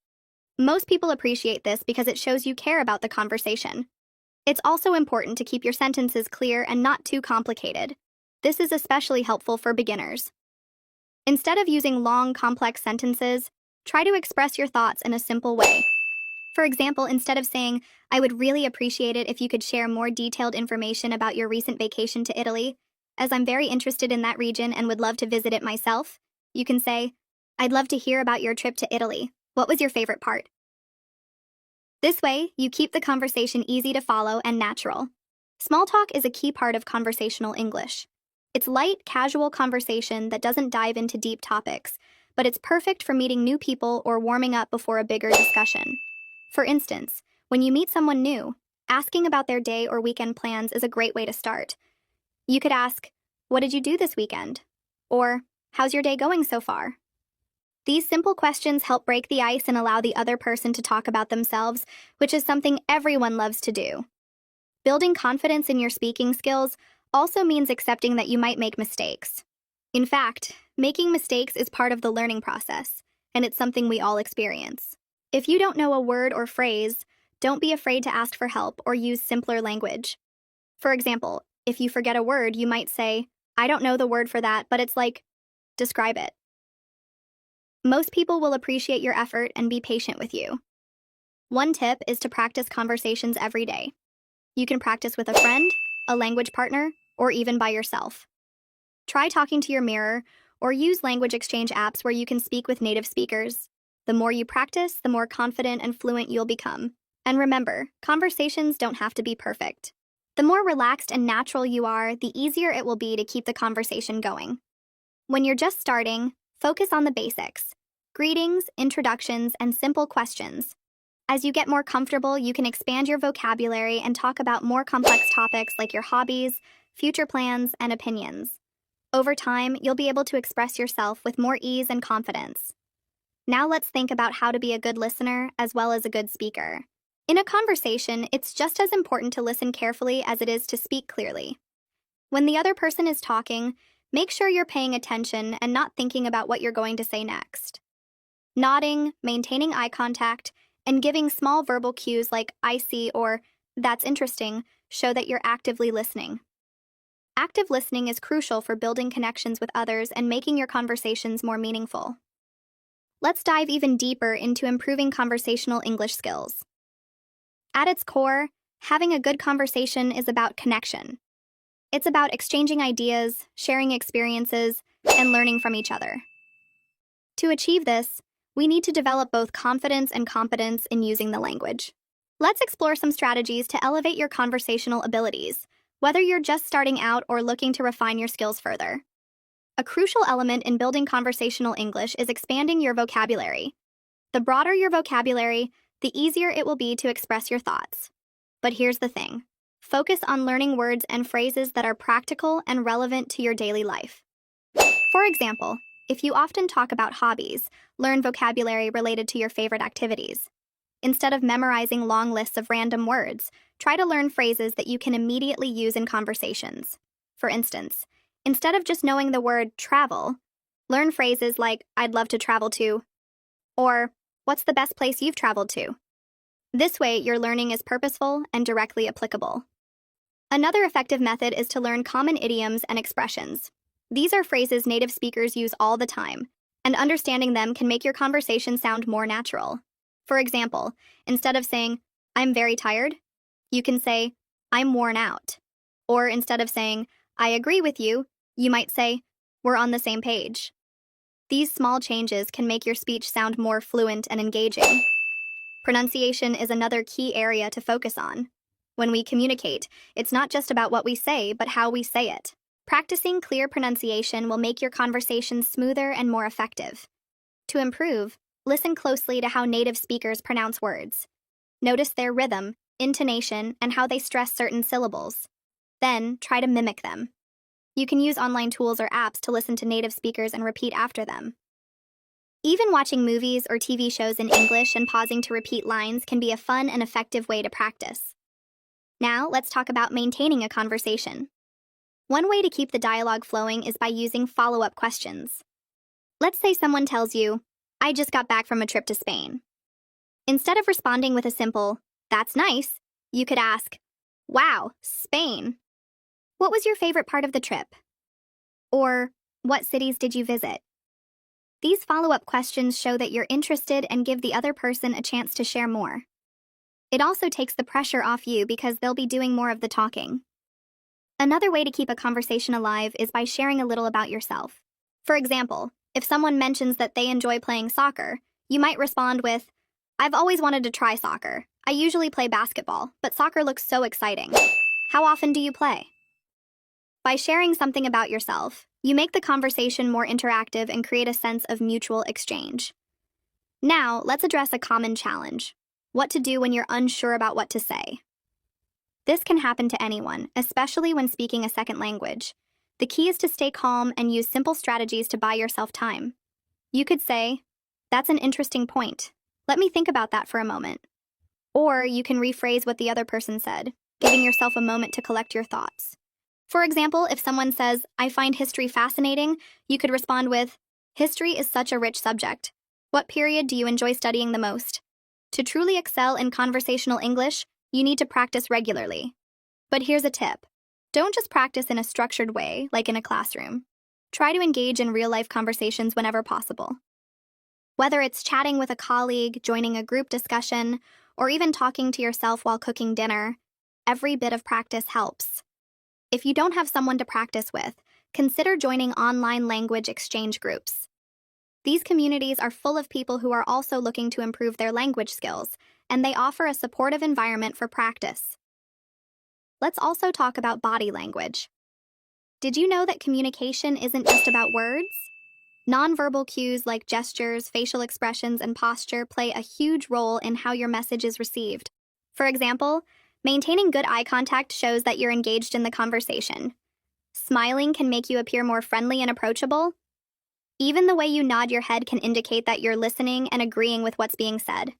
Most people appreciate this because it shows you care about the conversation. It's also important to keep your sentences clear and not too complicated. This is especially helpful for beginners. Instead of using long, complex sentences, try to express your thoughts in a simple way. For example, instead of saying, "I would really appreciate it if you could share more detailed information about your recent vacation to Italy, as I'm very interested in that region and would love to visit it myself," you can say, "I'd love to hear about your trip to Italy. What was your favorite part?" This way, you keep the conversation easy to follow and natural. Small talk is a key part of conversational English. It's light, casual conversation that doesn't dive into deep topics, but it's perfect for meeting new people or warming up before a bigger discussion. For instance, when you meet someone new, asking about their day or weekend plans is a great way to start. You could ask, "What did you do this weekend?" Or, "How's your day going so far?" These simple questions help break the ice and allow the other person to talk about themselves, which is something everyone loves to do. Building confidence in your speaking skills also means accepting that you might make mistakes. In fact, making mistakes is part of the learning process, and it's something we all experience. If you don't know a word or phrase, don't be afraid to ask for help or use simpler language. For example, if you forget a word, you might say, "I don't know the word for that, but it's like," describe it. Most people will appreciate your effort and be patient with you. One tip is to practice conversations every day. You can practice with a friend, a language partner, or even by yourself. Try talking to your mirror or use language exchange apps where you can speak with native speakers. The more you practice, the more confident and fluent you'll become. And remember, conversations don't have to be perfect. The more relaxed and natural you are, the easier it will be to keep the conversation going. When you're just starting, focus on the basics: greetings, introductions, and simple questions. As you get more comfortable, you can expand your vocabulary and talk about more complex topics like your hobbies, future plans, and opinions. Over time, you'll be able to express yourself with more ease and confidence. Now let's think about how to be a good listener as well as a good speaker. In a conversation, it's just as important to listen carefully as it is to speak clearly. When the other person is talking, make sure you're paying attention and not thinking about what you're going to say next. Nodding, maintaining eye contact, and giving small verbal cues like "I see" or "That's interesting" show that you're actively listening. Active listening is crucial for building connections with others and making your conversations more meaningful. Let's dive even deeper into improving conversational English skills. At its core, having a good conversation is about connection. It's about exchanging ideas, sharing experiences, and learning from each other. To achieve this, we need to develop both confidence and competence in using the language. Let's explore some strategies to elevate your conversational abilities, whether you're just starting out or looking to refine your skills further. A crucial element in building conversational English is expanding your vocabulary. The broader your vocabulary, the easier it will be to express your thoughts. But here's the thing: focus on learning words and phrases that are practical and relevant to your daily life. For example, if you often talk about hobbies, learn vocabulary related to your favorite activities. Instead of memorizing long lists of random words, try to learn phrases that you can immediately use in conversations. For instance, instead of just knowing the word travel, learn phrases like "I'd love to travel to," or "What's the best place you've traveled to?" This way, your learning is purposeful and directly applicable. Another effective method is to learn common idioms and expressions. These are phrases native speakers use all the time, and understanding them can make your conversation sound more natural. For example, instead of saying, "I'm very tired," you can say, "I'm worn out." Or instead of saying, "I agree with you," you might say, "We're on the same page." These small changes can make your speech sound more fluent and engaging. Pronunciation is another key area to focus on. When we communicate, it's not just about what we say, but how we say it. Practicing clear pronunciation will make your conversation smoother and more effective. To improve, listen closely to how native speakers pronounce words. Notice their rhythm, intonation, and how they stress certain syllables. Then, try to mimic them. You can use online tools or apps to listen to native speakers and repeat after them. Even watching movies or TV shows in English and pausing to repeat lines can be a fun and effective way to practice. Now, let's talk about maintaining a conversation. One way to keep the dialogue flowing is by using follow-up questions. Let's say someone tells you, "I just got back from a trip to Spain." Instead of responding with a simple, "That's nice," you could ask, "Wow, Spain. What was your favorite part of the trip?" Or, "What cities did you visit?" These follow-up questions show that you're interested and give the other person a chance to share more. It also takes the pressure off you because they'll be doing more of the talking. Another way to keep a conversation alive is by sharing a little about yourself. For example, if someone mentions that they enjoy playing soccer, you might respond with, "I've always wanted to try soccer. I usually play basketball, but soccer looks so exciting. How often do you play?" By sharing something about yourself, you make the conversation more interactive and create a sense of mutual exchange. Now, let's address a common challenge: what to do when you're unsure about what to say. This can happen to anyone, especially when speaking a second language. The key is to stay calm and use simple strategies to buy yourself time. You could say, "That's an interesting point. Let me think about that for a moment." Or you can rephrase what the other person said, giving yourself a moment to collect your thoughts. For example, if someone says, "I find history fascinating," you could respond with, "History is such a rich subject. What period do you enjoy studying the most?" To truly excel in conversational English, you need to practice regularly. But here's a tip. Don't just practice in a structured way, like in a classroom. Try to engage in real-life conversations whenever possible. Whether it's chatting with a colleague, joining a group discussion, or even talking to yourself while cooking dinner, every bit of practice helps. If you don't have someone to practice with, consider joining online language exchange groups. These communities are full of people who are also looking to improve their language skills, and they offer a supportive environment for practice. Let's also talk about body language. Did you know that communication isn't just about words? Nonverbal cues like gestures, facial expressions, and posture play a huge role in how your message is received. For example, maintaining good eye contact shows that you're engaged in the conversation. Smiling can make you appear more friendly and approachable. Even the way you nod your head can indicate that you're listening and agreeing with what's being said.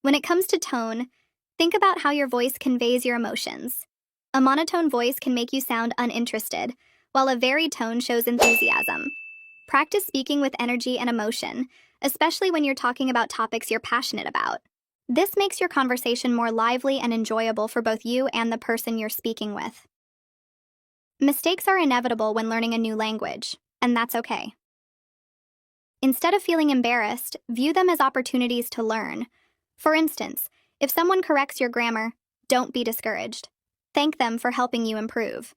When it comes to tone, think about how your voice conveys your emotions. A monotone voice can make you sound uninterested, while a varied tone shows enthusiasm. Practice speaking with energy and emotion, especially when you're talking about topics you're passionate about. This makes your conversation more lively and enjoyable for both you and the person you're speaking with. Mistakes are inevitable when learning a new language, and that's okay. Instead of feeling embarrassed, view them as opportunities to learn. For instance, if someone corrects your grammar, don't be discouraged. Thank them for helping you improve.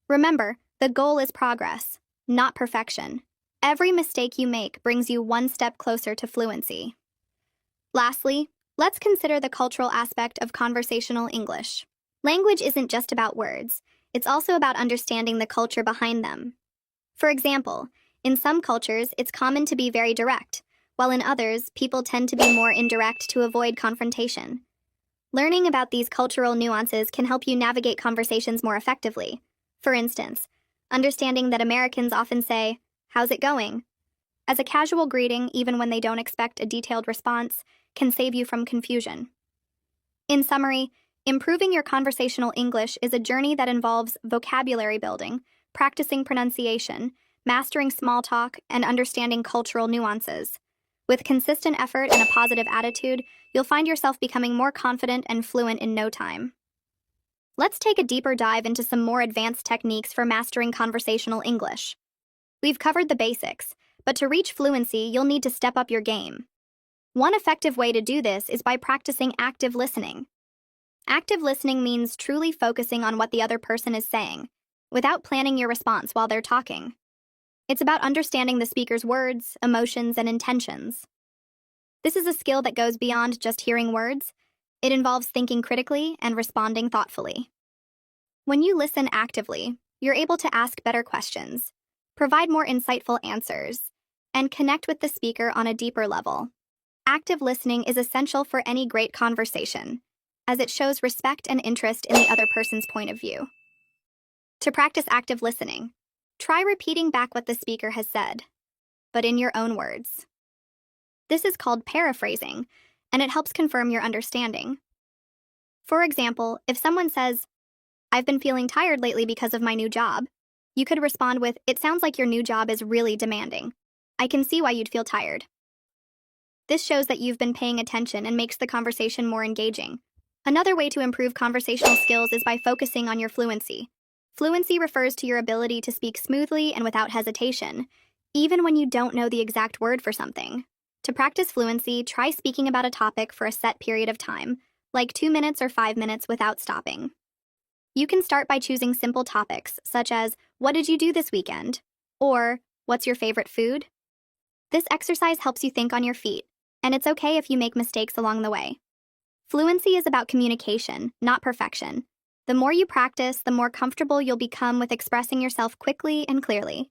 Remember, the goal is progress, not perfection. Every mistake you make brings you one step closer to fluency. Lastly, let's consider the cultural aspect of conversational English. Language isn't just about words, it's also about understanding the culture behind them. For example, in some cultures, it's common to be very direct, while in others, people tend to be more indirect to avoid confrontation. Learning about these cultural nuances can help you navigate conversations more effectively. For instance, understanding that Americans often say, "How's it going?" as a casual greeting, even when they don't expect a detailed response, can save you from confusion. In summary, improving your conversational English is a journey that involves vocabulary building, practicing pronunciation, mastering small talk, and understanding cultural nuances. With consistent effort and a positive attitude, you'll find yourself becoming more confident and fluent in no time. Let's take a deeper dive into some more advanced techniques for mastering conversational English. We've covered the basics, but to reach fluency, you'll need to step up your game. One effective way to do this is by practicing active listening. Active listening means truly focusing on what the other person is saying, without planning your response while they're talking. It's about understanding the speaker's words, emotions, and intentions. This is a skill that goes beyond just hearing words. It involves thinking critically and responding thoughtfully. When you listen actively, you're able to ask better questions, provide more insightful answers, and connect with the speaker on a deeper level. Active listening is essential for any great conversation, as it shows respect and interest in the other person's point of view. To practice active listening, try repeating back what the speaker has said, but in your own words. This is called paraphrasing, and it helps confirm your understanding. For example, if someone says, "I've been feeling tired lately because of my new job," you could respond with, "It sounds like your new job is really demanding. I can see why you'd feel tired." This shows that you've been paying attention and makes the conversation more engaging. Another way to improve conversational skills is by focusing on your fluency. Fluency refers to your ability to speak smoothly and without hesitation, even when you don't know the exact word for something. To practice fluency, try speaking about a topic for a set period of time, like 2 minutes or 5 minutes without stopping. You can start by choosing simple topics, such as, "What did you do this weekend?" or "What's your favorite food?" This exercise helps you think on your feet, and it's okay if you make mistakes along the way. Fluency is about communication, not perfection. The more you practice, the more comfortable you'll become with expressing yourself quickly and clearly.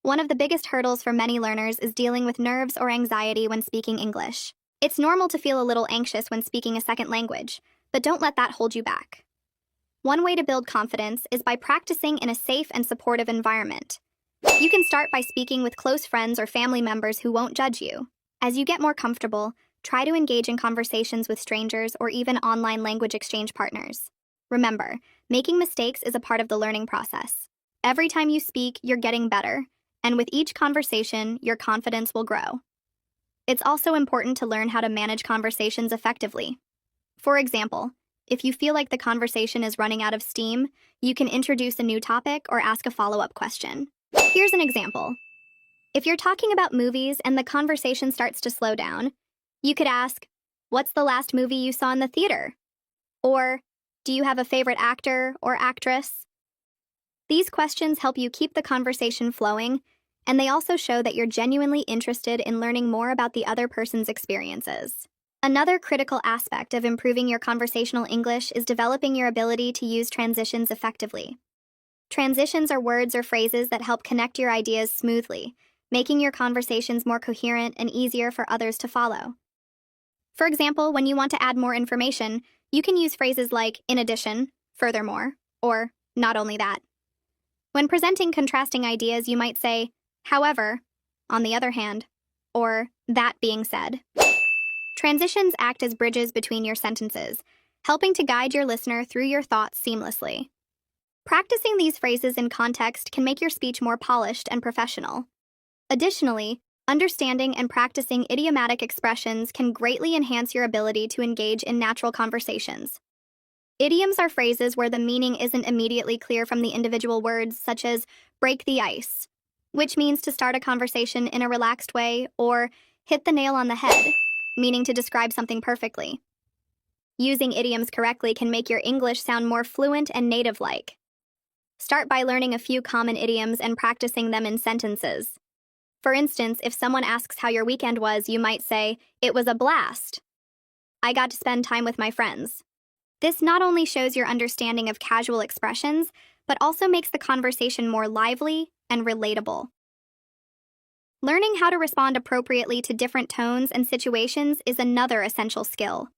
One of the biggest hurdles for many learners is dealing with nerves or anxiety when speaking English. It's normal to feel a little anxious when speaking a second language, but don't let that hold you back. One way to build confidence is by practicing in a safe and supportive environment. You can start by speaking with close friends or family members who won't judge you. As you get more comfortable, try to engage in conversations with strangers or even online language exchange partners. Remember, making mistakes is a part of the learning process. Every time you speak, you're getting better, and with each conversation, your confidence will grow. It's also important to learn how to manage conversations effectively. For example, if you feel like the conversation is running out of steam, you can introduce a new topic or ask a follow-up question. Here's an example. If you're talking about movies and the conversation starts to slow down, you could ask, "What's the last movie you saw in the theater?" Or, "Do you have a favorite actor or actress?" These questions help you keep the conversation flowing, and they also show that you're genuinely interested in learning more about the other person's experiences. Another critical aspect of improving your conversational English is developing your ability to use transitions effectively. Transitions are words or phrases that help connect your ideas smoothly, making your conversations more coherent and easier for others to follow. For example, when you want to add more information, you can use phrases like "in addition," "furthermore," or "not only that." When presenting contrasting ideas, you might say, "However," "on the other hand," or "that being said." Transitions act as bridges between your sentences, helping to guide your listener through your thoughts seamlessly. Practicing these phrases in context can make your speech more polished and professional. Additionally, understanding and practicing idiomatic expressions can greatly enhance your ability to engage in natural conversations. Idioms are phrases where the meaning isn't immediately clear from the individual words, such as "break the ice," which means to start a conversation in a relaxed way, or "hit the nail on the head," meaning to describe something perfectly. Using idioms correctly can make your English sound more fluent and native-like. Start by learning a few common idioms and practicing them in sentences. For instance, if someone asks how your weekend was, you might say, "It was a blast. I got to spend time with my friends." This not only shows your understanding of casual expressions, but also makes the conversation more lively and relatable. Learning how to respond appropriately to different tones and situations is another essential skill.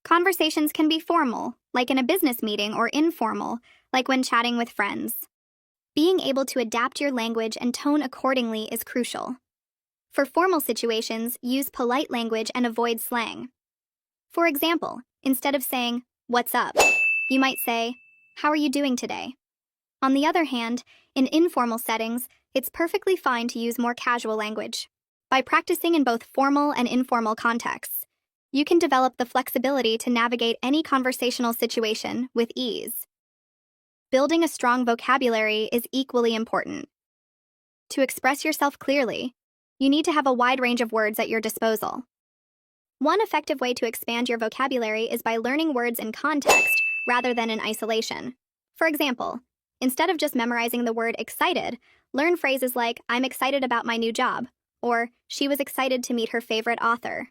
Conversations can be formal, like in a business meeting, or informal, like when chatting with friends. Being able to adapt your language and tone accordingly is crucial. For formal situations, use polite language and avoid slang. For example, instead of saying, "What's up?" you might say, "How are you doing today?" On the other hand, in informal settings, it's perfectly fine to use more casual language. By practicing in both formal and informal contexts, you can develop the flexibility to navigate any conversational situation with ease. Building a strong vocabulary is equally important. To express yourself clearly, you need to have a wide range of words at your disposal. One effective way to expand your vocabulary is by learning words in context rather than in isolation. For example, instead of just memorizing the word excited, learn phrases like "I'm excited about my new job," or "she was excited to meet her favorite author."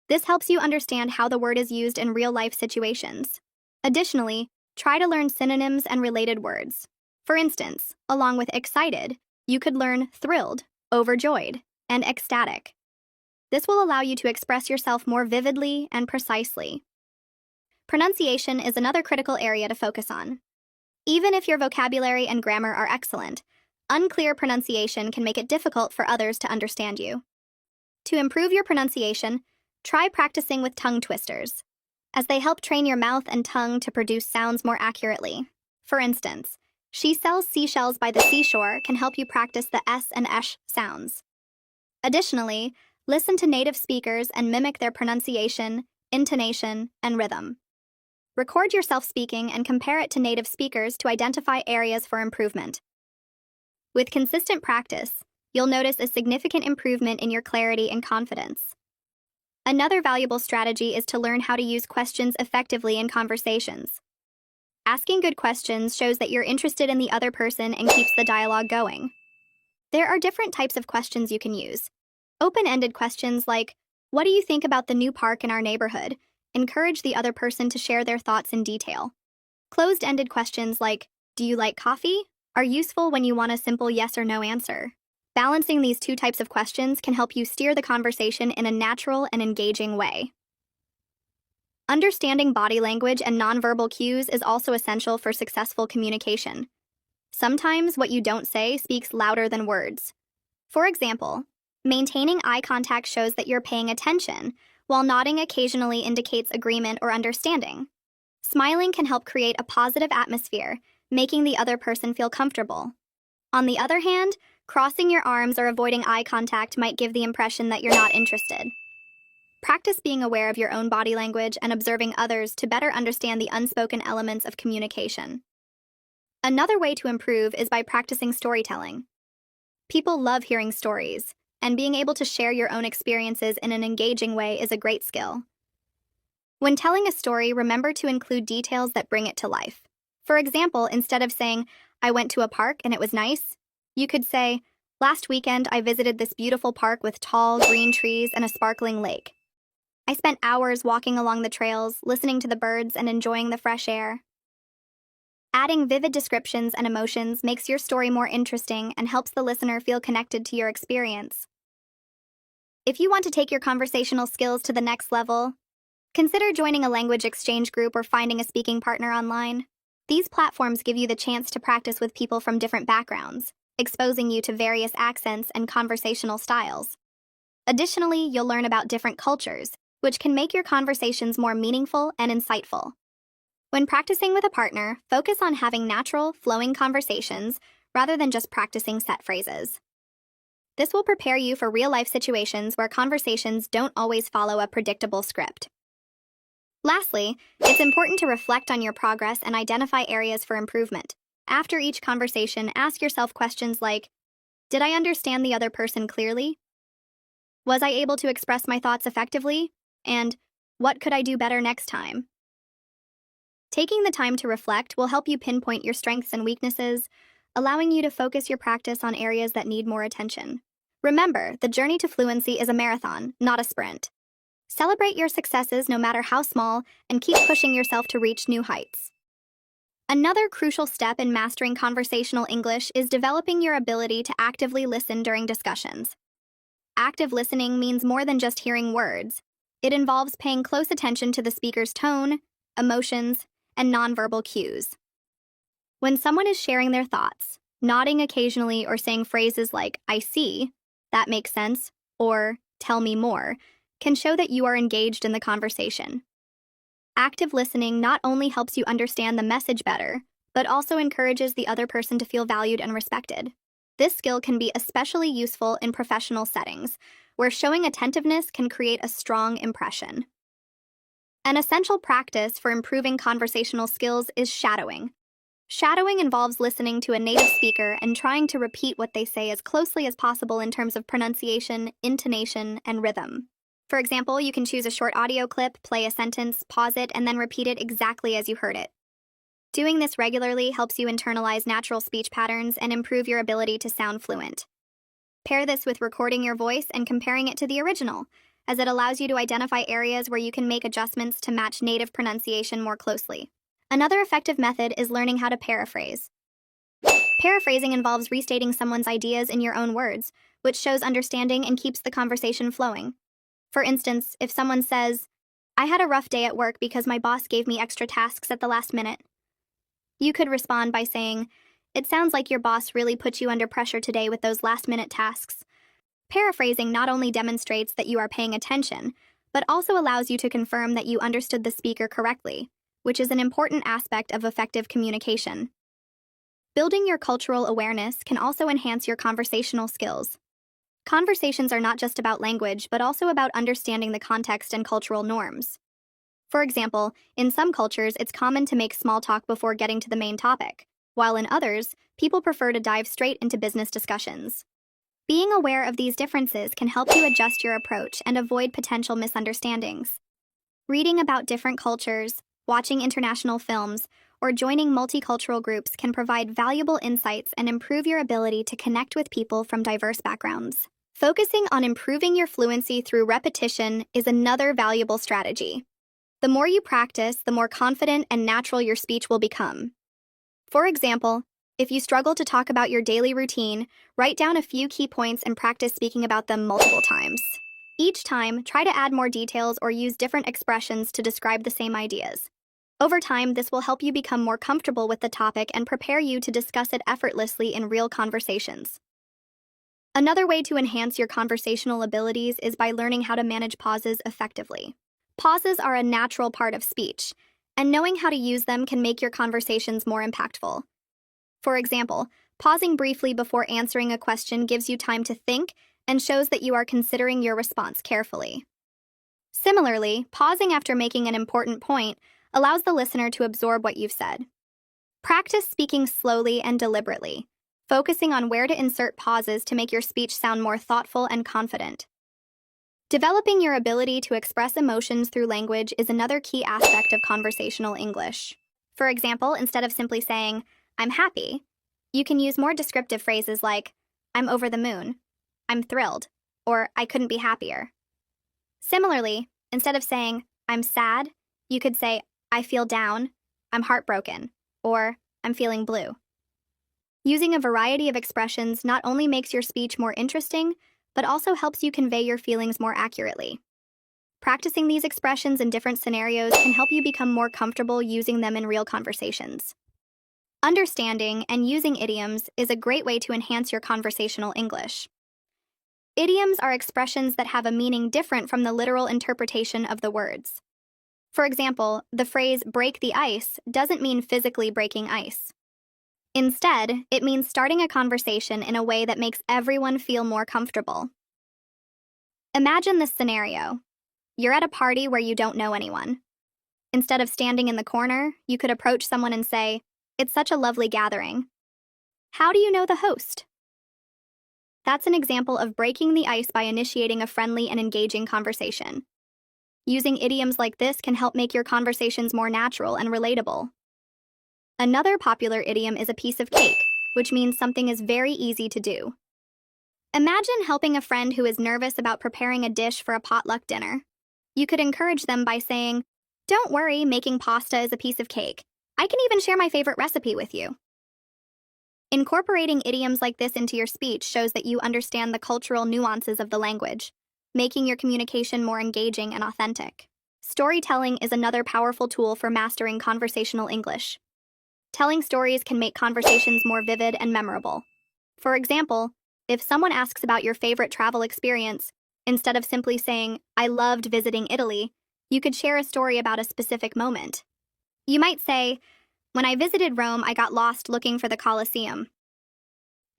This helps you understand how the word is used in real-life situations. Additionally, try to learn synonyms and related words. For instance, along with excited, you could learn thrilled, overjoyed, and ecstatic. This will allow you to express yourself more vividly and precisely. Pronunciation is another critical area to focus on. Even if your vocabulary and grammar are excellent, unclear pronunciation can make it difficult for others to understand you. To improve your pronunciation, try practicing with tongue twisters, as they help train your mouth and tongue to produce sounds more accurately. For instance, "She sells seashells by the seashore" can help you practice the S and sh sounds. Additionally, Listen to native speakers and mimic their pronunciation, intonation, and rhythm. Record yourself speaking and compare it to native speakers to identify areas for improvement. With consistent practice, you'll notice a significant improvement in your clarity and confidence. Another valuable strategy is to learn how to use questions effectively in conversations. Asking good questions shows that you're interested in the other person and keeps the dialogue going. There are different types of questions you can use. Open-ended questions like, "What do you think about the new park in our neighborhood?" encourage the other person to share their thoughts in detail. Closed-ended questions like, "Do you like coffee?" are useful when you want a simple yes or no answer. Balancing these two types of questions can help you steer the conversation in a natural and engaging way. Understanding body language and nonverbal cues is also essential for successful communication. Sometimes what you don't say speaks louder than words. For example, maintaining eye contact shows that you're paying attention, while nodding occasionally indicates agreement or understanding. Smiling can help create a positive atmosphere, making the other person feel comfortable. On the other hand, crossing your arms or avoiding eye contact might give the impression that you're not interested. Practice being aware of your own body language and observing others to better understand the unspoken elements of communication. Another way to improve is by practicing storytelling. People love hearing stories, and being able to share your own experiences in an engaging way is a great skill. When telling a story, remember to include details that bring it to life. For example, instead of saying, "I went to a park and it was nice," you could say, "Last weekend I visited this beautiful park with tall, green trees and a sparkling lake. I spent hours walking along the trails, listening to the birds and enjoying the fresh air." Adding vivid descriptions and emotions makes your story more interesting and helps the listener feel connected to your experience. If you want to take your conversational skills to the next level, consider joining a language exchange group or finding a speaking partner online. These platforms give you the chance to practice with people from different backgrounds, exposing you to various accents and conversational styles. Additionally, you'll learn about different cultures, which can make your conversations more meaningful and insightful. When practicing with a partner, focus on having natural, flowing conversations rather than just practicing set phrases. This will prepare you for real-life situations where conversations don't always follow a predictable script. Lastly, it's important to reflect on your progress and identify areas for improvement. After each conversation, ask yourself questions like, "Did I understand the other person clearly? Was I able to express my thoughts effectively? And what could I do better next time?" Taking the time to reflect will help you pinpoint your strengths and weaknesses, allowing you to focus your practice on areas that need more attention. Remember, the journey to fluency is a marathon, not a sprint. Celebrate your successes no matter how small, and keep pushing yourself to reach new heights. Another crucial step in mastering conversational English is developing your ability to actively listen during discussions. Active listening means more than just hearing words. It involves paying close attention to the speaker's tone, emotions, and nonverbal cues. When someone is sharing their thoughts, nodding occasionally or saying phrases like, "I see," "That makes sense," or "Tell me more," can show that you are engaged in the conversation. Active listening not only helps you understand the message better, but also encourages the other person to feel valued and respected. This skill can be especially useful in professional settings, where showing attentiveness can create a strong impression. An essential practice for improving conversational skills is shadowing. Shadowing involves listening to a native speaker and trying to repeat what they say as closely as possible in terms of pronunciation, intonation, and rhythm. For example, you can choose a short audio clip, play a sentence, pause it, and then repeat it exactly as you heard it. Doing this regularly helps you internalize natural speech patterns and improve your ability to sound fluent. Pair this with recording your voice and comparing it to the original, as it allows you to identify areas where you can make adjustments to match native pronunciation more closely. Another effective method is learning how to paraphrase. Paraphrasing involves restating someone's ideas in your own words, which shows understanding and keeps the conversation flowing. For instance, if someone says, "I had a rough day at work because my boss gave me extra tasks at the last minute," you could respond by saying, "It sounds like your boss really put you under pressure today with those last-minute tasks." Paraphrasing not only demonstrates that you are paying attention, but also allows you to confirm that you understood the speaker correctly, which is an important aspect of effective communication. Building your cultural awareness can also enhance your conversational skills. Conversations are not just about language, but also about understanding the context and cultural norms. For example, in some cultures, it's common to make small talk before getting to the main topic, while in others, people prefer to dive straight into business discussions. Being aware of these differences can help you adjust your approach and avoid potential misunderstandings. Reading about different cultures, watching international films, or joining multicultural groups can provide valuable insights and improve your ability to connect with people from diverse backgrounds. Focusing on improving your fluency through repetition is another valuable strategy. The more you practice, the more confident and natural your speech will become. For example, if you struggle to talk about your daily routine, write down a few key points and practice speaking about them multiple times. Each time, try to add more details or use different expressions to describe the same ideas. Over time, this will help you become more comfortable with the topic and prepare you to discuss it effortlessly in real conversations. Another way to enhance your conversational abilities is by learning how to manage pauses effectively. Pauses are a natural part of speech, and knowing how to use them can make your conversations more impactful. For example, pausing briefly before answering a question gives you time to think and shows that you are considering your response carefully. Similarly, pausing after making an important point allows the listener to absorb what you've said. Practice speaking slowly and deliberately, focusing on where to insert pauses to make your speech sound more thoughtful and confident. Developing your ability to express emotions through language is another key aspect of conversational English. For example, instead of simply saying, "I'm happy," you can use more descriptive phrases like, "I'm over the moon," "I'm thrilled," or "I couldn't be happier." Similarly, instead of saying, "I'm sad," you could say, "I feel down," "I'm heartbroken," or "I'm feeling blue." Using a variety of expressions not only makes your speech more interesting, but also helps you convey your feelings more accurately. Practicing these expressions in different scenarios can help you become more comfortable using them in real conversations. Understanding and using idioms is a great way to enhance your conversational English. Idioms are expressions that have a meaning different from the literal interpretation of the words. For example, the phrase "break the ice" doesn't mean physically breaking ice. Instead, it means starting a conversation in a way that makes everyone feel more comfortable. Imagine this scenario. You're at a party where you don't know anyone. Instead of standing in the corner, you could approach someone and say, "It's such a lovely gathering. How do you know the host?" That's an example of breaking the ice by initiating a friendly and engaging conversation. Using idioms like this can help make your conversations more natural and relatable. Another popular idiom is a piece of cake, which means something is very easy to do. Imagine helping a friend who is nervous about preparing a dish for a potluck dinner. You could encourage them by saying, "Don't worry, making pasta is a piece of cake. I can even share my favorite recipe with you." Incorporating idioms like this into your speech shows that you understand the cultural nuances of the language, making your communication more engaging and authentic. Storytelling is another powerful tool for mastering conversational English. Telling stories can make conversations more vivid and memorable. For example, if someone asks about your favorite travel experience, instead of simply saying, "I loved visiting Italy," you could share a story about a specific moment. You might say, "When I visited Rome, I got lost looking for the Colosseum.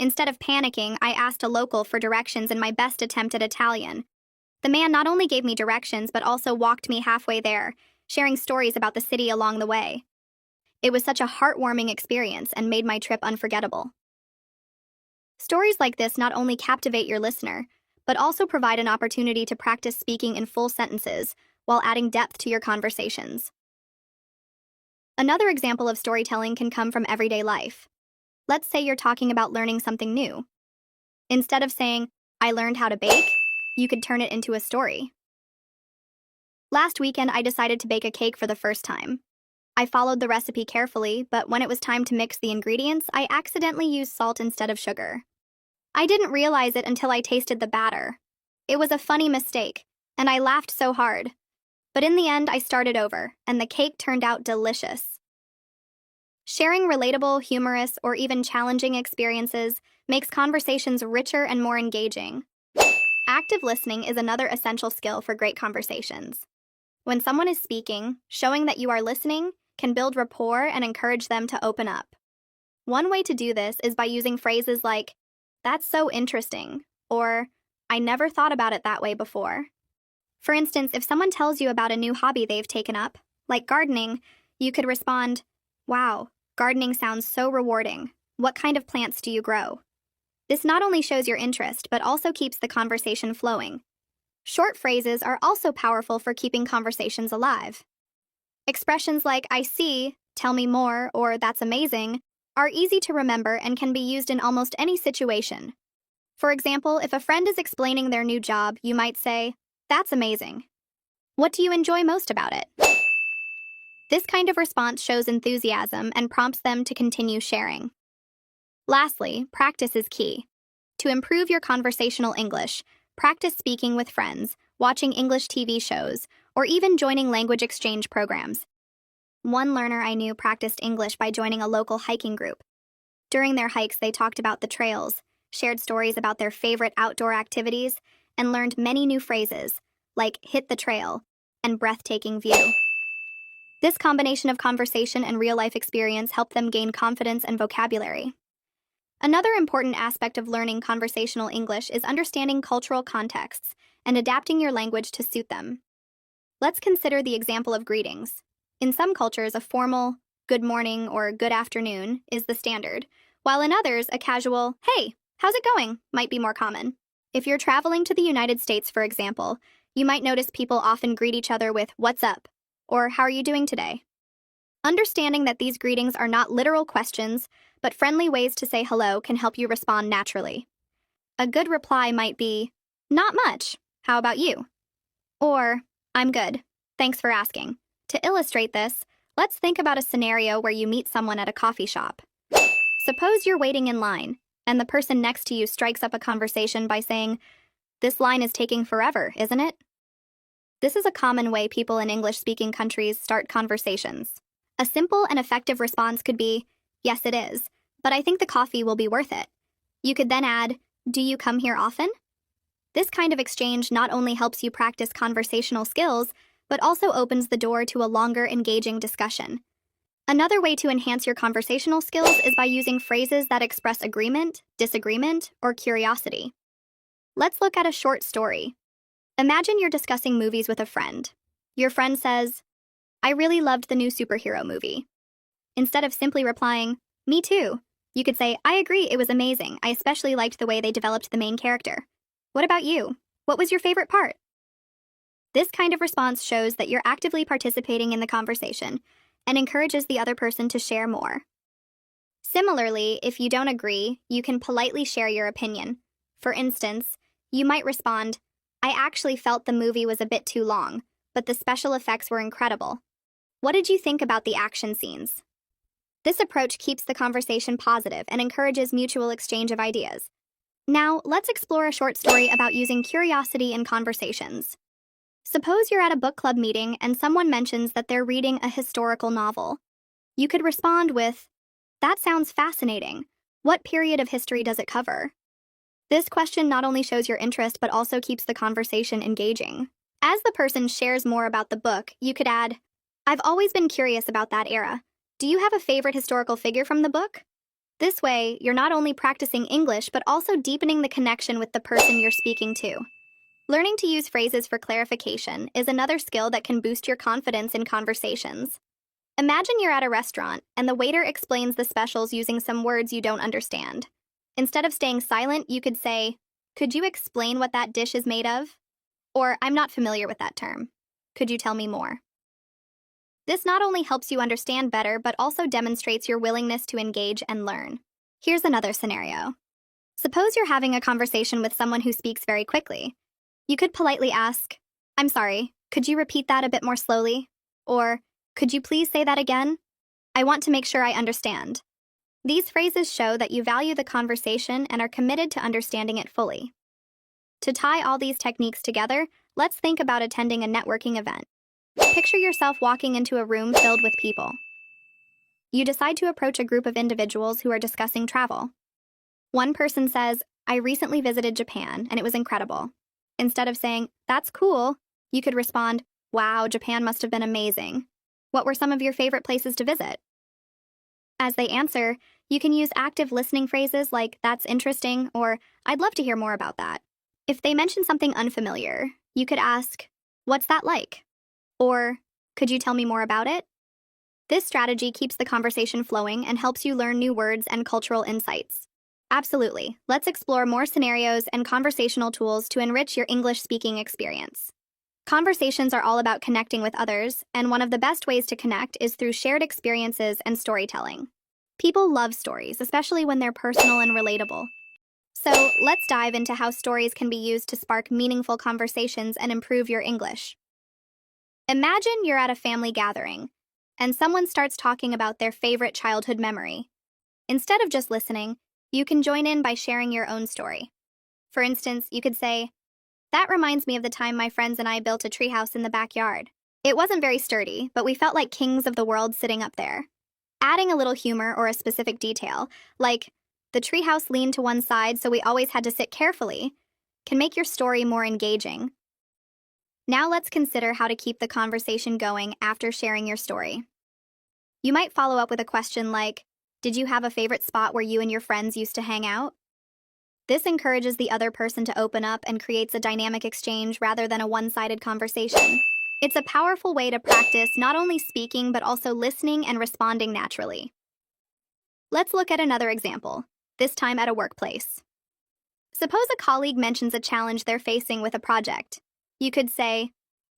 Instead of panicking, I asked a local for directions in my best attempt at Italian. The man not only gave me directions, but also walked me halfway there, sharing stories about the city along the way. It was such a heartwarming experience and made my trip unforgettable." Stories like this not only captivate your listener, but also provide an opportunity to practice speaking in full sentences while adding depth to your conversations. Another example of storytelling can come from everyday life. Let's say you're talking about learning something new. Instead of saying, "I learned how to bake," you could turn it into a story. Last weekend, I decided to bake a cake for the first time. I followed the recipe carefully, but when it was time to mix the ingredients, I accidentally used salt instead of sugar. I didn't realize it until I tasted the batter. It was a funny mistake, and I laughed so hard. But in the end, I started over, and the cake turned out delicious. Sharing relatable, humorous, or even challenging experiences makes conversations richer and more engaging. Active listening is another essential skill for great conversations. When someone is speaking, showing that you are listening can build rapport and encourage them to open up. One way to do this is by using phrases like, "That's so interesting," or I never thought about it that way before. For instance, if someone tells you about a new hobby they've taken up, like gardening, you could respond, "Wow, gardening sounds so rewarding. What kind of plants do you grow?" This not only shows your interest, but also keeps the conversation flowing. Short phrases are also powerful for keeping conversations alive. Expressions like "I see," "tell me more," or "that's amazing" are easy to remember and can be used in almost any situation. For example, if a friend is explaining their new job, you might say, "That's amazing. What do you enjoy most about it?" This kind of response shows enthusiasm and prompts them to continue sharing. Lastly, practice is key. To improve your conversational English, practice speaking with friends, watching English TV shows, or even joining language exchange programs. One learner I knew practiced English by joining a local hiking group. During their hikes, they talked about the trails, shared stories about their favorite outdoor activities, and learned many new phrases, like "hit the trail" and "breathtaking view." This combination of conversation and real-life experience helped them gain confidence and vocabulary. Another important aspect of learning conversational English is understanding cultural contexts and adapting your language to suit them. Let's consider the example of greetings. In some cultures, a formal "good morning" or "good afternoon" is the standard, while in others, a casual "hey, how's it going" might be more common. If you're traveling to the United States, for example, you might notice people often greet each other with "what's up" or "how are you doing today?" Understanding that these greetings are not literal questions, but friendly ways to say hello can help you respond naturally. A good reply might be, "Not much. How about you?" Or, "I'm good. Thanks for asking." To illustrate this, let's think about a scenario where you meet someone at a coffee shop. Suppose you're waiting in line, and the person next to you strikes up a conversation by saying, "This line is taking forever, isn't it?" This is a common way people in English-speaking countries start conversations. A simple and effective response could be, "Yes, it is, but I think the coffee will be worth it." You could then add, "Do you come here often?" This kind of exchange not only helps you practice conversational skills, but also opens the door to a longer, engaging discussion. Another way to enhance your conversational skills is by using phrases that express agreement, disagreement, or curiosity. Let's look at a short story. Imagine you're discussing movies with a friend. Your friend says, "I really loved the new superhero movie." Instead of simply replying, "Me too," you could say, "I agree, it was amazing. I especially liked the way they developed the main character. What about you? What was your favorite part?" This kind of response shows that you're actively participating in the conversation and encourages the other person to share more. Similarly, if you don't agree, you can politely share your opinion. For instance, you might respond, "I actually felt the movie was a bit too long, but the special effects were incredible. What did you think about the action scenes?" This approach keeps the conversation positive and encourages mutual exchange of ideas. Now, let's explore a short story about using curiosity in conversations. Suppose you're at a book club meeting and someone mentions that they're reading a historical novel. You could respond with, "That sounds fascinating. What period of history does it cover?" This question not only shows your interest but also keeps the conversation engaging. As the person shares more about the book, you could add, "I've always been curious about that era. Do you have a favorite historical figure from the book?" This way, you're not only practicing English but also deepening the connection with the person you're speaking to. Learning to use phrases for clarification is another skill that can boost your confidence in conversations. Imagine you're at a restaurant and the waiter explains the specials using some words you don't understand. Instead of staying silent, you could say, "Could you explain what that dish is made of?" Or, "I'm not familiar with that term. Could you tell me more?" This not only helps you understand better, but also demonstrates your willingness to engage and learn. Here's another scenario. Suppose you're having a conversation with someone who speaks very quickly. You could politely ask, "I'm sorry, could you repeat that a bit more slowly?" Or, "Could you please say that again? I want to make sure I understand." These phrases show that you value the conversation and are committed to understanding it fully. To tie all these techniques together, let's think about attending a networking event. Picture yourself walking into a room filled with people. You decide to approach a group of individuals who are discussing travel. One person says, "I recently visited Japan and it was incredible." Instead of saying, "That's cool," you could respond, "Wow, Japan must have been amazing. What were some of your favorite places to visit?" As they answer, you can use active listening phrases like, "That's interesting," or "I'd love to hear more about that." If they mention something unfamiliar, you could ask, "What's that like?" Or, "Could you tell me more about it?" This strategy keeps the conversation flowing and helps you learn new words and cultural insights. Absolutely. Let's explore more scenarios and conversational tools to enrich your English speaking experience. Conversations are all about connecting with others, and one of the best ways to connect is through shared experiences and storytelling. People love stories, especially when they're personal and relatable. So, let's dive into how stories can be used to spark meaningful conversations and improve your English. Imagine you're at a family gathering, and someone starts talking about their favorite childhood memory. Instead of just listening, you can join in by sharing your own story. For instance, you could say, "That reminds me of the time my friends and I built a treehouse in the backyard. It wasn't very sturdy, but we felt like kings of the world sitting up there." Adding a little humor or a specific detail, like, "The treehouse leaned to one side, so we always had to sit carefully," can make your story more engaging. Now let's consider how to keep the conversation going after sharing your story. You might follow up with a question like, "Did you have a favorite spot where you and your friends used to hang out?" This encourages the other person to open up and creates a dynamic exchange rather than a one-sided conversation. It's a powerful way to practice not only speaking but also listening and responding naturally. Let's look at another example, this time at a workplace. Suppose a colleague mentions a challenge they're facing with a project. You could say,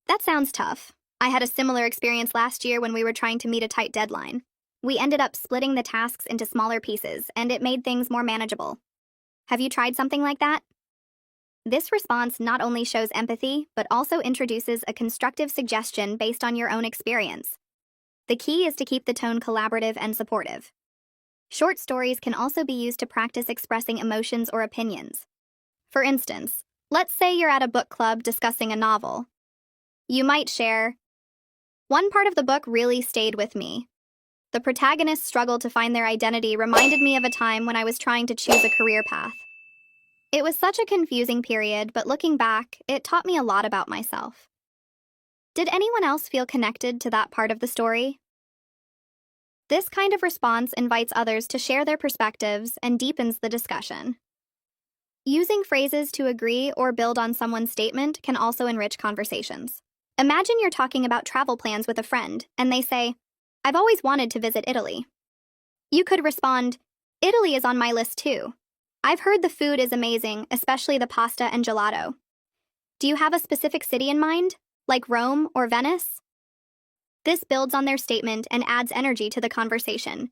"That sounds tough. I had a similar experience last year when we were trying to meet a tight deadline. We ended up splitting the tasks into smaller pieces, and it made things more manageable. Have you tried something like that?" This response not only shows empathy, but also introduces a constructive suggestion based on your own experience. The key is to keep the tone collaborative and supportive. Short stories can also be used to practice expressing emotions or opinions. For instance, let's say you're at a book club discussing a novel. You might share, "One part of the book really stayed with me. The protagonist's struggle to find their identity reminded me of a time when I was trying to choose a career path. It was such a confusing period, but looking back, it taught me a lot about myself." Did anyone else feel connected to that part of the story? This kind of response invites others to share their perspectives and deepens the discussion. Using phrases to agree or build on someone's statement can also enrich conversations. Imagine you're talking about travel plans with a friend, and they say, "I've always wanted to visit Italy." You could respond, "Italy is on my list too. I've heard the food is amazing, especially the pasta and gelato. Do you have a specific city in mind, like Rome or Venice?" This builds on their statement and adds energy to the conversation.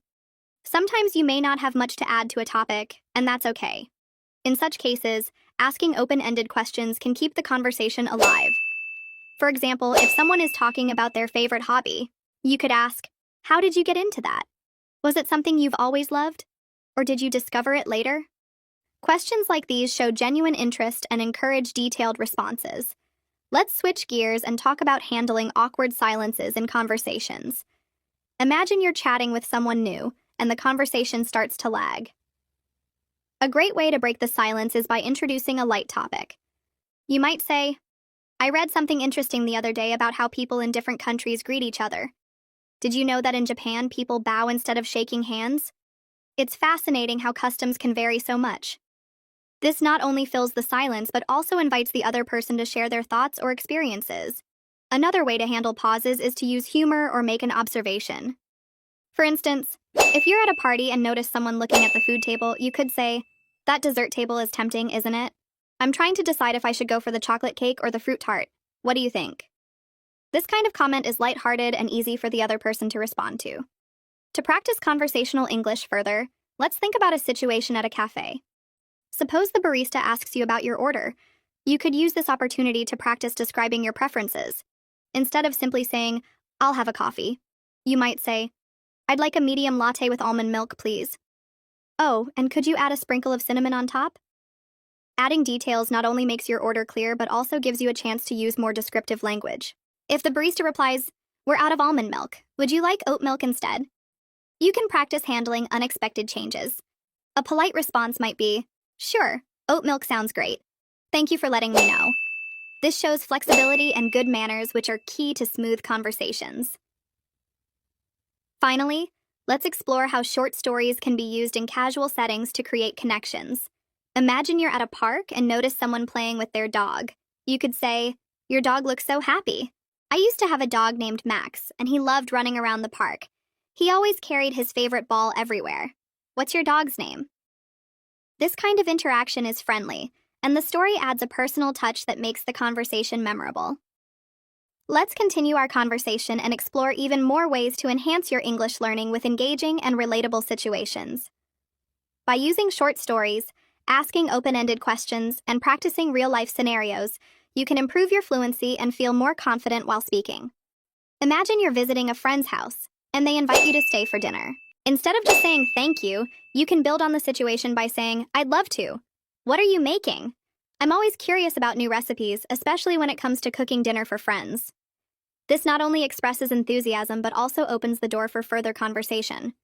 Sometimes you may not have much to add to a topic, and that's okay. In such cases, asking open-ended questions can keep the conversation alive. For example, if someone is talking about their favorite hobby, you could ask, "How did you get into that? Was it something you've always loved? Or did you discover it later?" Questions like these show genuine interest and encourage detailed responses. Let's switch gears and talk about handling awkward silences in conversations. Imagine you're chatting with someone new, and the conversation starts to lag. A great way to break the silence is by introducing a light topic. You might say, "I read something interesting the other day about how people in different countries greet each other. Did you know that in Japan people bow instead of shaking hands? It's fascinating how customs can vary so much." This not only fills the silence, but also invites the other person to share their thoughts or experiences. Another way to handle pauses is to use humor or make an observation. For instance, if you're at a party and notice someone looking at the food table, you could say, "That dessert table is tempting, isn't it? I'm trying to decide if I should go for the chocolate cake or the fruit tart. What do you think?" This kind of comment is lighthearted and easy for the other person to respond to. To practice conversational English further, let's think about a situation at a cafe. Suppose the barista asks you about your order. You could use this opportunity to practice describing your preferences. Instead of simply saying, "I'll have a coffee," you might say, "I'd like a medium latte with almond milk, please. Oh, and could you add a sprinkle of cinnamon on top?" Adding details not only makes your order clear, but also gives you a chance to use more descriptive language. If the barista replies, "We're out of almond milk. Would you like oat milk instead?" You can practice handling unexpected changes. A polite response might be, "Sure, oat milk sounds great. Thank you for letting me know." This shows flexibility and good manners, which are key to smooth conversations. Finally, let's explore how short stories can be used in casual settings to create connections. Imagine you're at a park and notice someone playing with their dog. You could say, "Your dog looks so happy." I used to have a dog named Max, and he loved running around the park. He always carried his favorite ball everywhere. What's your dog's name? This kind of interaction is friendly, and the story adds a personal touch that makes the conversation memorable. Let's continue our conversation and explore even more ways to enhance your English learning with engaging and relatable situations. By using short stories, asking open-ended questions, and practicing real-life scenarios, you can improve your fluency and feel more confident while speaking. Imagine you're visiting a friend's house, and they invite you to stay for dinner. Instead of just saying thank you, you can build on the situation by saying, "I'd love to. What are you making?" I'm always curious about new recipes, especially when it comes to cooking dinner for friends. This not only expresses enthusiasm, but also opens the door for further conversation.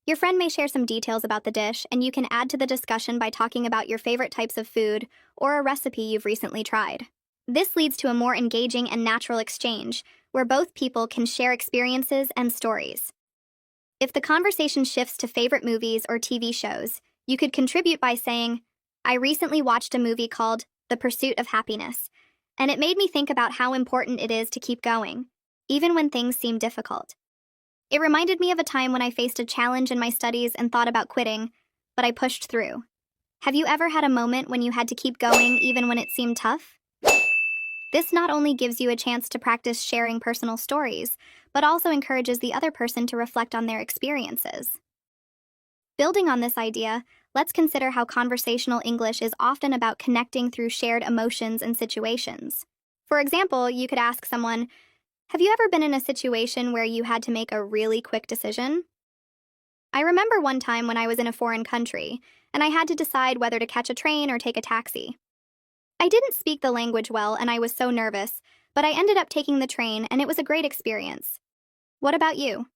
Your friend may share some details about the dish, and you can add to the discussion by talking about your favorite types of food or a recipe you've recently tried. This leads to a more engaging and natural exchange, where both people can share experiences and stories. If the conversation shifts to favorite movies or TV shows, you could contribute by saying, "I recently watched a movie called The Pursuit of Happiness, and it made me think about how important it is to keep going, even when things seem difficult. It reminded me of a time when I faced a challenge in my studies and thought about quitting, but I pushed through." Have you ever had a moment when you had to keep going even when it seemed tough? This not only gives you a chance to practice sharing personal stories, but also encourages the other person to reflect on their experiences. Building on this idea, let's consider how conversational English is often about connecting through shared emotions and situations. For example, you could ask someone, "Have you ever been in a situation where you had to make a really quick decision?" I remember one time when I was in a foreign country, and I had to decide whether to catch a train or take a taxi. I didn't speak the language well, and I was so nervous, but I ended up taking the train, and it was a great experience. What about you?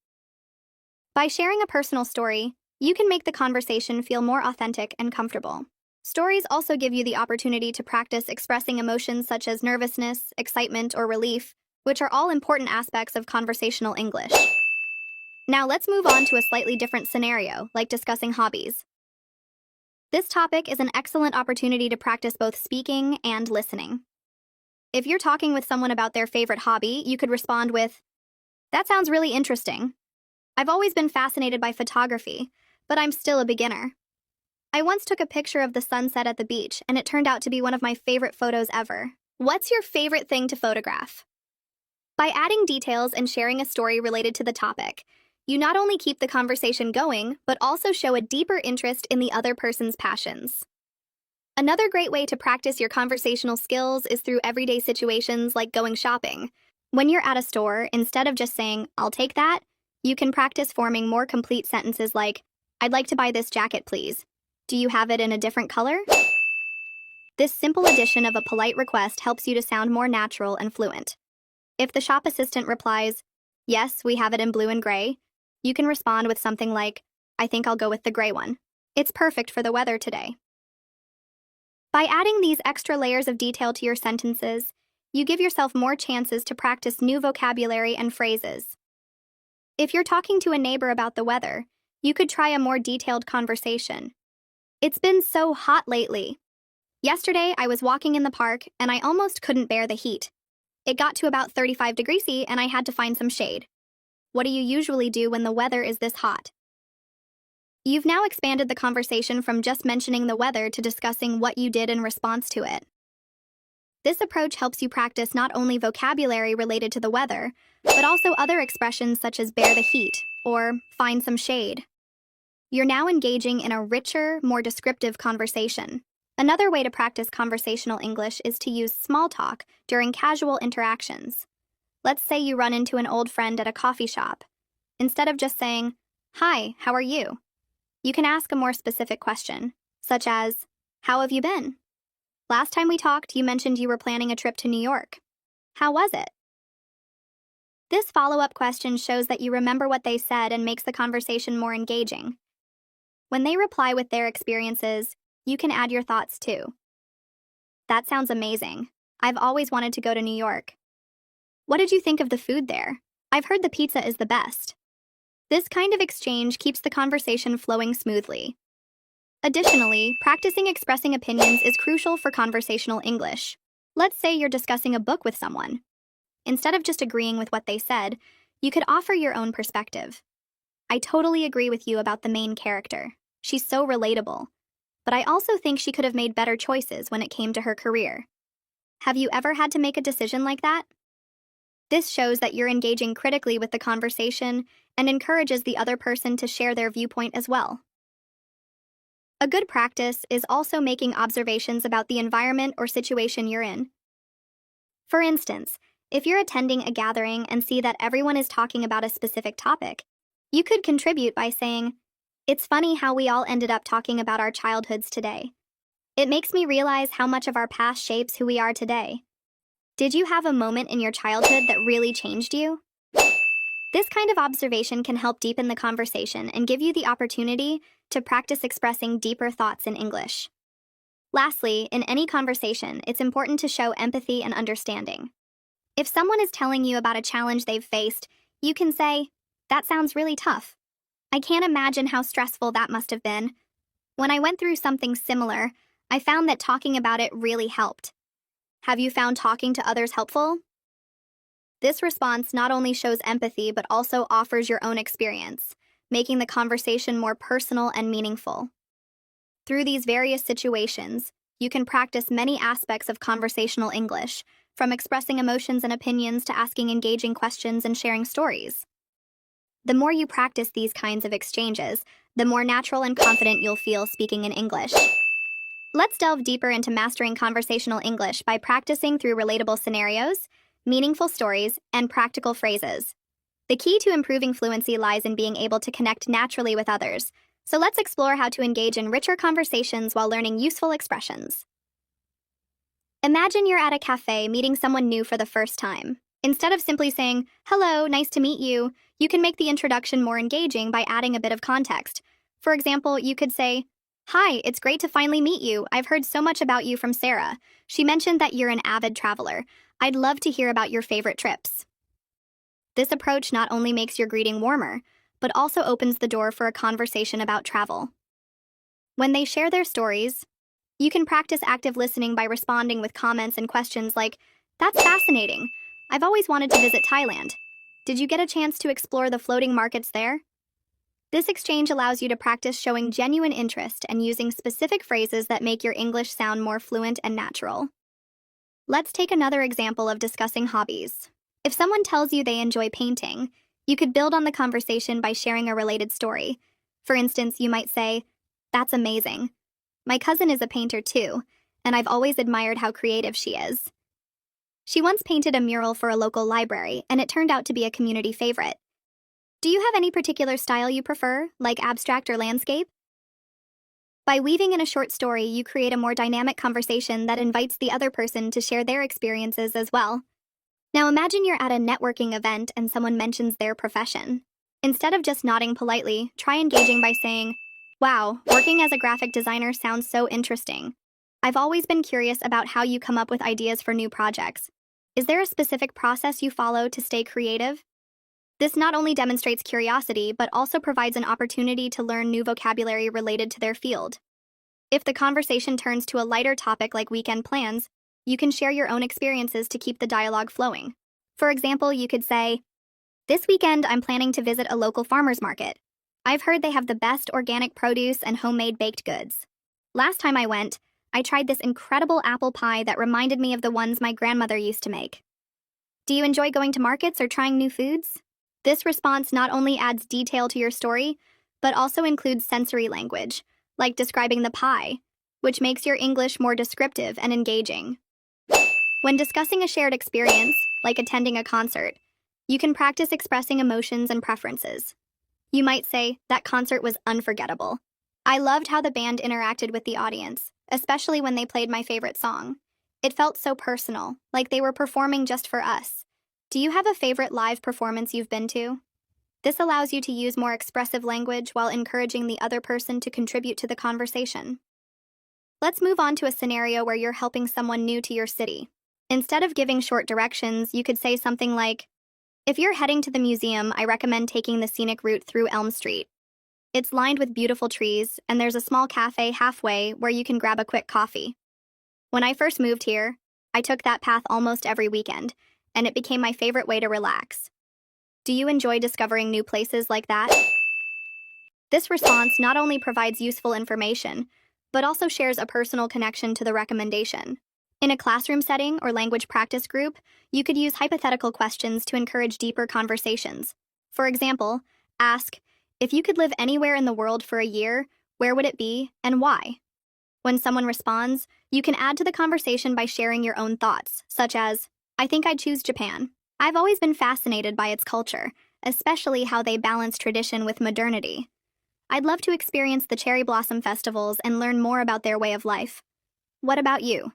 By sharing a personal story, you can make the conversation feel more authentic and comfortable. Stories also give you the opportunity to practice expressing emotions such as nervousness, excitement, or relief, which are all important aspects of conversational English. Now let's move on to a slightly different scenario, like discussing hobbies. This topic is an excellent opportunity to practice both speaking and listening. If you're talking with someone about their favorite hobby, you could respond with, "That sounds really interesting. I've always been fascinated by photography, but I'm still a beginner. I once took a picture of the sunset at the beach, and it turned out to be one of my favorite photos ever. What's your favorite thing to photograph?" By adding details and sharing a story related to the topic, you not only keep the conversation going, but also show a deeper interest in the other person's passions. Another great way to practice your conversational skills is through everyday situations like going shopping. When you're at a store, instead of just saying, "I'll take that," you can practice forming more complete sentences like, "I'd like to buy this jacket, please. Do you have it in a different color?" This simple addition of a polite request helps you to sound more natural and fluent. If the shop assistant replies, "Yes, we have it in blue and gray," you can respond with something like, "I think I'll go with the gray one. It's perfect for the weather today." By adding these extra layers of detail to your sentences, you give yourself more chances to practice new vocabulary and phrases. If you're talking to a neighbor about the weather, you could try a more detailed conversation. "It's been so hot lately. Yesterday, I was walking in the park, and I almost couldn't bear the heat. It got to about 35 degrees C, and I had to find some shade. What do you usually do when the weather is this hot?" You've now expanded the conversation from just mentioning the weather to discussing what you did in response to it. This approach helps you practice not only vocabulary related to the weather, but also other expressions such as "bear the heat" or "find some shade." You're now engaging in a richer, more descriptive conversation. Another way to practice conversational English is to use small talk during casual interactions. Let's say you run into an old friend at a coffee shop. Instead of just saying, "Hi, how are you?" you can ask a more specific question, such as, "How have you been? Last time we talked, you mentioned you were planning a trip to New York. How was it?" This follow-up question shows that you remember what they said and makes the conversation more engaging. When they reply with their experiences, you can add your thoughts too. "That sounds amazing. I've always wanted to go to New York. What did you think of the food there? I've heard the pizza is the best." This kind of exchange keeps the conversation flowing smoothly. Additionally, practicing expressing opinions is crucial for conversational English. Let's say you're discussing a book with someone. Instead of just agreeing with what they said, you could offer your own perspective. I totally agree with you about the main character. She's so relatable. But I also think she could have made better choices when it came to her career. Have you ever had to make a decision like that? This shows that you're engaging critically with the conversation and encourages the other person to share their viewpoint as well. A good practice is also making observations about the environment or situation you're in. For instance, if you're attending a gathering and see that everyone is talking about a specific topic, you could contribute by saying, "It's funny how we all ended up talking about our childhoods today. It makes me realize how much of our past shapes who we are today. Did you have a moment in your childhood that really changed you?" This kind of observation can help deepen the conversation and give you the opportunity to practice expressing deeper thoughts in English. Lastly, in any conversation, it's important to show empathy and understanding. If someone is telling you about a challenge they've faced, you can say, "That sounds really tough. I can't imagine how stressful that must have been. When I went through something similar, I found that talking about it really helped. Have you found talking to others helpful?" This response not only shows empathy but also offers your own experience, making the conversation more personal and meaningful. Through these various situations, you can practice many aspects of conversational English, from expressing emotions and opinions to asking engaging questions and sharing stories. The more you practice these kinds of exchanges, the more natural and confident you'll feel speaking in English. Let's delve deeper into mastering conversational English by practicing through relatable scenarios, meaningful stories, and practical phrases. The key to improving fluency lies in being able to connect naturally with others, so let's explore how to engage in richer conversations while learning useful expressions. Imagine you're at a cafe meeting someone new for the first time. Instead of simply saying, "Hello, nice to meet you," you can make the introduction more engaging by adding a bit of context. For example, you could say, "Hi, it's great to finally meet you. I've heard so much about you from Sarah. She mentioned that you're an avid traveler. I'd love to hear about your favorite trips." This approach not only makes your greeting warmer, but also opens the door for a conversation about travel. When they share their stories, you can practice active listening by responding with comments and questions like, "That's fascinating. I've always wanted to visit Thailand. Did you get a chance to explore the floating markets there?" This exchange allows you to practice showing genuine interest and using specific phrases that make your English sound more fluent and natural. Let's take another example of discussing hobbies. If someone tells you they enjoy painting, you could build on the conversation by sharing a related story. For instance, you might say, "That's amazing. My cousin is a painter too, and I've always admired how creative she is. She once painted a mural for a local library, and it turned out to be a community favorite. Do you have any particular style you prefer, like abstract or landscape?" By weaving in a short story, you create a more dynamic conversation that invites the other person to share their experiences as well. Now imagine you're at a networking event and someone mentions their profession. Instead of just nodding politely, try engaging by saying, "Wow, working as a graphic designer sounds so interesting. I've always been curious about how you come up with ideas for new projects. Is there a specific process you follow to stay creative?" This not only demonstrates curiosity, but also provides an opportunity to learn new vocabulary related to their field. If the conversation turns to a lighter topic like weekend plans, you can share your own experiences to keep the dialogue flowing. For example, you could say, "This weekend I'm planning to visit a local farmer's market. I've heard they have the best organic produce and homemade baked goods. Last time I went, I tried this incredible apple pie that reminded me of the ones my grandmother used to make. Do you enjoy going to markets or trying new foods?" This response not only adds detail to your story, but also includes sensory language, like describing the pie, which makes your English more descriptive and engaging. When discussing a shared experience, like attending a concert, you can practice expressing emotions and preferences. You might say, "That concert was unforgettable. I loved how the band interacted with the audience, especially when they played my favorite song. It felt so personal, like they were performing just for us. Do you have a favorite live performance you've been to?" This allows you to use more expressive language while encouraging the other person to contribute to the conversation. Let's move on to a scenario where you're helping someone new to your city. Instead of giving short directions, you could say something like, "If you're heading to the museum, I recommend taking the scenic route through Elm Street. It's lined with beautiful trees, and there's a small cafe halfway where you can grab a quick coffee. When I first moved here, I took that path almost every weekend, and it became my favorite way to relax. Do you enjoy discovering new places like that? This response not only provides useful information, but also shares a personal connection to the recommendation. In a classroom setting or language practice group, you could use hypothetical questions to encourage deeper conversations. For example, ask, if you could live anywhere in the world for a year, where would it be and why? When someone responds, you can add to the conversation by sharing your own thoughts, such as, I think I'd choose Japan. I've always been fascinated by its culture, especially how they balance tradition with modernity. I'd love to experience the cherry blossom festivals and learn more about their way of life. What about you?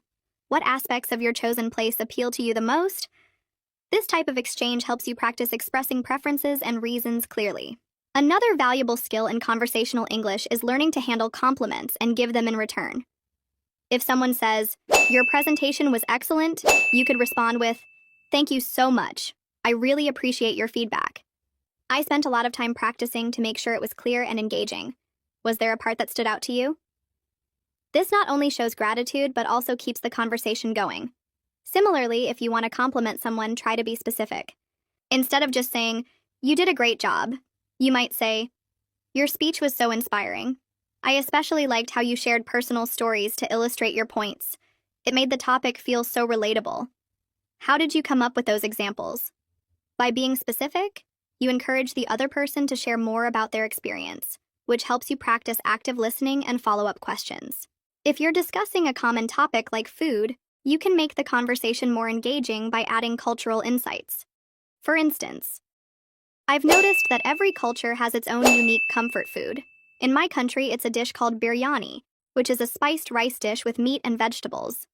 What aspects of your chosen place appeal to you the most? This type of exchange helps you practice expressing preferences and reasons clearly. Another valuable skill in conversational English is learning to handle compliments and give them in return. If someone says, your presentation was excellent, you could respond with, thank you so much. I really appreciate your feedback. I spent a lot of time practicing to make sure it was clear and engaging. Was there a part that stood out to you? This not only shows gratitude, but also keeps the conversation going. Similarly, if you want to compliment someone, try to be specific. Instead of just saying, you did a great job, you might say, your speech was so inspiring. I especially liked how you shared personal stories to illustrate your points. It made the topic feel so relatable. How did you come up with those examples? By being specific, you encourage the other person to share more about their experience, which helps you practice active listening and follow-up questions. If you're discussing a common topic like food, you can make the conversation more engaging by adding cultural insights. For instance, I've noticed that every culture has its own unique comfort food. In my country, it's a dish called biryani, which is a spiced rice dish with meat and vegetables.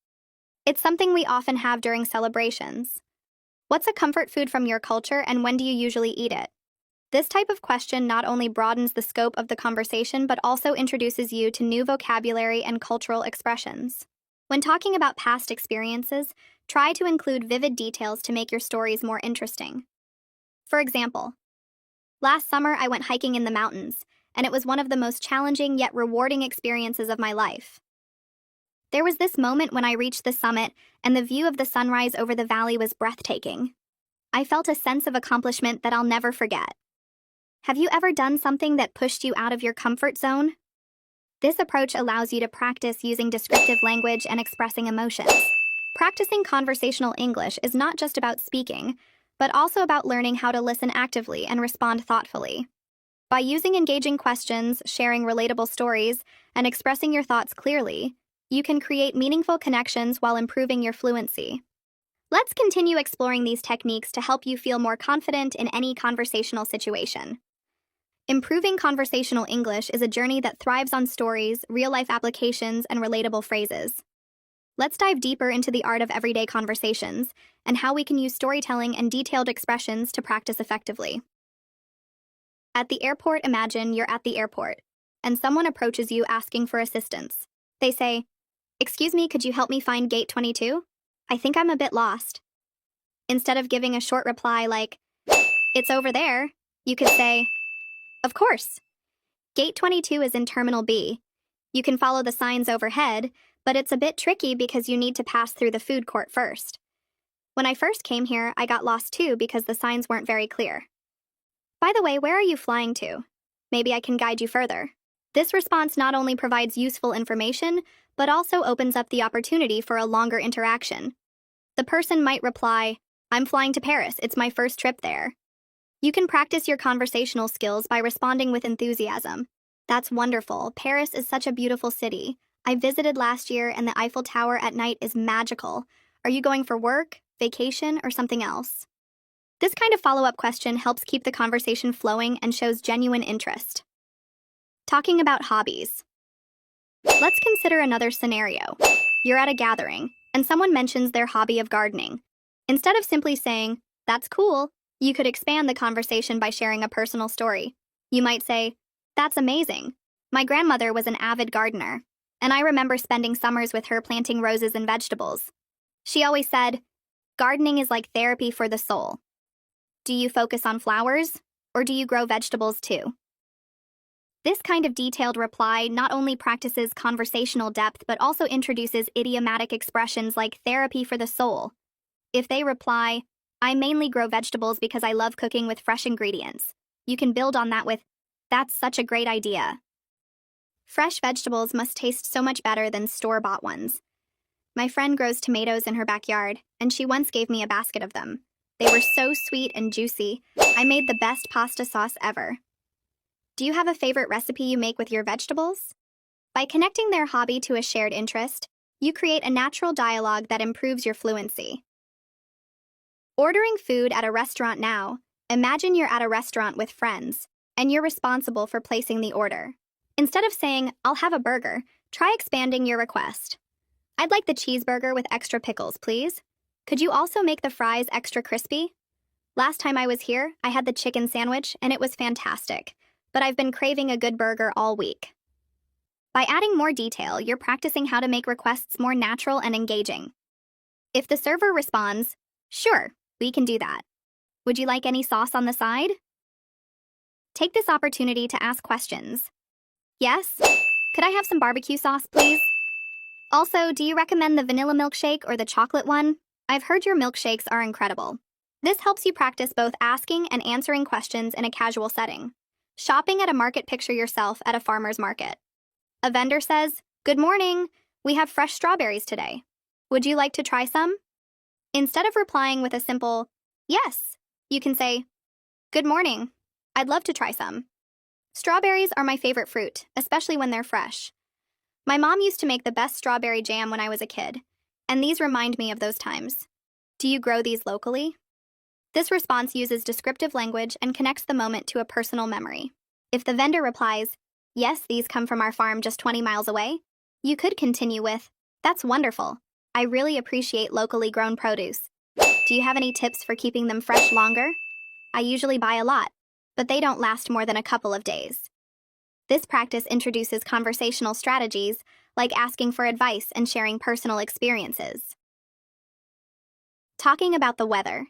It's something we often have during celebrations. What's a comfort food from your culture, and when do you usually eat it? This type of question not only broadens the scope of the conversation, but also introduces you to new vocabulary and cultural expressions. When talking about past experiences, try to include vivid details to make your stories more interesting. For example, last summer I went hiking in the mountains, and it was one of the most challenging yet rewarding experiences of my life. There was this moment when I reached the summit, and the view of the sunrise over the valley was breathtaking. I felt a sense of accomplishment that I'll never forget. Have you ever done something that pushed you out of your comfort zone? This approach allows you to practice using descriptive language and expressing emotions. Practicing conversational English is not just about speaking, but also about learning how to listen actively and respond thoughtfully. By using engaging questions, sharing relatable stories, and expressing your thoughts clearly, you can create meaningful connections while improving your fluency. Let's continue exploring these techniques to help you feel more confident in any conversational situation. Improving conversational English is a journey that thrives on stories, real-life applications, and relatable phrases. Let's dive deeper into the art of everyday conversations and how we can use storytelling and detailed expressions to practice effectively. At the airport, imagine you're at the airport, and someone approaches you asking for assistance. They say, "Excuse me, could you help me find gate 22? I think I'm a bit lost." Instead of giving a short reply like, "It's over there," you could say, "Of course. Gate 22 is in Terminal B. You can follow the signs overhead, but it's a bit tricky because you need to pass through the food court first. When I first came here, I got lost too because the signs weren't very clear. By the way, where are you flying to? Maybe I can guide you further." This response not only provides useful information, but also opens up the opportunity for a longer interaction. The person might reply, "I'm flying to Paris. It's my first trip there." You can practice your conversational skills by responding with enthusiasm. "That's wonderful. Paris is such a beautiful city. I visited last year and the Eiffel Tower at night is magical. Are you going for work, vacation, or something else?" This kind of follow-up question helps keep the conversation flowing and shows genuine interest. Talking about hobbies. Let's consider another scenario. You're at a gathering, and someone mentions their hobby of gardening. Instead of simply saying, "That's cool," you could expand the conversation by sharing a personal story. You might say, "That's amazing. My grandmother was an avid gardener, and I remember spending summers with her planting roses and vegetables. She always said, 'Gardening is like therapy for the soul.' Do you focus on flowers, or do you grow vegetables too?" This kind of detailed reply not only practices conversational depth but also introduces idiomatic expressions like therapy for the soul. If they reply, I mainly grow vegetables because I love cooking with fresh ingredients, you can build on that with, that's such a great idea. Fresh vegetables must taste so much better than store-bought ones. My friend grows tomatoes in her backyard, and she once gave me a basket of them. They were so sweet and juicy, I made the best pasta sauce ever. Do you have a favorite recipe you make with your vegetables? By connecting their hobby to a shared interest, you create a natural dialogue that improves your fluency. Ordering food at a restaurant now, imagine you're at a restaurant with friends, and you're responsible for placing the order. Instead of saying, I'll have a burger, try expanding your request. I'd like the cheeseburger with extra pickles, please. Could you also make the fries extra crispy? Last time I was here, I had the chicken sandwich, and it was fantastic, but I've been craving a good burger all week. By adding more detail, you're practicing how to make requests more natural and engaging. If the server responds, sure, we can do that. Would you like any sauce on the side? Take this opportunity to ask questions. Yes? Could I have some barbecue sauce, please? Also, do you recommend the vanilla milkshake or the chocolate one? I've heard your milkshakes are incredible. This helps you practice both asking and answering questions in a casual setting. Shopping at a market, picture yourself at a farmer's market. A vendor says, good morning, we have fresh strawberries today. Would you like to try some? Instead of replying with a simple, yes, you can say, good morning, I'd love to try some. Strawberries are my favorite fruit, especially when they're fresh. My mom used to make the best strawberry jam when I was a kid, and these remind me of those times. Do you grow these locally? This response uses descriptive language and connects the moment to a personal memory. If the vendor replies, yes, these come from our farm just 20 miles away, you could continue with, that's wonderful. I really appreciate locally grown produce. Do you have any tips for keeping them fresh longer? I usually buy a lot, but they don't last more than a couple of days. This practice introduces conversational strategies like asking for advice and sharing personal experiences. Talking about the weather.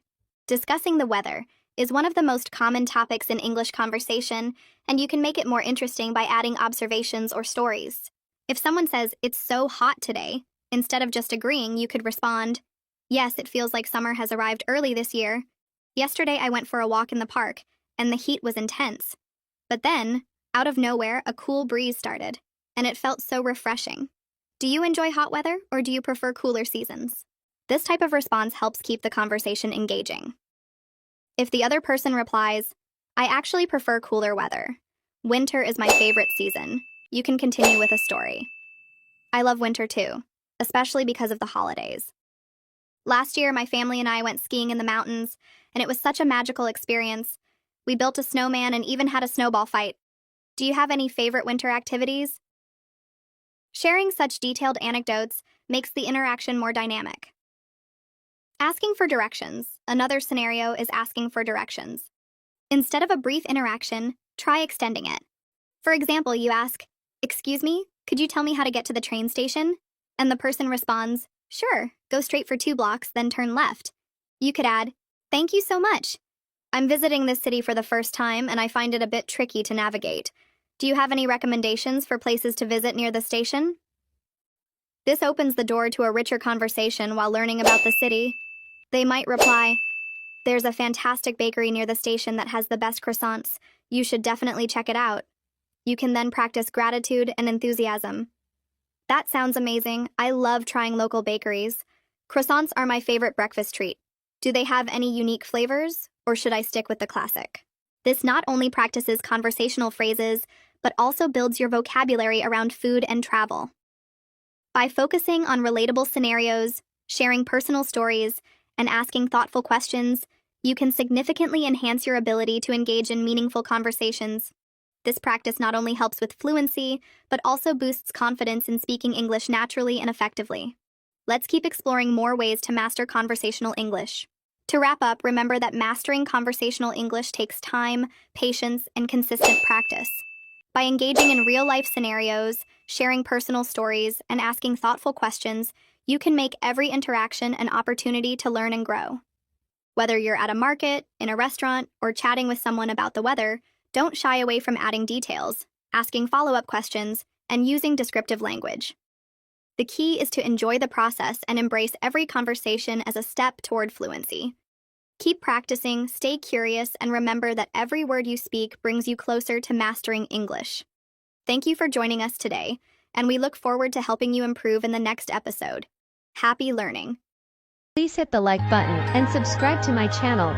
Discussing the weather is one of the most common topics in English conversation, and you can make it more interesting by adding observations or stories. If someone says, it's so hot today, instead of just agreeing, you could respond, yes, it feels like summer has arrived early this year. Yesterday I went for a walk in the park, and the heat was intense. But then, out of nowhere, a cool breeze started, and it felt so refreshing. Do you enjoy hot weather, or do you prefer cooler seasons? This type of response helps keep the conversation engaging. If the other person replies, I actually prefer cooler weather. Winter is my favorite season. You can continue with a story. I love winter too, especially because of the holidays. Last year, my family and I went skiing in the mountains, and it was such a magical experience. We built a snowman and even had a snowball fight. Do you have any favorite winter activities? Sharing such detailed anecdotes makes the interaction more dynamic. Asking for directions. Another scenario is asking for directions. Instead of a brief interaction, try extending it. For example, you ask, excuse me, could you tell me how to get to the train station? And the person responds, sure, go straight for 2 blocks, then turn left. You could add, thank you so much. I'm visiting this city for the first time, and I find it a bit tricky to navigate. Do you have any recommendations for places to visit near the station? This opens the door to a richer conversation while learning about the city. They might reply, there's a fantastic bakery near the station that has the best croissants. You should definitely check it out. You can then practice gratitude and enthusiasm. That sounds amazing. I love trying local bakeries. Croissants are my favorite breakfast treat. Do they have any unique flavors, or should I stick with the classic? This not only practices conversational phrases, but also builds your vocabulary around food and travel. By focusing on relatable scenarios, sharing personal stories, and asking thoughtful questions, you can significantly enhance your ability to engage in meaningful conversations. This practice not only helps with fluency, but also boosts confidence in speaking English naturally and effectively. Let's keep exploring more ways to master conversational English. To wrap up, remember that mastering conversational English takes time, patience, and consistent practice. By engaging in real-life scenarios, sharing personal stories, and asking thoughtful questions, you can make every interaction an opportunity to learn and grow. Whether you're at a market, in a restaurant, or chatting with someone about the weather, don't shy away from adding details. asking follow-up questions, and using descriptive language. The key is to enjoy the process and embrace every conversation as a step toward fluency. Keep practicing, stay curious, and remember that every word you speak brings you closer to mastering English. Thank you for joining us today, and we look forward to helping you improve in the next episode. Happy learning! Please hit the like button and subscribe to my channel.